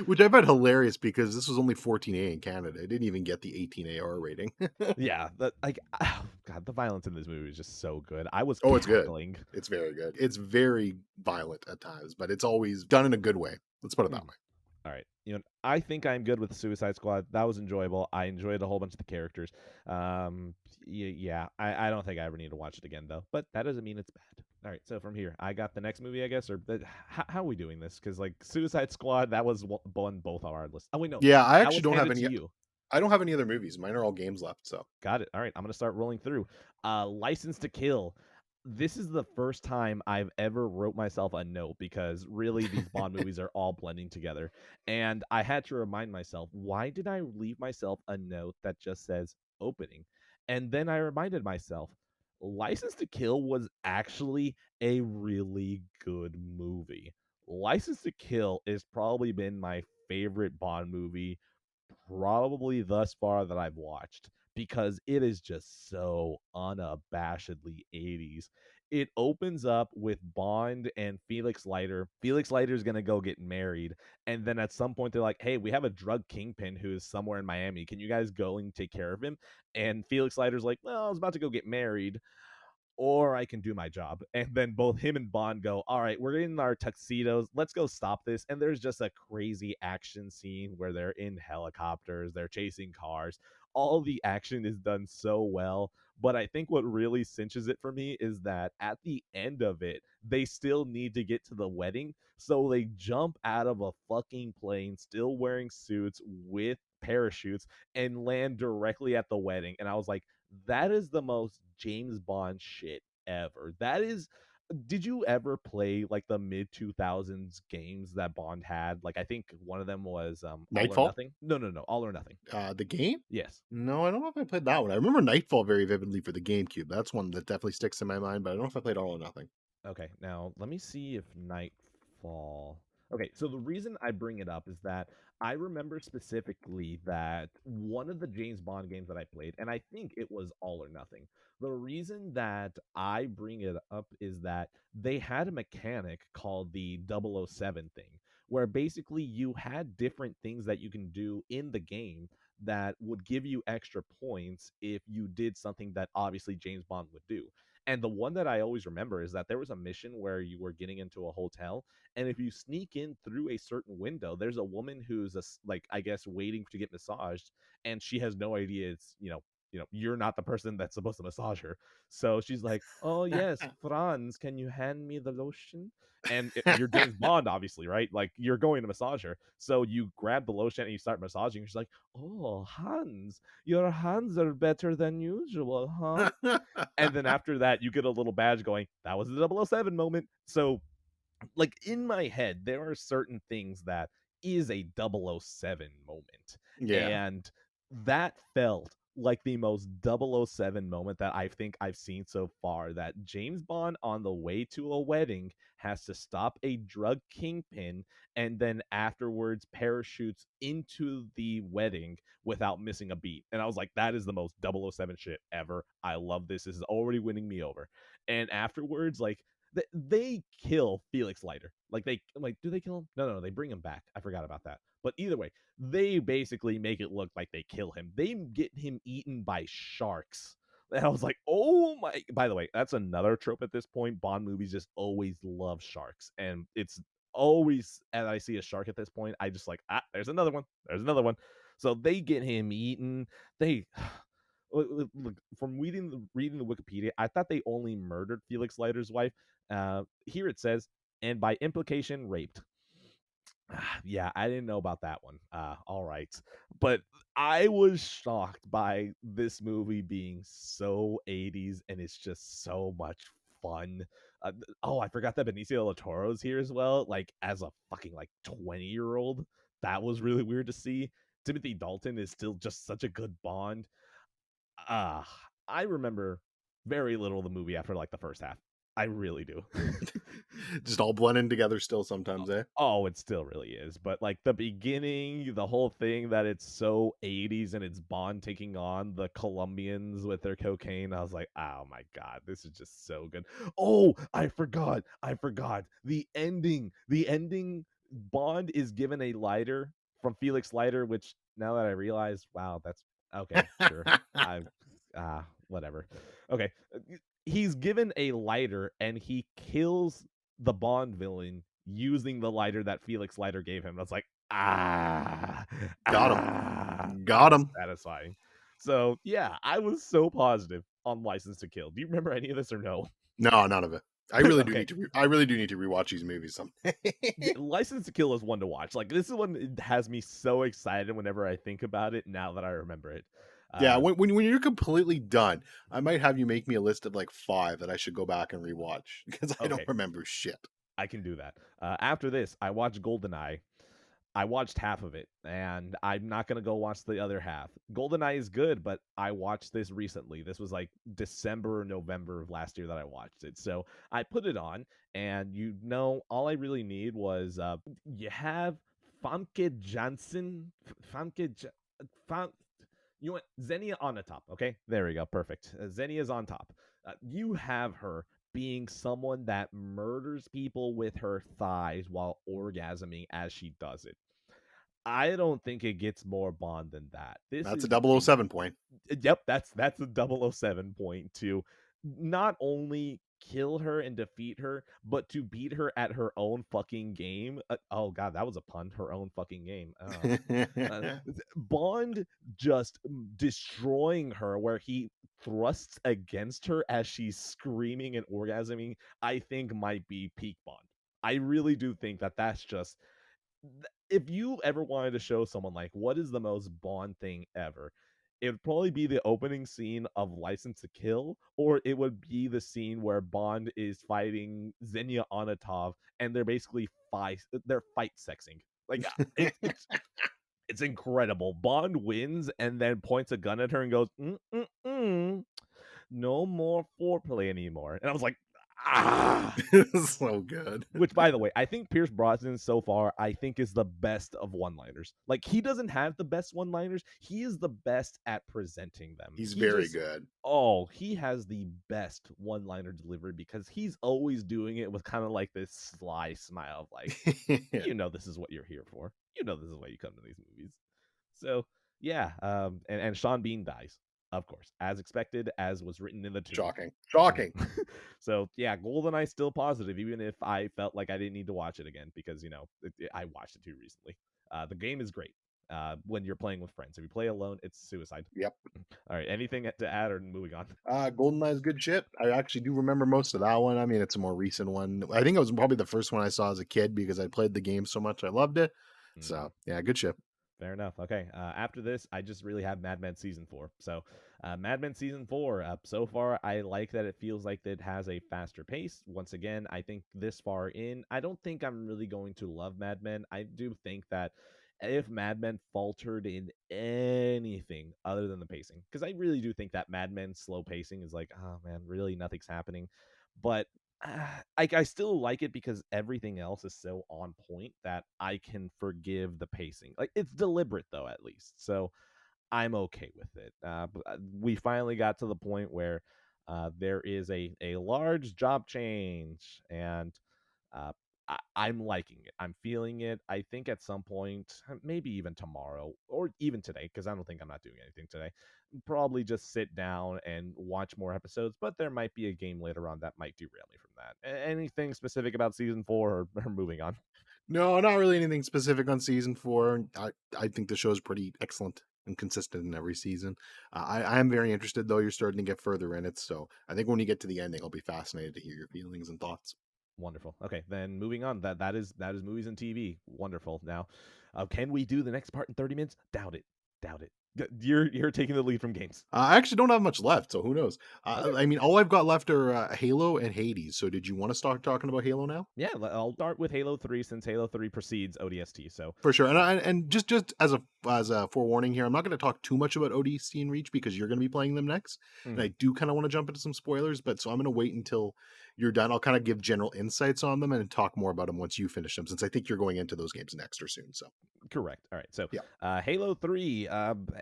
Which I found hilarious because this was only 14A in Canada. It didn't even get the 18AR rating.
Yeah, like oh, God, the violence in this movie is just so good. I was
Oh, it's good.
cackling.
It's very good. It's very violent at times, but it's always done in a good way. Let's put it that
Mm.
way.
All right. I think I'm good with the Suicide Squad. That was enjoyable. I enjoyed a whole bunch of the characters. Yeah, I don't think I ever need to watch it again, though. But that doesn't mean it's bad. All right. So from here, I got the next movie, I guess, or how are we doing this? Because, like, Suicide Squad, that was on both our lists. Oh, wait, no.
Yeah, I
That
actually
was
don't have
handed
any.
to you.
I don't have any other movies. Mine are all games left. So
Got it. All right, I'm gonna start rolling through. License to Kill. This is the first time I've ever wrote myself a note because really these Bond movies are all blending together, and I had to remind myself why did I leave myself a note that just says opening, and then I reminded myself License to Kill was actually a really good movie. License to Kill has probably been my favorite Bond movie probably thus far that I've watched because it is just so unabashedly 80s. It opens up with Bond and Felix Leiter. Felix Leiter is going to go get married. And then at some point, they're like, hey, we have a drug kingpin who is somewhere in Miami. Can you guys go and take care of him? And Felix Leiter's like, well, I was about to go get married or I can do my job. And then both him and Bond go, all right, we're in our tuxedos. Let's go stop this. And there's just a crazy action scene where they're in helicopters, they're chasing cars. All the action is done so well. But I think what really cinches it for me is that at the end of it, they still need to get to the wedding. So they jump out of a fucking plane, still wearing suits with parachutes, and land directly at the wedding. And I was like, that is the most James Bond shit ever. That is did you ever play like the mid 2000s games that Bond had? Like I think one of them was All or
Nightfall,
Nothing. No, no, no, All or Nothing.
the game.
Yes.
No, I don't know if I played that one. I remember Nightfall very vividly for the GameCube. That's one that definitely sticks in my mind. But I don't know if I played All or Nothing.
Okay, now let me see if Nightfall. Okay, so the reason I bring it up is that I remember specifically that one of the James Bond games that I played, and I think it was All or Nothing. The reason that I bring it up is that they had a mechanic called the 007 thing, where basically you had different things that you can do in the game that would give you extra points if you did something that obviously James Bond would do. And the one that I always remember is that there was a mission where you were getting into a hotel, and if you sneak in through a certain window, there's a woman who's like, I guess, waiting to get massaged, and she has no idea it's, you're not the person that's supposed to massage her. So she's like, "Oh yes, Franz, can you hand me the lotion?" And you're James Bond, obviously, right? Like, you're going to massage her, so you grab the lotion and you start massaging. She's like, "Oh, Hans, your hands are better than usual, huh?" And then after that, you get a little badge going, "That was the 007 moment." So, like, in my head, there are certain things that is a 007 moment.
Yeah.
And that felt like the most 007 moment that I think I've seen so far, that James Bond on the way to a wedding has to stop a drug kingpin and then afterwards parachutes into the wedding without missing a beat. And I was like, that is the most 007 shit ever. I love this. This is already winning me over. And afterwards, like, they kill Felix Leiter. Like, do they kill him? No, they bring him back. I forgot about that. But either way, they basically make it look like they kill him. They get him eaten by sharks. And I was like, oh my. By the way, that's another trope at this point. Bond movies just always love sharks. And it's always, as I see a shark at this point, I just like, there's another one. There's another one. So they get him eaten. They look, from reading the Wikipedia, I thought they only murdered Felix Leiter's wife. Here it says, and by implication, raped. Yeah, I didn't know about that one. All right. But I was shocked by this movie being so 80s, and it's just so much fun. Oh, I forgot that Benicio del Toro's here as well, like, as a fucking, like, 20-year-old. That was really weird to see. Timothy Dalton is still just such a good Bond. uh I remember very little of the movie after, like, the first half. I really do.
Just all blending together still sometimes, eh?
Oh, it still really is. But, like, the beginning, the whole thing that it's so 80s and it's Bond taking on the Colombians with their cocaine, I was like, oh my God, this is just so good. Oh, I forgot. The ending. Bond is given a lighter from Felix Leiter, which, now that I realize, wow, that's okay, sure. I whatever. Okay. He's given a lighter and he kills the Bond villain using the lighter that Felix Leiter gave him. I was like,
Got him.
that
Got
was
him.
satisfying. So yeah, I was so positive on License to Kill. Do you remember any of this or no?
No, none of it. I really do
Okay.
need to. I really do need to rewatch these movies someday.
Yeah, License to Kill is one to watch. Like, this is one that has me so excited whenever I think about it. Now that I remember it,
Yeah,
uh,
when you're completely done, I might have you make me a list of like 5 that I should go back and rewatch because I don't
okay,
remember shit.
I can do that. After this, I watched Goldeneye. I watched half of it, and I'm not gonna go watch the other half. Goldeneye is good, but I watched this recently. This was like December or November of last year that I watched it. So I put it on, and all I really need was you have Famke Janssen, Famke, Fam, you want Xenia on the top. Okay, there we go, perfect. Xenia's on top. You have her being someone that murders people with her thighs while orgasming as she does it. I don't think it gets more Bond than that. This
That's a
is
double oh
a
007 point.
Yep, that's a 007 point to not only kill her and defeat her, but to beat her at her own fucking game. Oh god, that was a pun. Her own fucking game. Uh, Bond just destroying her, where he thrusts against her as she's screaming and orgasming, I think might be peak Bond. I really do think that that's just, if you ever wanted to show someone like what is the most Bond thing ever, it would probably be the opening scene of License to Kill, or it would be the scene where Bond is fighting Xenia Onatov, and they're fight sexing. Like, it's incredible. Bond wins and then points a gun at her and goes, no more foreplay anymore. And I was like, ah.
So good.
Which, by the way, I think Pierce Brosnan so far, I think, is the best of one-liners. Like, he doesn't have the best one-liners. He is the best at presenting them.
He's very good.
Oh, he has the best one-liner delivery because he's always doing it with kind of like this sly smile of like, this is what you're here for. This is why you come to these movies. So yeah, and Sean Bean dies. Of course, as expected, as was written in the tune.
Shocking. Shocking.
So yeah, GoldenEye still positive, even if I felt like I didn't need to watch it again because I watched it too recently. The game is great when you're playing with friends. If you play alone, it's suicide.
Yep.
All right, anything to add or moving on?
Goldeneye is good shit. I actually do remember most of that one. I mean, it's a more recent one. I think it was probably the first one I saw as a kid because I played the game so much. I loved it.
Mm.
So yeah, good shit.
Fair enough. Okay. After this, I just really have Mad Men season 4. So, Mad Men season 4. So far, I like that it feels like it has a faster pace. Once again, I think this far in, I don't think I'm really going to love Mad Men. I do think that if Mad Men faltered in anything other than the pacing, because I really do think that Mad Men's slow pacing is like, oh man, really nothing's happening. But I still like it because everything else is so on point that I can forgive the pacing. Like it's deliberate though, at least. So I'm okay with it. We finally got to the point where there is a large job change, and uh, I'm liking it. I'm feeling it. I think at some point, maybe even tomorrow or even today, because I don't think I'm not doing anything today. Probably just sit down and watch more episodes. But there might be a game later on that might derail me from that. Anything specific about season 4 or moving on?
No, not really anything specific on season 4. I think the show is pretty excellent and consistent in every season. I am very interested though. You're starting to get further in it, so I think when you get to the ending, I'll be fascinated to hear your feelings and thoughts.
Wonderful. Okay, then moving on. That is movies and TV. Wonderful. Now, can we do the next part in 30 minutes? Doubt it. Doubt it. You're taking the lead from games.
I actually don't have much left, so who knows?
Okay.
I mean, all I've got left are Halo and Hades. So, did you want to start talking about Halo now?
Yeah, I'll start with Halo 3 since Halo 3 precedes ODST. So,
For sure, and just as a forewarning here, I'm not going to talk too much about ODST and Reach because you're going to be playing them next, and I
mhm.
do kind of want to jump into some spoilers. But so I'm going to wait until you're done. I'll kind of give general insights on them and talk more about them once you finish them, since I think you're going into those games next or soon. So
Correct. All right. So,
yeah.
Halo 3.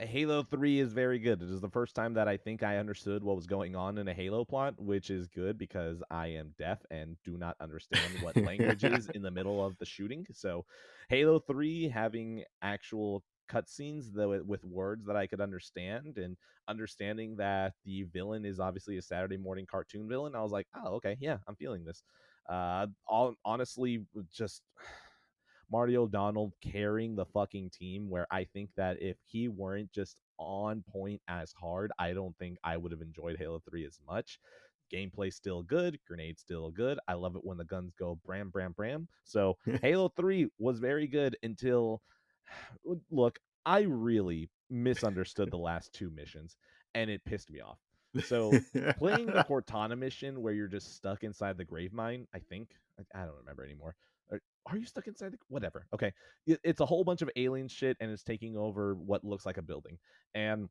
Halo 3 is very good. It is the first time that I think I understood what was going on in a Halo plot, which is good because I am deaf and do not understand what language is in the middle of the shooting. So, Halo 3 having actual cutscenes though with words that I could understand and understanding that the villain is obviously a Saturday morning cartoon villain, I was like, oh, okay, yeah, I'm feeling this. Honestly, just Marty O'Donnell carrying the fucking team where I think that if he weren't just on point as hard, I don't think I would have enjoyed Halo 3 as much. Gameplay still good, grenades still good. I love it when the guns go bram bram bram. So Halo 3 was very good until look, I really misunderstood the last two missions and it pissed me off. So playing the Cortana mission where you're just stuck inside the grave mine, I think. I don't remember anymore. Are you stuck inside the whatever? Okay. It's a whole bunch of alien shit and it's taking over what looks like a building. And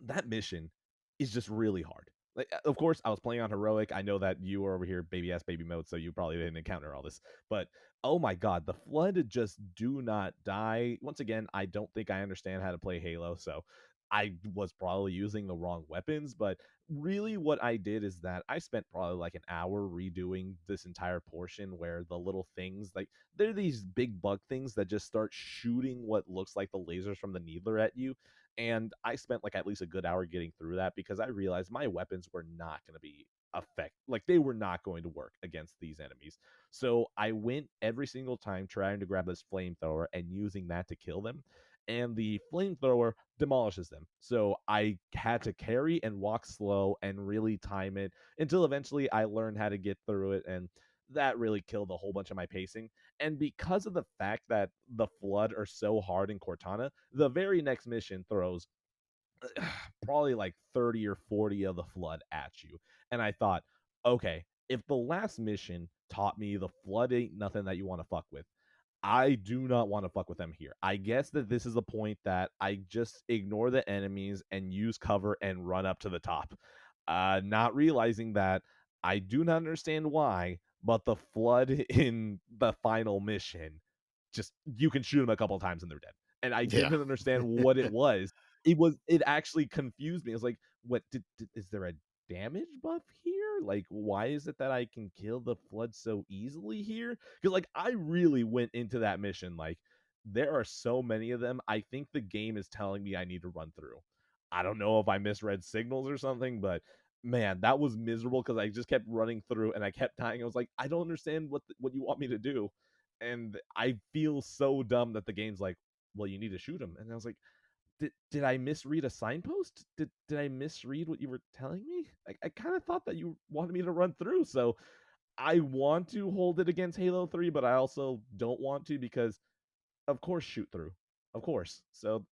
that mission is just really hard. Like, of course, I was playing on heroic. I know that you were over here baby ass baby mode, so you probably didn't encounter all this. But oh my god, the flood just do not die. Once again, I don't think I understand how to play Halo, so I was probably using the wrong weapons. But really, what I did is that I spent probably like an hour redoing this entire portion where the little things like they're these big bug things that just start shooting what looks like the lasers from the needler at you, and I spent like at least a good hour getting through that because I realized my weapons were not going to be like they were not going to work against these enemies. So I went every single time trying to grab this flamethrower and using that to kill them. And the flamethrower demolishes them. So I had to carry and walk slow and really time it until eventually I learned how to get through it. And that really killed a whole bunch of my pacing. And because of the fact that the Flood are so hard in Cortana, the very next mission throws probably like 30 or 40 of the Flood at you. And I thought, okay, if the last mission taught me the Flood ain't nothing that you want to fuck with, I do not want to fuck with them here. I guess that this is the point that I just ignore the enemies and use cover and run up to the top. Not realizing that I do not understand why, but the flood in the final mission, just you can shoot them a couple times and they're dead. And I
Yeah.
didn't understand what it was. It actually confused me. I was like, what is there a damage buff here? Like, why is it that I can kill the flood so easily here? Because like I really went into that mission like there are so many of them. I think the game is telling me I need to run through. I don't know if I misread signals or something, but man, that was miserable because I just kept running through and I kept dying. I was like, I don't understand what you want me to do, and I feel so dumb that the game's like, well, you need to shoot him, and I was like, did I misread a signpost? Did I misread what you were telling me? I kind of thought that you wanted me to run through, so I want to hold it against Halo 3, but I also don't want to because of course shoot through. Of course. So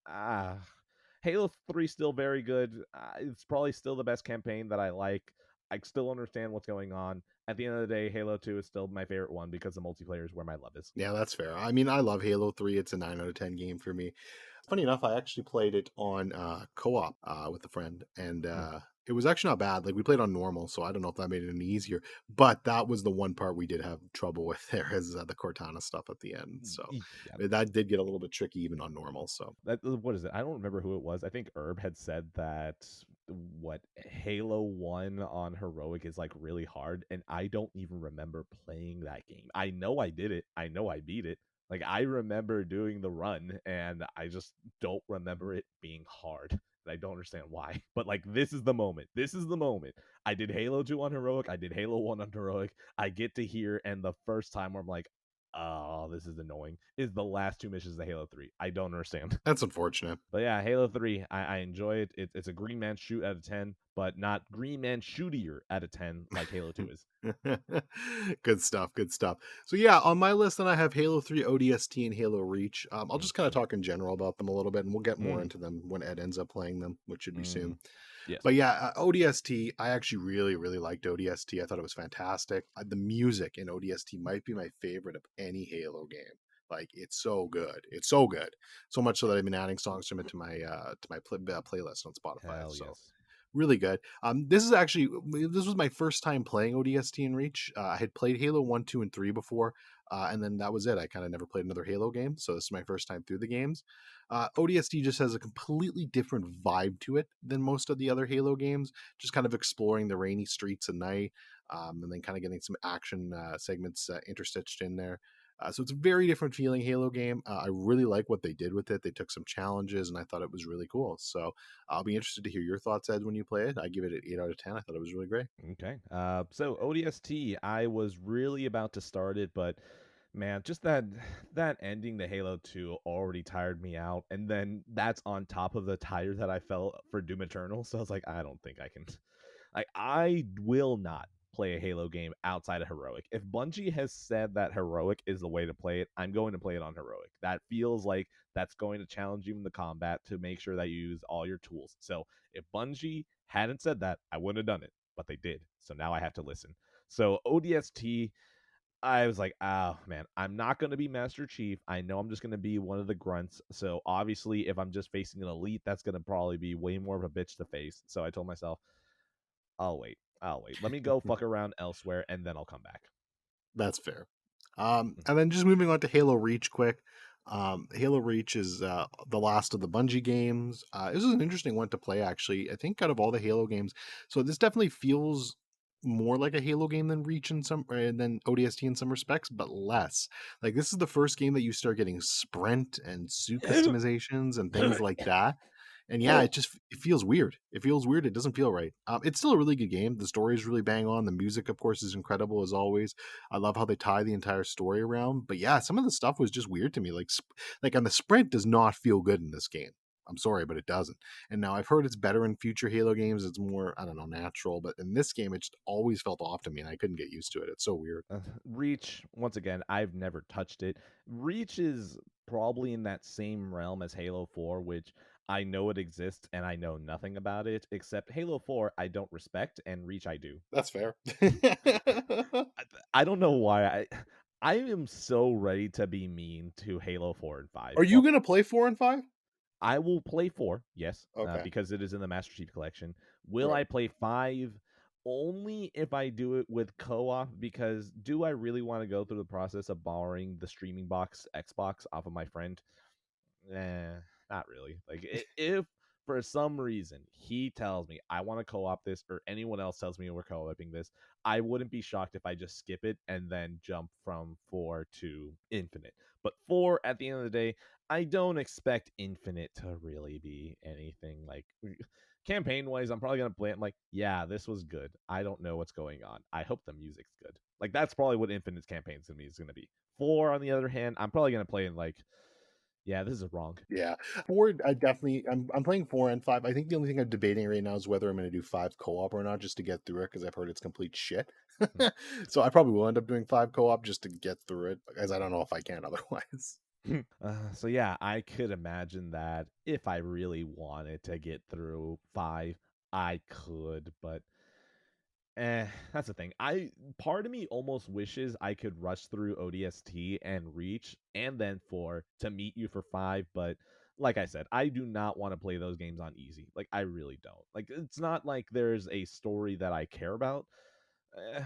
Halo 3 still very good. It's probably still the best campaign that I like. I still understand what's going on. At the end of the day, Halo 2 is still my favorite one because the multiplayer is where my love is.
Yeah, that's fair. I mean, I love Halo 3. It's a 9 out of 10 game for me. Funny enough, I actually played it on co-op with a friend, and
Mm.
it was actually not bad. Like we played on normal, so I don't know if that made it any easier. But that was the one part we did have trouble with there, is the Cortana stuff at the end. So
Yeah,
that did get a little bit tricky even on normal. So
what is it? I don't remember who it was. I think Herb had said that what Halo 1 on heroic is like really hard, and I don't even remember playing that game. I know I did it. I know I beat it. Like I remember doing the run and I just don't remember it being hard. And I don't understand why. But like this is the moment. This is the moment. I did Halo 2 on heroic. I did Halo 1 on heroic. I get to hear and the first time where I'm like, oh, this is annoying, is the last two missions of Halo 3. I don't understand.
that's unfortunate.
But yeah, Halo 3, I enjoy it. It's a Green Man shoot out of 10, but not Green Man shootier out of 10 like Halo 2 is.
Good stuff. Good stuff. So yeah, on my list, then I have Halo 3 ODST and Halo Reach. I'll just kind of
Mhm.
talk in general about them a little bit, and we'll get more
Mm,
into them when Ed ends up playing them, which should be soon.
mm, yes.
But yeah, ODST, I actually really, really liked ODST. I thought it was fantastic. The music in ODST might be my favorite of any Halo game. Like it's so good. It's so good. So much so that I've been adding songs from it to my playlist on Spotify.
Hell
So
yes.
really good. This is actually this was my first time playing ODST and Reach. I had played Halo 1, 2, and 3 before, and then that was it. I kind of never played another Halo game, so this is my first time through the games. ODST just has a completely different vibe to it than most of the other Halo games. Just kind of exploring the rainy streets at night, and then kind of getting some action segments interstitched in there. So it's a very different feeling Halo game. I really like what they did with it. They took some challenges, and I thought it was really cool. So I'll be interested to hear your thoughts, Ed, when you play it. I give it an 8 out of 10. I thought it was really great.
Okay. So ODST, I was really about to start it, but man, just that ending to Halo 2 already tired me out. And then that's on top of the tire that I felt for Doom Eternal. So I was like, I don't think I can. Like, I will not play a Halo game outside of Heroic. If Bungie has said that Heroic is the way to play it, I'm going to play it on Heroic. That feels like that's going to challenge you in the combat to make sure that you use all your tools. So if Bungie hadn't said that, I wouldn't have done it, but they did. So now I have to listen. So ODST, I was like, oh man, I'm not going to be Master Chief. I know I'm just going to be one of the grunts. So obviously, if I'm just facing an elite, that's going to probably be way more of a bitch to face. So I told myself, I'll wait. I'll wait. Let me go fuck around elsewhere and then I'll come back.
That's fair.
Mhm.
And then just moving on to Halo Reach quick. Halo Reach is the last of the Bungie games. This is an interesting one to play, actually. I think out of all the Halo games, so this definitely feels more like a Halo game than Reach in some, than ODST in some respects, but less. Like this is the first game that you start getting sprint and suit customizations and things like that. And yeah, it feels weird. It feels weird. It doesn't feel right. It's still a really good game. The story is really bang on. The music, of course, is incredible as always. I love how they tie the entire story around. But yeah, some of the stuff was just weird to me. Like on the sprint does not feel good in this game. I'm sorry, but it doesn't. And now I've heard it's better in future Halo games. It's more, I don't know, natural. But in this game, it just always felt off to me, and I couldn't get used to it. It's so weird.
Reach, once again, I've never touched it. Reach is probably in that same realm as Halo 4, which I know it exists and I know nothing about it, except Halo 4 I don't respect and Reach I do.
That's fair.
I, I don't know why I am so ready to be mean to Halo 4 and 5.
Are you
Well,
gonna play 4 and 5?
I will play 4, yes,
Okay,
because it is in the Master Chief Collection. Will
right.
I play 5? Only if I do it with co-op, because do I really want to go through the process of borrowing the streaming box Xbox off of my friend? Eh, not really. Like if for some reason, he tells me I want to co-op this, or anyone else tells me we're co-oping this, I wouldn't be shocked if I just skip it and then jump from 4 to Infinite. But 4, at the end of the day, I don't expect Infinite to really be anything like campaign wise. I'm probably gonna play it. I'm like, yeah, this was good. I don't know what's going on. I hope the music's good. Like that's probably what Infinite's campaign's gonna be. Is gonna be 4. On the other hand, I'm probably gonna play in like, yeah, this is wrong.
Yeah, 4, I definitely I'm playing 4 and 5. I think the only thing I'm debating right now is whether I'm gonna do 5 co-op or not just to get through it because I've heard it's complete shit.
Hmm.
So I probably will end up doing 5 co-op just to get through it, as I don't know if I can otherwise.
So yeah, I could imagine that if I really wanted to get through 5, I could, but that's the thing. Part of me almost wishes I could rush through ODST and reach and then 4 to meet you for 5, but like I said, I do not want to play those games on easy. Like I really don't. Like it's not like there's a story that I care about. eh,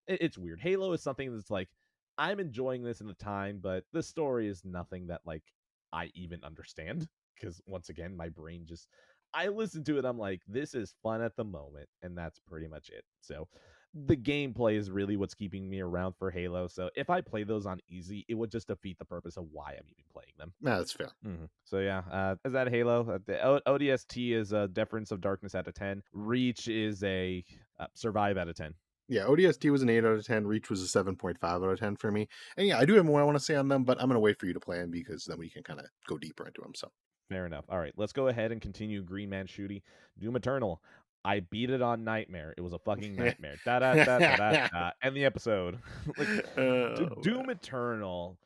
it's weird. Halo is something that's like I'm enjoying this in the time, but the story is nothing that like I even understand because once again, my brain just I listen to it. I'm like, this is fun at the moment, and that's pretty much it. So the gameplay is really what's keeping me around for Halo. So if I play those on easy, it would just defeat the purpose of why I'm even playing them.
No, that's fair.
So yeah, is that Halo? The ODST is a Deference of Darkness out of 10. Reach is a Survive out of 10.
Yeah, ODST was an 8 out of 10. Reach was a 7.5 out of 10 for me. And yeah, I do have more I want to say on them, but I'm going to wait for you to play them because then we can kind of go deeper into them. So
Fair enough. All right, let's go ahead and continue Green Man Shooty. Doom Eternal. I beat it on Nightmare. It was a fucking nightmare. Da da da da da da. End the episode. Like,
oh,
Doom Eternal.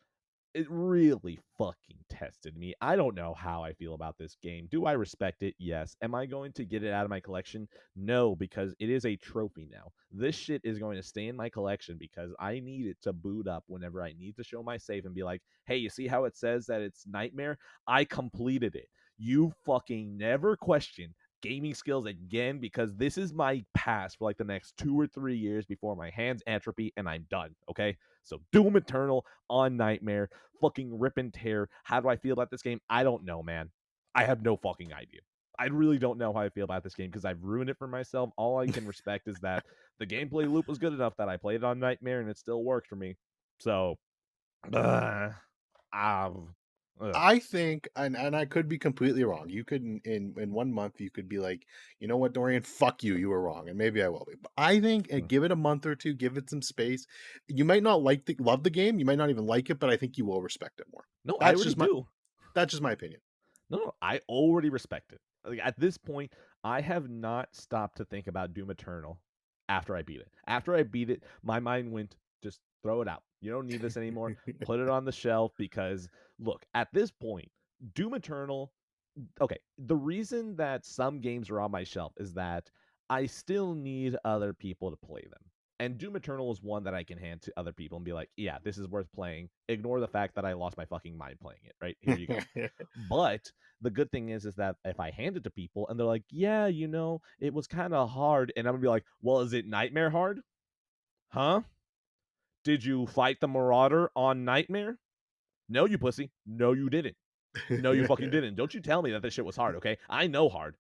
It really fucking tested me. I don't know how I feel about this game. Do I respect it? Yes. Am I going to get it out of my collection? No, because it is a trophy now. This shit is going to stay in my collection because I need it to boot up whenever I need to show my save and be like, hey, you see how it says that it's Nightmare? I completed it. You fucking never question gaming skills again because this is my pass for like the next 2 or 3 years before my hands atrophy and I'm done. Okay. So Doom Eternal on Nightmare, fucking rip and tear. How do I feel about this game? I don't know, man. I have no fucking idea. I really don't know how I feel about this game because I've ruined it for myself. All I can respect is that the gameplay loop was good enough that I played it on Nightmare and it still worked for me. So, uh, ugh.
I think, and I could be completely wrong. You could in 1 month you could be like, you know what, Dorian, fuck you, you were wrong, and maybe I will be. But I think give it a month or two, give it some space. You might not love the game, you might not even like it, but I think you will respect it more.
No, I
That's
already
just my
do.
that's just my opinion.
No, I already respect it. Like at this point, I have not stopped to think about Doom Eternal after I beat it. After I beat it, my mind went, just throw it out. You don't need this anymore. Put it on the shelf because look, at this point, Doom Eternal, okay, the reason that some games are on my shelf is that I still need other people to play them. And Doom Eternal is one that I can hand to other people and be like, yeah, this is worth playing. Ignore the fact that I lost my fucking mind playing it, right? Here you go. But the good thing is that if I hand it to people and they're like, yeah, it was kind of hard, and I'm gonna be like, well, is it Nightmare hard? Huh? Did you fight the Marauder on Nightmare? No, you pussy. No, you didn't. No, you fucking didn't. Don't you tell me that this shit was hard, okay? I know hard.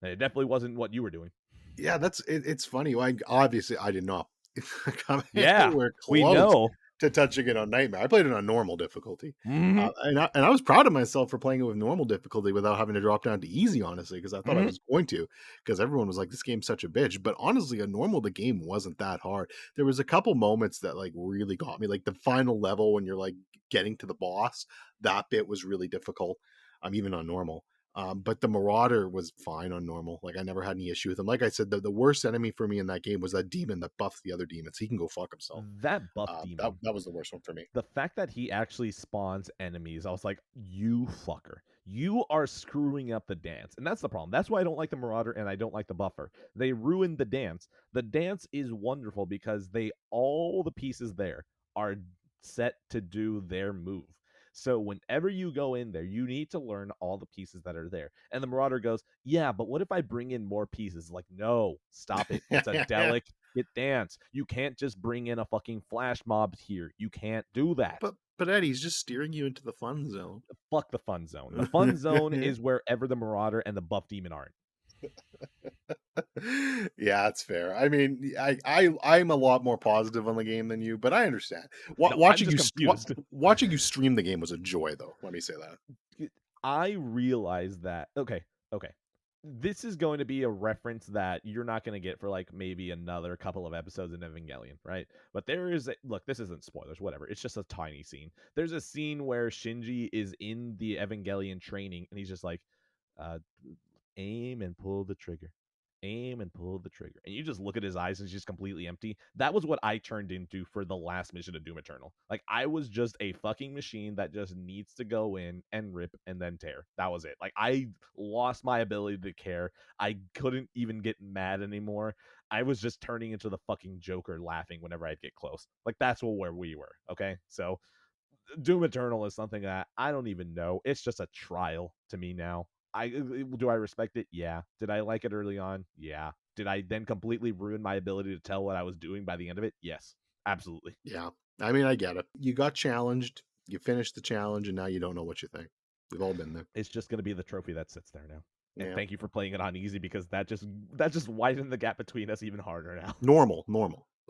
And it definitely wasn't what you were doing.
Yeah, it's funny. Like, obviously, I did not come
Yeah,
anywhere
we
close
know.
to touching it on Nightmare. I played it on normal difficulty,
Mm-hmm.
and I was proud of myself for playing it with normal difficulty without having to drop down to easy. Honestly, because I thought I
Mm-hmm.
was going to, because everyone was like, "This game's such a bitch." But honestly, on normal, the game wasn't that hard. There was a couple moments that like really got me, like the final level when you're like getting to the boss. That bit was really difficult. Even on normal. But the Marauder was fine on normal. Like I never had any issue with him. Like I said, the worst enemy for me in that game was that demon that buffed the other demons. He can go fuck himself.
That buff
That
demon,
that was the worst one for me.
the fact that he actually spawns enemies, I was like, you fucker. You are screwing up the dance. And that's the problem. That's why I don't like the Marauder and I don't like the Buffer. They ruined the dance. The dance is wonderful because all the pieces there are set to do their move. So whenever you go in there, you need to learn all the pieces that are there. And the Marauder goes, yeah, but what if I bring in more pieces? Like, no, stop it. It's a delicate it dance. You can't just bring in a fucking flash mob here. You can't do that.
But Eddie, he's just steering you into the fun zone.
Fuck the fun zone. The fun zone is wherever the Marauder and the buff demon aren't.
Yeah, that's fair. I mean, I'm a lot more positive on the game than you, but I understand.
No, I'm just confused.
Watching you stream the game was a joy, though. Let me say that.
I realize that. Okay. This is going to be a reference that you're not going to get for like maybe another couple of episodes in Evangelion, right? But there is look, this isn't spoilers, whatever. It's just a tiny scene. There's a scene where Shinji is in the Evangelion training and he's just like, uh, aim and pull the trigger. Aim and pull the trigger. And you just look at his eyes and he's just completely empty. That was what I turned into for the last mission of Doom Eternal. Like, I was just a fucking machine that just needs to go in and rip and then tear. That was it. Like, I lost my ability to care. I couldn't even get mad anymore. I was just turning into the fucking Joker laughing whenever I'd get close. Like, that's where we were, okay? So, Doom Eternal is something that I don't even know. It's just a trial to me now. Do I respect it? Yeah. Did I like it early on? Yeah. Did I then completely ruin my ability to tell what I was doing by the end of it? Yes. Absolutely.
Yeah. I mean, I get it. You got challenged, you finished the challenge, and now you don't know what you think. We've all been there.
It's just going to be the trophy that sits there now. And
Yeah.
thank you for playing it on easy because that just widened the gap between us even harder now.
Normal.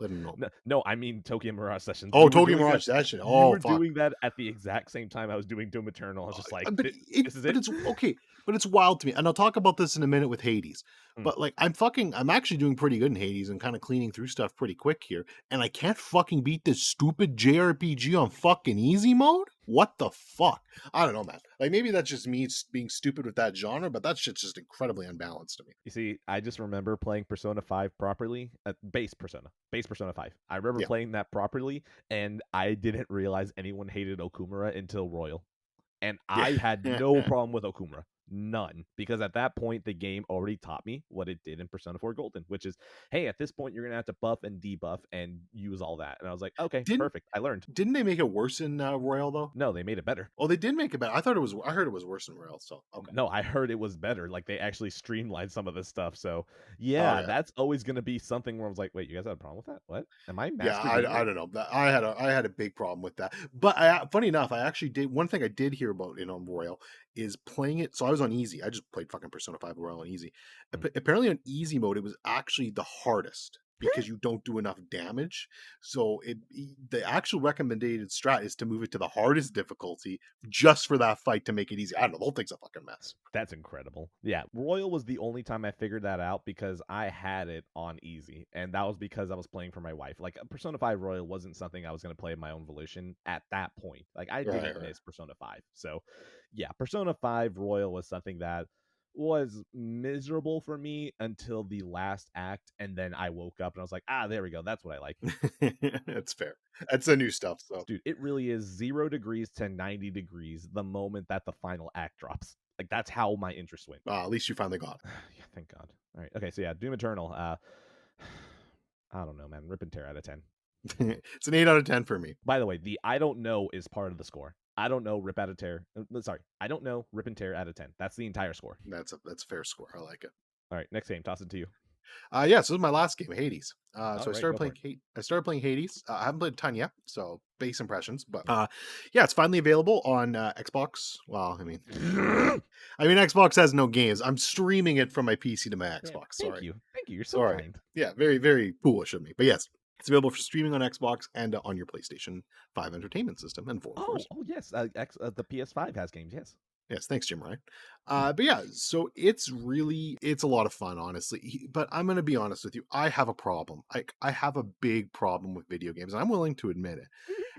Let him know.
No, I mean Tokyo Mirage Sessions.
Oh, Tokyo Mirage Session. Oh,
you were
fuck.
doing that at the exact same time I was doing Doom Eternal. I was just like, this is it.
But it's okay. But it's wild to me. And I'll talk about this in a minute with Hades. But like, I'm actually doing pretty good in Hades and kind of cleaning through stuff pretty quick here. And I can't fucking beat this stupid JRPG on fucking easy mode. What the fuck? I don't know, man. Like, maybe that's just me being stupid with that genre, but that shit's just incredibly unbalanced to me.
You see, I just remember playing Persona 5 properly, base Persona 5. I remember playing that properly, and I didn't realize anyone hated Okumura until Royal. And I had no problem with Okumura. None. Because at that point, the game already taught me what it did in Persona 4 Golden, which is, hey, at this point, you're going to have to buff and debuff and use all that. And I was like, okay, perfect. I learned.
Didn't they make it worse in Royal, though?
No, they made it better.
Oh, they did make it better. I heard it was worse in Royal, so okay.
No, I heard it was better. Like, they actually streamlined some of this stuff. So, yeah, that's always going to be something where I was like, wait, you guys have a problem with that? What? Am I
Yeah, I don't know. I had a big problem with that. But funny enough, I actually did. One thing I did hear about in Royal is playing it. So I was on easy. I just played fucking Persona 5 Royal on easy. Apparently on easy mode, it was actually the hardest because you don't do enough damage. So the actual recommended strat is to move it to the hardest difficulty just for that fight to make it easy. I don't know. The whole thing's a fucking mess.
That's incredible. Yeah, Royal was the only time I figured that out because I had it on easy, and that was because I was playing for my wife. Like, Persona 5 Royal wasn't something I was going to play of my own volition at that point. Like, I didn't miss Persona 5. So, yeah, Persona 5 Royal was something that was miserable for me until the last act, and then I woke up and I was like, there we go. That's what I like.
That's fair. That's the new stuff. So,
dude, it really is 0 degrees to 90 degrees the moment that the final act drops. Like, that's how my interest went.
At least you finally got it.
Yeah, thank God. All right. Okay, so yeah, Doom Eternal. I don't know, man. Rip and tear out of 10.
It's an 8 out of 10 for me.
By the way, the I don't know is part of the score. I don't know, rip out of tear. Sorry, I don't know, rip and tear out of 10. That's the entire score.
That's a fair score. I like it.
All right, next game. Toss it to you.
So this is my last game, Hades. So I started playing Hades. I haven't played a ton yet, so base impressions. But it's finally available on Xbox. Well, I mean, Xbox has no games. I'm streaming it from my PC to my Xbox.
Thank you. You're so kind.
Yeah, very, very foolish of me. But yes, it's available for streaming on Xbox and on your PlayStation 5 entertainment system and 4.
Oh yes, the PS5 has games. Yes.
Yes, thanks, Jim Ryan. But yeah, so it's a lot of fun, honestly. But I'm going to be honest with you. I have a problem. I have a big problem with video games. I'm willing to admit it.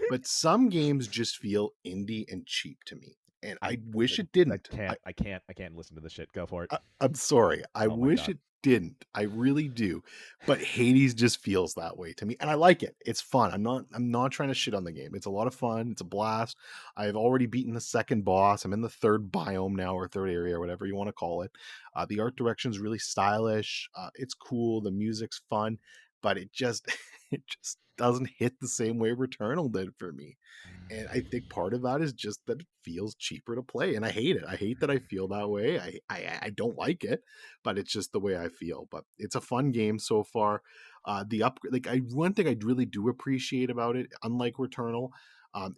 But some games just feel indie and cheap to me. And I wish it didn't.
I can't listen to this shit. Go for it.
I'm sorry. I wish it didn't. I really do. But Hades just feels that way to me. And I like it. It's fun. I'm not trying to shit on the game. It's a lot of fun. It's a blast. I've already beaten the second boss. I'm in the third biome now, or third area, or whatever you want to call it. The art direction is really stylish. It's cool. The music's fun. But it just doesn't hit the same way Returnal did for me. And I think part of that is just that it feels cheaper to play. And I hate it. I hate that I feel that way. I don't like it, but it's just the way I feel. But it's a fun game so far. The up like I one thing I really do appreciate about it, unlike Returnal,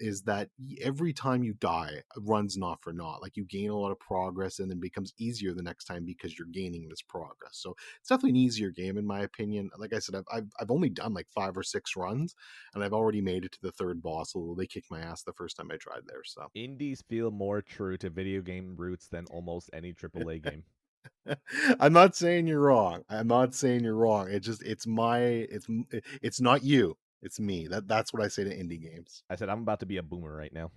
is that every time you die, runs not for naught. Like you gain a lot of progress, and then becomes easier the next time because you're gaining this progress. So it's definitely an easier game in my opinion. Like I said, I've only done like 5 or 6 runs, and I've already made it to the third boss. Although they kicked my ass the first time I tried there. So
Indies feel more true to video game roots than almost any AAA game.
I'm not saying you're wrong. I'm not saying you're wrong. It's not you. It's me. That's what I say to indie games.
I said I'm about to be a boomer right now.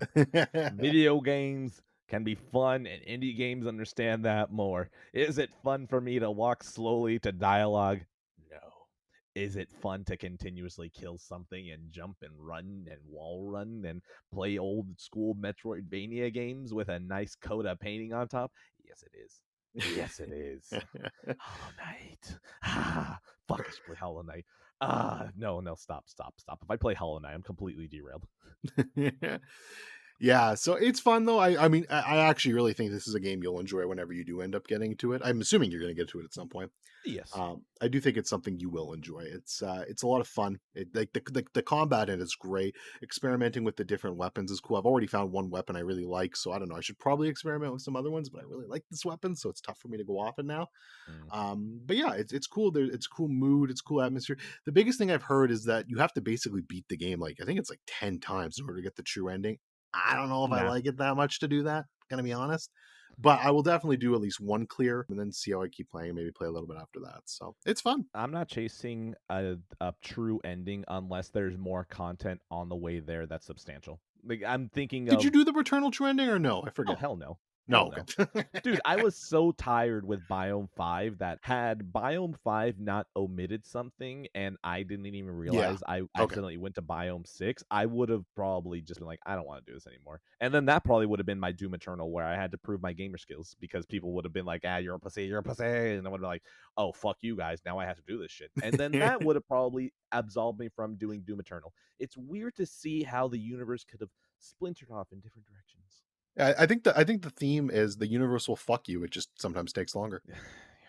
Video games can be fun, and indie games understand that more. Is it fun for me to walk slowly to dialogue? No. Is it fun to continuously kill something and jump and run and wall run and play old school Metroidvania games with a nice coat of painting on top? Yes, it is. Yes, it is. Hollow Knight. Ah, fuck, I should play Hollow Knight. No, no, stop, stop, stop. If I play Hollow Knight, I'm completely derailed.
Yeah, so it's fun though. I actually really think this is a game you'll enjoy whenever you do end up getting to it. I'm assuming you're going to get to it at some point.
Yes.
I do think it's something you will enjoy. It's a lot of fun. Like the combat in it is great. Experimenting with the different weapons is cool. I've already found one weapon I really like, so I don't know. I should probably experiment with some other ones, but I really like this weapon, so it's tough for me to go off it now.
Mm.
But yeah, it's cool. It's a cool mood. It's a cool atmosphere. The biggest thing I've heard is that you have to basically beat the game like I think it's like 10 times in order to get the true ending. I don't know if I
Nah,
like it that much to do that. Gonna be honest, but I will definitely do at least one clear and then see how I keep playing. Maybe play a little bit after that. So it's fun.
I'm not chasing a true ending unless there's more content on the way there that's substantial. Like I'm thinking
Did you
of
do the Returnal true ending or no? I
oh
forget.
hell no. Hell
No,
no.
okay.
Dude, I was so tired with Biome 5 that had Biome 5 not omitted something and I didn't even
Yeah.
realize I
Okay.
accidentally went to Biome 6, I would have probably just been like, I don't want to do this anymore. And then that probably would have been my Doom Eternal where I had to prove my gamer skills because people would have been like, ah, you're a pussy, you're a pussy. And I would have been like, oh, fuck you guys. Now I have to do this shit. And then that would have probably absolved me from doing Doom Eternal. It's weird to see how the universe could have splintered off in different directions.
I think the theme is the universe will fuck you. It just sometimes takes longer.
Yeah,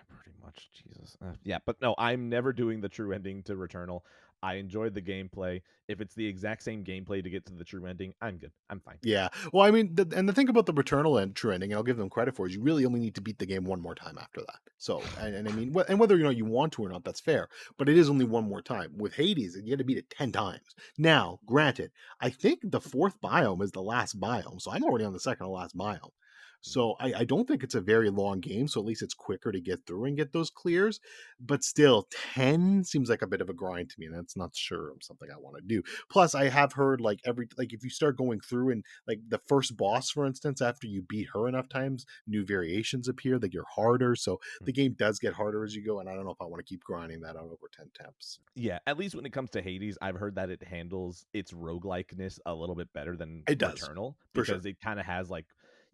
pretty much. Jesus. Yeah, but no, I'm never doing the true ending to Returnal. I enjoyed the gameplay. If it's the exact same gameplay to get to the true ending, I'm good. I'm fine.
Yeah. Well, I mean, and the thing about the Returnal and true ending, and I'll give them credit for, is you really only need to beat the game one more time after that. So, and I mean, and whether you want to or not, that's fair. But it is only one more time. With Hades, you had to beat it 10 times. Now, granted, I think the fourth biome is the last biome, so I'm already on the second to last biome.
Mm.
So I don't think it's a very long game. So at least it's quicker to get through and get those clears. But still, 10 seems like a bit of a grind to me, and that's not sure something I want to do. Plus, I have heard like if you start going through and like the first boss, for instance, after you beat her enough times, new variations appear that you're harder. So
Mm.
the game does get harder as you go, and I don't know if I want to keep grinding that out over 10 temps.
Yeah, at least when it comes to Hades, I've heard that it handles its roguelikeness a little bit better than
It does
Returnal
for sure.
because it kind of has like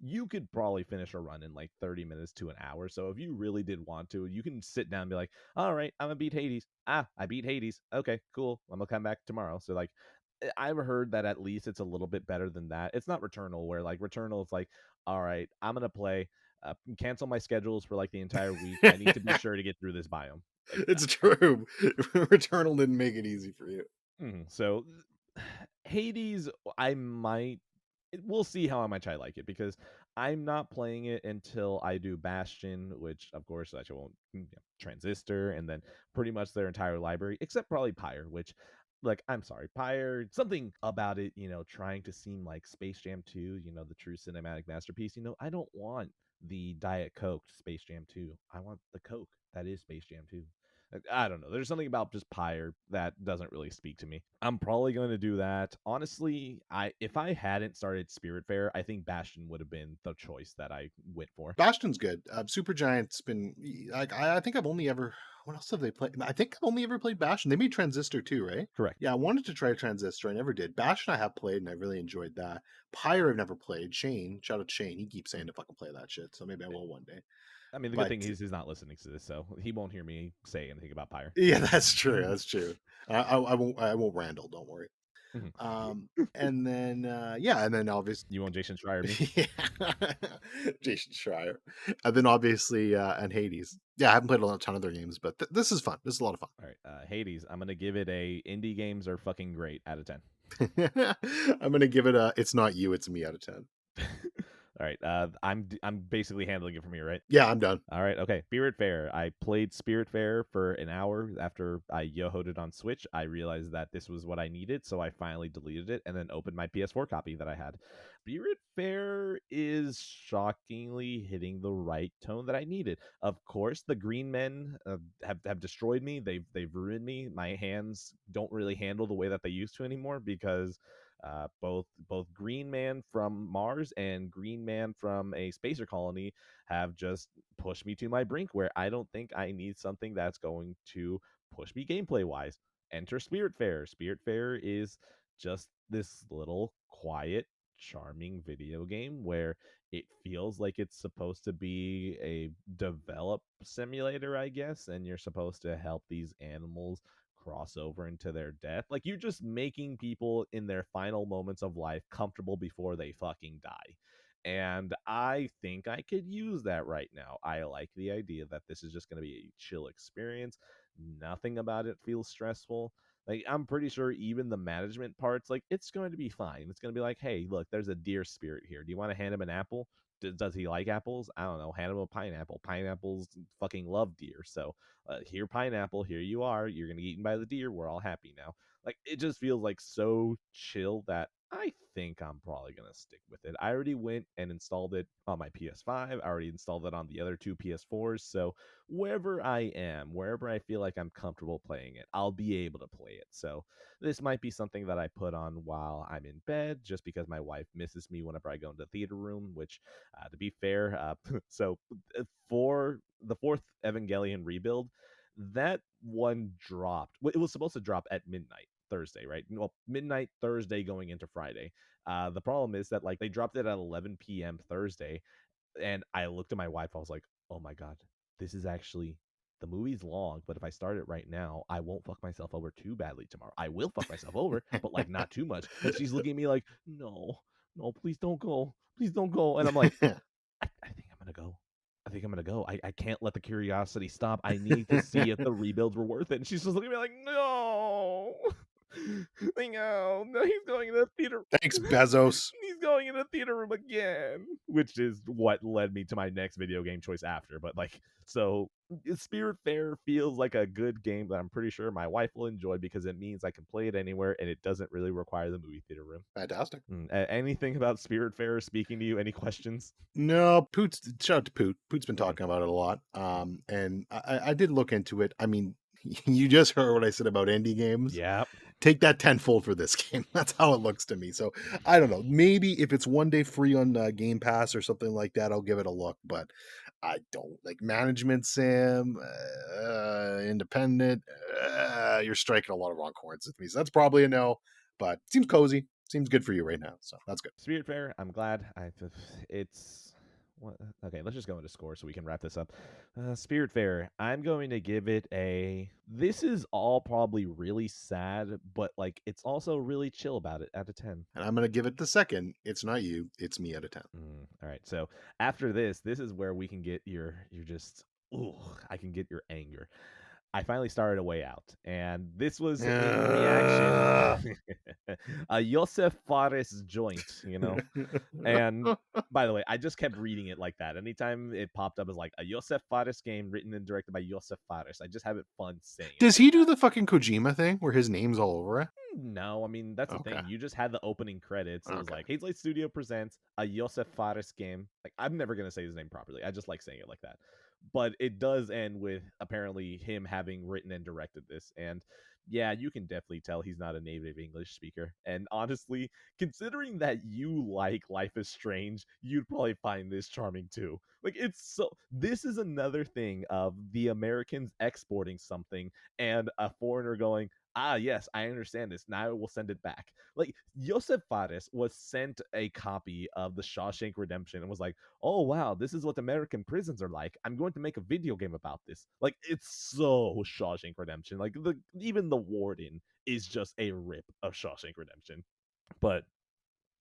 you could probably finish a run in like 30 minutes to an hour. So if you really did want to, you can sit down and be like, all right, I'm gonna beat Hades. Ah, I beat Hades. Okay, cool. I'm gonna come back tomorrow. So like I've heard that at least it's a little bit better than that. It's not Returnal where like Returnal is like, all right, I'm gonna play, cancel my schedules for like the entire week. I need to be sure to get through this biome. Like,
It's true. Returnal didn't make it easy for you.
So Hades, I might. We'll see how much I like it because I'm not playing it until I do Bastion, which of course I won't. Transistor, and then pretty much their entire library, except probably Pyre, which. Like, I'm sorry, Pyre, something about it, trying to seem like Space Jam 2, the true cinematic masterpiece. I don't want the Diet Coke Space Jam 2. I want the Coke that is Space Jam 2. Like, I don't know. There's something about just Pyre that doesn't really speak to me. I'm probably going to do that. Honestly, if I hadn't started Spiritfarer, I think Bastion would have been the choice that I went for.
Bastion's good. Supergiant's been like I think I've only ever what else have they played? I think I've only ever played Bastion. They made Transistor too, right?
Correct.
Yeah, I wanted to try Transistor. I never did. Bastion I have played and I really enjoyed that. Pyre I've never played. Shane, shout out to Shane. He keeps saying to fucking play that shit, so maybe I will one day.
I mean, the good
But
thing is he's not listening to this, so he won't hear me say anything about Pyre.
yeah, that's true. That's true. I won't. I won't Randall. Don't worry.
Mhm.
And then yeah, and then obviously
You want Jason Schreier me?
yeah, Jason Schreier, and then obviously and Hades. Yeah, I haven't played a ton of their games, but this is fun. This is a lot of
All right, Hades. I'm gonna give it a indie games are fucking great out of 10.
fun. I'm gonna give it a "It's not you, it's me" out of 10.
All right, I'm basically handling it from here, right?
Yeah, I'm done.
All right, okay. Spiritfarer. I played Spiritfarer for an hour after I yohoed it on Switch. I realized that this was what I needed, so I finally deleted it and then opened my PS4 copy that I had. Spiritfarer is shockingly hitting the right tone that I needed. Of course, the green men have destroyed me. They've ruined me. My hands don't really handle the way that they used to anymore because both Green Man from Mars and Green Man from a spacer colony have just pushed me to my brink where I don't think I need something that's going to push me gameplay wise. Enter Spiritfarer. Spiritfarer is just this little quiet, charming video game where it feels like it's supposed to be a develop simulator, I guess, and you're supposed to help these animals cross over into their death. Like you're just making people in their final moments of life comfortable before they fucking die. And I think I could use that right now. I like the idea that this is just going to be a chill experience. Nothing about it feels stressful. Like I'm pretty sure even the management parts, like it's going to be fine. It's going to be like, hey, look, there's a deer spirit here. Do you want to hand him an apple? Does he like apples? I don't know. Hand him a pineapple. Pineapples fucking love deer. So here, pineapple. Here you are. You're gonna get eaten by the deer. We're all happy now. Like it just feels like so chill that I think I'm probably gonna stick with it. I already went and installed it on my PS5. I already installed it on the other two PS4s. So wherever I am, wherever I feel like I'm comfortable playing it, I'll be able to play it. So this might be something that I put on while I'm in bed, just because my wife misses me whenever I go into the theater room. Which, to be fair, so for the fourth Evangelion rebuild, that one dropped. It was supposed to drop at midnight Thursday, right? Well, midnight Thursday going into Friday. The problem is that like they dropped it at 11 p.m. Thursday, and I looked at my wife. I was like, "Oh my god, this is actually." The movie's long, but if I start it right now, I won't fuck myself over too badly tomorrow. I will fuck myself over, but like not too much. And she's looking at me like, no, no, please don't go. Please don't go. And I'm like, I think I'm gonna go. I think I'm gonna go. I can't let the curiosity stop. I need to see if the rebuilds were worth it. And she's just looking at me like, no, no, he's going to the theater.
Thanks, Bezos.
He's going in the theater room again, which is what led me to my next video game choice after. But like, so Spiritfarer feels like a good game that I'm pretty sure my wife will enjoy because it means I can play it anywhere and it doesn't really require the movie theater room.
Fantastic.
Anything about Spiritfarer speaking to you? Any questions?
No, Poot's shout out to Poot. Poot's been
Mhm.
talking about it a lot. And I did look into it. I mean, you just heard what I said about indie games.
Yeah.
Take that tenfold for this game. That's how it looks to me. So I don't know. Maybe if it's one day free on Game Pass or something like that, I'll give it a look. But I don't like management sim, independent. You're striking a lot of wrong chords with me. So that's probably a no. But seems cozy. Seems good for you right now. So that's good.
Spiritfarer, I'm glad. It's what? Okay, let's just go into score so we can wrap this up. Spiritfarer, I'm going to give it a. This is all probably really sad, but like it's also really chill about it. Out of 10.
And I'm gonna give it the second. It's not you. It's me out of 10.
All right. So after this is where we can get your just. Ooh, I can get your anger. I finally started A Way Out, and this was in reaction.
Ugh.
Joseph Fares joint, you know. And by the way, I just kept reading it like that. Anytime it popped up as like a Joseph Fares game written and directed by Joseph Fares, I just have it fun saying it
Does
like
he do
that.
the fucking Kojima thing where his name's all over it?
No, I mean that's the
Okay.
thing. You just had the opening credits. It was
Okay.
like Hazelight Studio presents a Joseph Fares game. Like I'm never gonna say his name properly. I just like saying it like that. But it does end with apparently him having written and directed this. And yeah, you can definitely tell he's not a native English speaker. And honestly, considering that you like Life is Strange, you'd probably find this charming too. Like it's so this is another thing of the Americans exporting something and a foreigner going, ah, yes, I understand this. Now I will send it back. Like, Joseph Fares was sent a copy of the Shawshank Redemption and was like, oh, wow, this is what American prisons are like. I'm going to make a video game about this. Like, it's so Shawshank Redemption. Like, even the warden is just a rip of Shawshank Redemption. But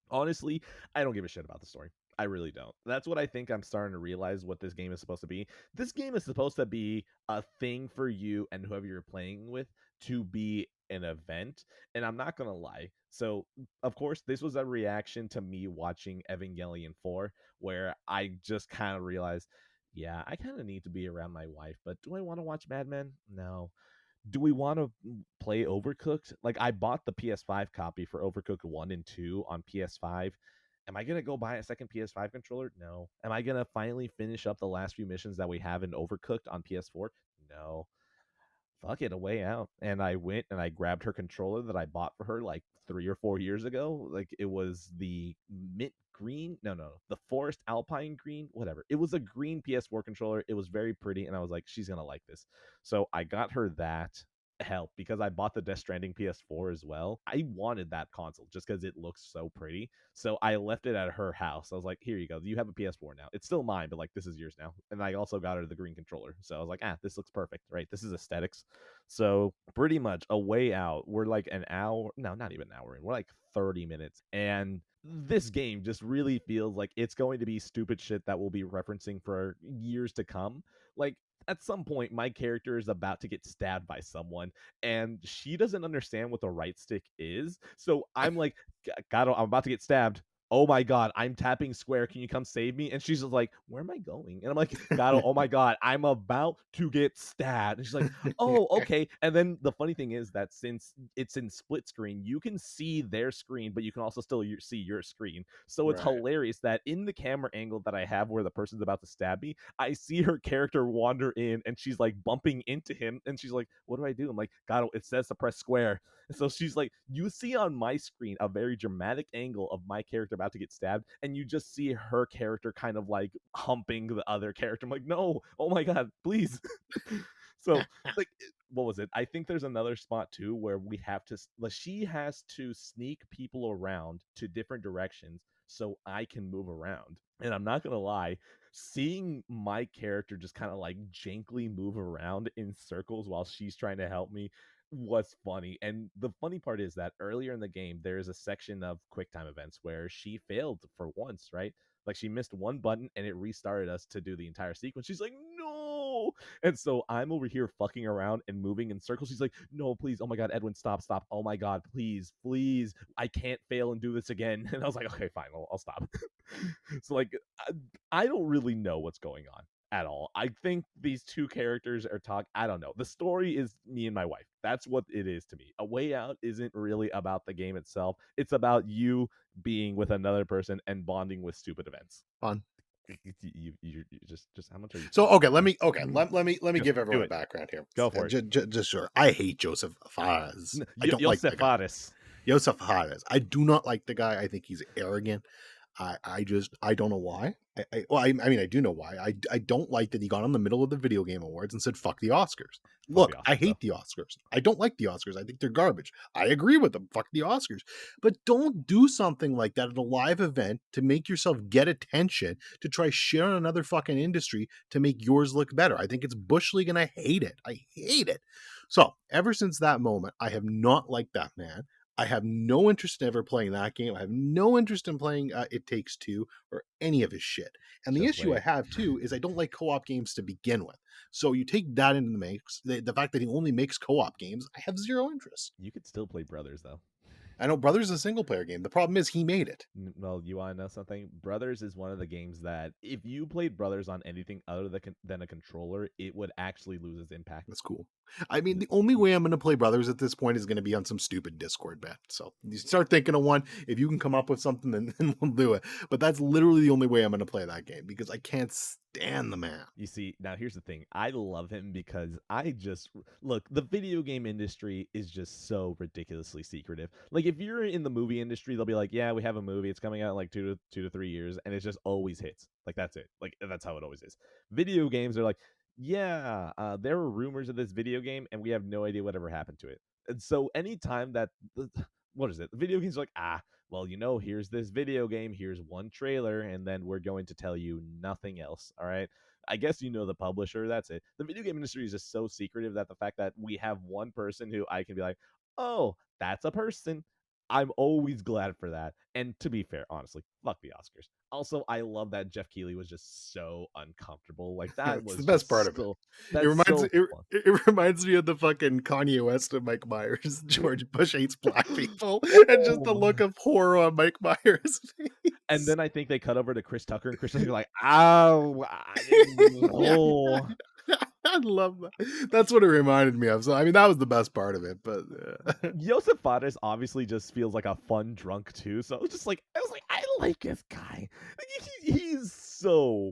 honestly, I don't give a shit about the story. I really don't. That's what I think I'm starting to realize what this game is supposed to be. This game is supposed to be a thing for you and whoever you're playing with to be an event. And I'm not going to lie. So, of course, this was a reaction to me watching Evangelion 4, where I just kind of realized, yeah, I kind of need to be around my wife, but do I want to watch Mad Men? No. Do we want to play Overcooked? Like, I bought the PS5 copy for Overcooked 1 and 2 on PS5. Am I going to go buy a second PS5 controller? No. Am I going to finally finish up the last few missions that we have in Overcooked on PS4? No. Fuck it, a way out. And I went and I grabbed her controller that I bought for her like 3 or 4 years ago. Like, it was the mint green, no, the forest alpine green, whatever. It was a green PS4 controller. It was very pretty, and I was like, she's gonna like this. So I got her that. Help, because I bought the Death Stranding PS4 as well. I wanted that console just because it looks so pretty. So I left it at her house. I was like, here you go. You have a PS4 now. It's still mine, but like, this is yours now. And I also got her the green controller. So I was like, this looks perfect, right? This is aesthetics. So pretty much a way out. We're like an hour, no, not even an hour in. We're like 30 minutes. And this game just really feels like it's going to be stupid shit that we'll be referencing for years to come. Like, at some point, my character is about to get stabbed by someone, and she doesn't understand what the right stick is. So I'm like, God, I'm about to get stabbed. Oh my God, I'm tapping square. Can you come save me? And she's just like, where am I going? And I'm like, God, oh my God, I'm about to get stabbed. And she's like, oh, okay. And then the funny thing is that since it's in split screen, you can see their screen, but you can also still see your screen. So it's
Right.
hilarious that in the camera angle that I have where the person's about to stab me, I see her character wander in and she's like bumping into him. And she's like, what do I do? I'm like, God, it says to press square. And so she's like, you see on my screen a very dramatic angle of my character about to get stabbed, and you just see her character kind of like humping the other character. I'm like, no, oh my God, please. So, like, what was it? I think there's another spot too where we have to, like, she has to sneak people around to different directions so I can move around. And I'm not gonna lie, seeing my character just kind of like jankly move around in circles while she's trying to help me was funny. And the funny part is that earlier in the game, there is a section of QuickTime events where she failed for once, right? Like, she missed one button and it restarted us to do the entire sequence. She's like, no. And so I'm over here fucking around and moving in circles. She's like, no, please. Oh my God, Edwin, stop, stop. Oh my God, please, please. I can't fail and do this again. And I was like, okay, fine, I'll stop. So, like, I don't really know what's going on at all. I think these two characters are I don't know. The story is me and my wife. That's what it is to me. A Way Out isn't really about the game itself. It's about you being with another person and bonding with stupid events.
Fun.
You just how much are you
So
paying?
okay, let me
Go,
give
do
everyone a
it.
background here.
Go for it.
Just sure, I hate Joseph Fares. I don't like
Joseph
that guy.
Fares.
Joseph Fares. I do not like the guy. I think he's arrogant. I don't know why. I mean I do know why. I don't like that he got on the middle of the video game awards and said fuck the Oscars.
Fuck the
Look, I
Oscars, though.
hate the Oscars. I don't like the Oscars. I think they're garbage. I agree with them. Fuck the Oscars. But don't do something like that at a live event to make yourself get attention to try shit on another fucking industry to make yours look better. I think it's bush league and I hate it. I hate it. So ever since that moment, I have not liked that man. I have no interest in ever playing that game. I have no interest in playing It Takes Two or any of his shit. And the
Just
issue I
wait.
have too is I don't like co-op games to begin with. So you take that into the mix, the fact that he only makes co-op games, I have zero interest.
You could still play Brothers, though.
I know Brothers is a single player game. The problem is he made it.
Well, you want to know something? Brothers is one of the games that if you played Brothers on anything other than a controller, it would actually lose its impact.
That's cool. I mean, the only way I'm going to play Brothers at this point is going to be on some stupid Discord bet. So you start thinking of one. If you can come up with something, then we'll do it. But that's literally the only way I'm going to play that game because I can't stand the man.
You see, now here's the thing. I love him because I just look, the video game industry is just so ridiculously secretive. Like, if you're in the movie industry, they'll be like, yeah, we have a movie. It's coming out in like 2 to 3 years, and it just always hits. Like, that's it. Like, that's how it always is. Video games are like, Yeah, there were rumors of this video game, and we have no idea whatever happened to it. And so anytime that what is it? The video game's like, well, here's this video game, here's one trailer, and then we're going to tell you nothing else. All right. I guess you know the publisher. That's it. The video game industry is just so secretive that the fact that we have one person who I can be like, oh, that's a person. I'm always glad for that. And to be fair, honestly, fuck the Oscars. Also, I love that Jeff Keighley was just so uncomfortable. Like that
It's the
was
best part
just
of it.
so
It
that's
reminds
so
it,
fun.
it reminds me of the fucking Kanye West and Mike Myers. George Bush hates black people, and just the
Oh,
look of horror on Mike Myers'
and
face.
then I think they cut over to Chris Tucker, and Chris Tucker's like, "Ow,
Yeah,
oh."
I love that. That's what it reminded me of. So I mean, that was the best part of it. But
Joseph Fares obviously just feels like a fun drunk too. So I was like, I like this guy. Like, he's so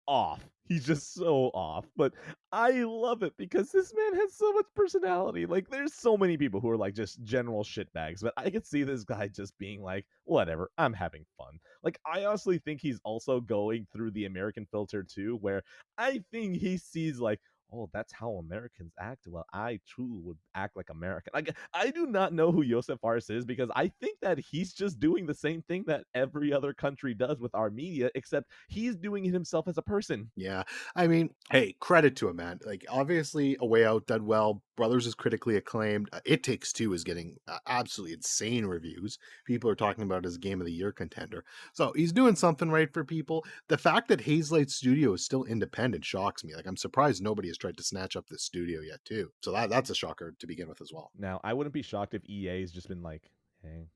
off. He's just so off. But I love it because this man has so much personality. Like, there's so many people who are like just general shitbags, but I could see this guy just being like, whatever, I'm having fun. Like, I honestly think he's also going through the American filter too, where I think he sees like, oh, that's how Americans act. Well, I too would act like American. Like, I do not know who Josef Fares is because I think that he's just doing the same thing that every other country does with our media, except he's doing it himself as a person.
yeah, I mean, hey, credit to him, man. Like, obviously, A Way Out did well. Brothers is critically acclaimed. It Takes Two is getting absolutely insane reviews. People are talking about it as Game of the Year contender. So he's doing something right for people. The fact that Hazelight Studio is still independent shocks me. Like, I'm surprised nobody has tried to snatch up this studio yet, too. So that's a shocker to begin with as well.
Now, I wouldn't be shocked if EA has just been like, hey,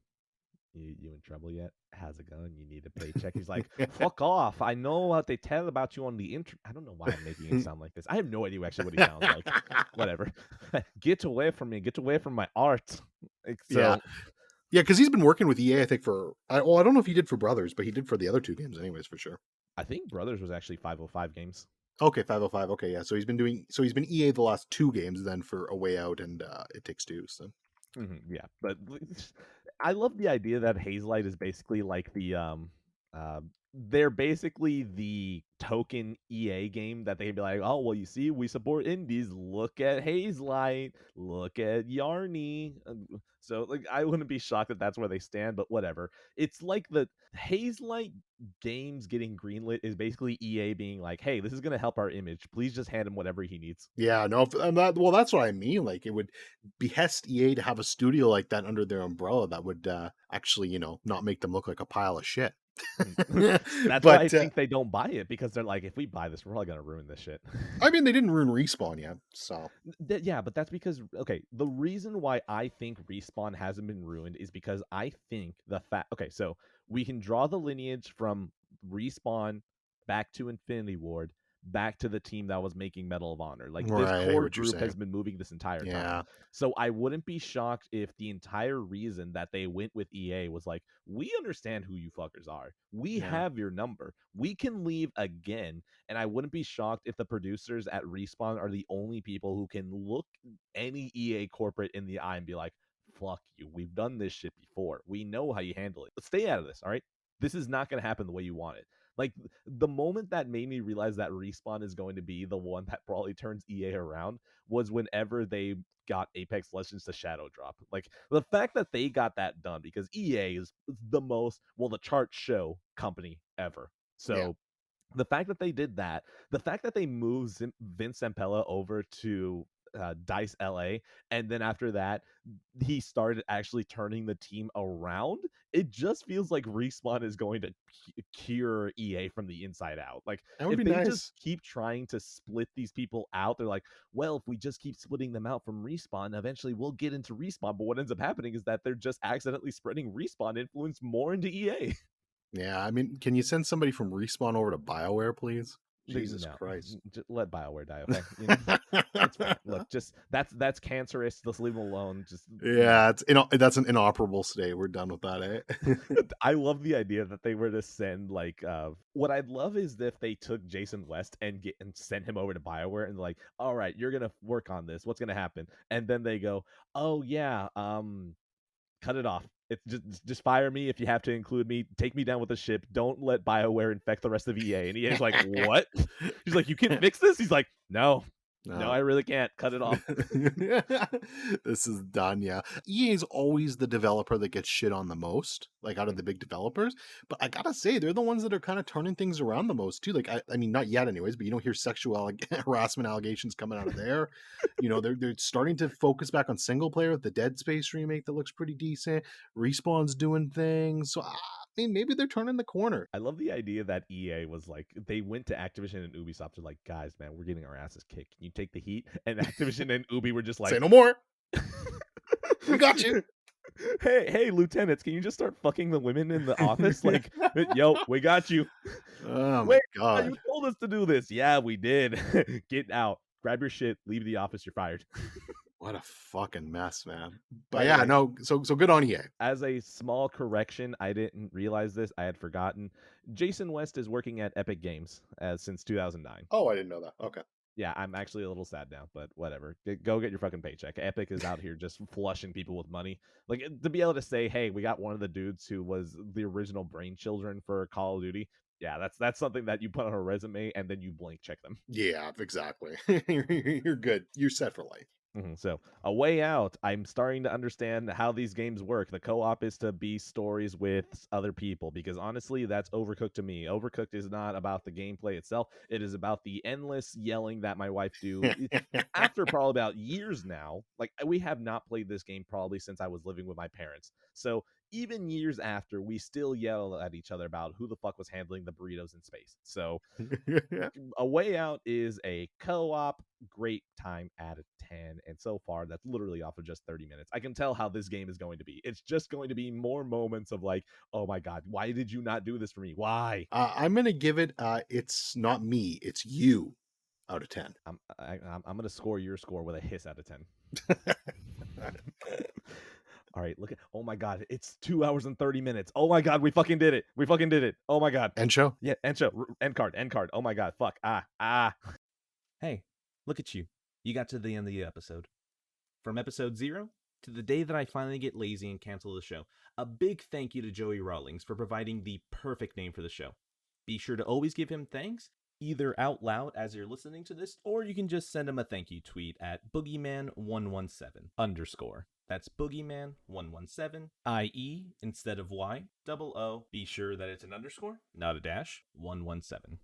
you in trouble yet? How's it going? You need a paycheck? He's like, fuck off. I know what they tell about you on the internet. I don't know why I'm making it sound like this. I have no idea actually what he sounds like. Whatever. Get away from me. Get away from my art. Like,
Yeah.
so,
Yeah, because he's been working with EA, I think, well, I don't know if he did for Brothers, but he did for the other two games, anyways, for sure.
I think Brothers was actually 505 games.
Okay, 505. Okay, yeah. So he's been EA the last two games then for A Way Out and It Takes Two. So
Yeah, but I love the idea that Hazelight is basically like uh, they're basically the token EA game that they'd be like, oh well, you see, we support indies. Look at Hazelight. Look at Yarny. So like, I wouldn't be shocked that that's where they stand, but whatever. It's like the Hazelight games getting greenlit is basically EA being like, hey, this is gonna help our image. Please just hand him whatever he needs.
yeah, no, and well, that's what I mean. Like, it would behest EA to have a studio like that under their umbrella that would actually, not make them look like a pile of shit.
That's why I
But
think they don't buy it because they're like, if we buy this, we're probably gonna ruin this shit.
I mean, they didn't ruin Respawn yet, so
Yeah, but that's because okay, the reason why I think Respawn hasn't been ruined is because I think the fact okay, so we can draw the lineage from Respawn back to Infinity Ward, back to the team that was making Medal of Honor. Like this
right, I hear
core
what you're
group has
saying.
been moving this entire time.
Yeah,
So I wouldn't be shocked if the entire reason that they went with EA was like, we understand who you fuckers are. We
yeah.
have your number. We can leave again, and I wouldn't be shocked if the producers at Respawn are the only people who can look any EA corporate in the eye and be like, fuck you. We've done this shit before. We know how you handle it. But stay out of this, all right? This is not going to happen the way you want it. Like, the moment that made me realize that Respawn is going to be the one that probably turns EA around was whenever they got Apex Legends to Shadow Drop. Like, the fact that they got that done because EA is the most, well, the chart show company ever.
Yeah.
So the fact that they did that, the fact that they moved Vince Zampella over to Dice LA, and then after that, he started actually turning the team around. It just feels like Respawn is going to cure EA from the inside out. Like,
That would
if
be
they just
nice.
keep trying to split these people out, they're like, well, if we just keep splitting them out from Respawn, eventually we'll get into Respawn. But what ends up happening is that they're just accidentally spreading Respawn influence more into EA.
Yeah, I mean, can you send somebody from Respawn over to BioWare, please? Jesus
No,
Christ.
just let Bioware die. Okay, it's fine. Look, just that's cancerous. Just leave them alone. Just
Yeah, that's an inoperable state. We're done with that, eh?
I love the idea that they were to send like what I'd love is if they took Jason West and send him over to Bioware and like, all right, you're gonna work on this. What's gonna happen? And then they go, oh yeah, cut it off. It's just fire me if you have to include me. Take me down with a ship. Don't let BioWare infect the rest of EA. And EA's like, what? He's like, you can fix this? He's like, no, I really can't. Cut it off.
This is done. Yeah, EA is always the developer that gets shit on the most, like out of the big developers. But I gotta say, they're the ones that are kind of turning things around the most too. Like, I mean, not yet, anyways. But you don't hear sexual harassment allegations coming out of there. They're starting to focus back on single player with the Dead Space remake that looks pretty decent. Respawn's doing things, so I mean, maybe they're turning the corner.
I love the idea that EA was like, they went to Activision and Ubisoft. They're like, guys, man, we're getting our asses kicked. Can you take the heat? And Activision and Ubi were just like,
Say no more. We got you.
Hey, lieutenants, can you just start fucking the women in the office? Like, yo, we got you.
Oh my
Wait,
god.
you told us to do this. Yeah, we did. Get out. Grab your shit. Leave the office. You're fired.
What a fucking mess, man. But yeah, no, so good on EA.
As a small correction, I didn't realize this. I had forgotten. Jason West is working at Epic Games since 2009.
Oh, I didn't know that. Okay.
Yeah, I'm actually a little sad now, but whatever. Go get your fucking paycheck. Epic is out here just flushing people with money. Like, to be able to say, hey, we got one of the dudes who was the original brain children for Call of Duty. Yeah, that's something that you put on a resume and then you blank check them.
Yeah, exactly. You're good. You're set for life.
So, A Way Out, I'm starting to understand how these games work. The co-op is to be stories with other people, because honestly, that's Overcooked to me. Overcooked is not about the gameplay itself. It is about the endless yelling that my wife do after probably about years now. Like, we have not played this game probably since I was living with my parents. So even years after, we still yell at each other about who the fuck was handling the burritos in space. So A Way Out is a co-op great time out of 10, and so far that's literally off of just 30 minutes. I can tell how this game is going to be. It's just going to be more moments of like, oh my god, why did you not do this for me? Why?
I'm gonna give it it's not me, it's you out of 10.
I'm gonna score your score with a hiss out of 10. All right, look at, oh my god, it's 2 hours and 30 minutes. Oh my god, we fucking did it. Oh my god.
End show?
Yeah, end show. End card. Oh my god, fuck. Hey, look at you. You got to the end of the episode. From episode 0 to the day that I finally get lazy and cancel the show. A big thank you to Joey Rawlings for providing the perfect name for the show. Be sure to always give him thanks, either out loud as you're listening to this, or you can just send him a thank you tweet at boogeyman117_. That's boogeyman117, IE instead of Y, double O. Be sure that it's an underscore, not a dash, 117.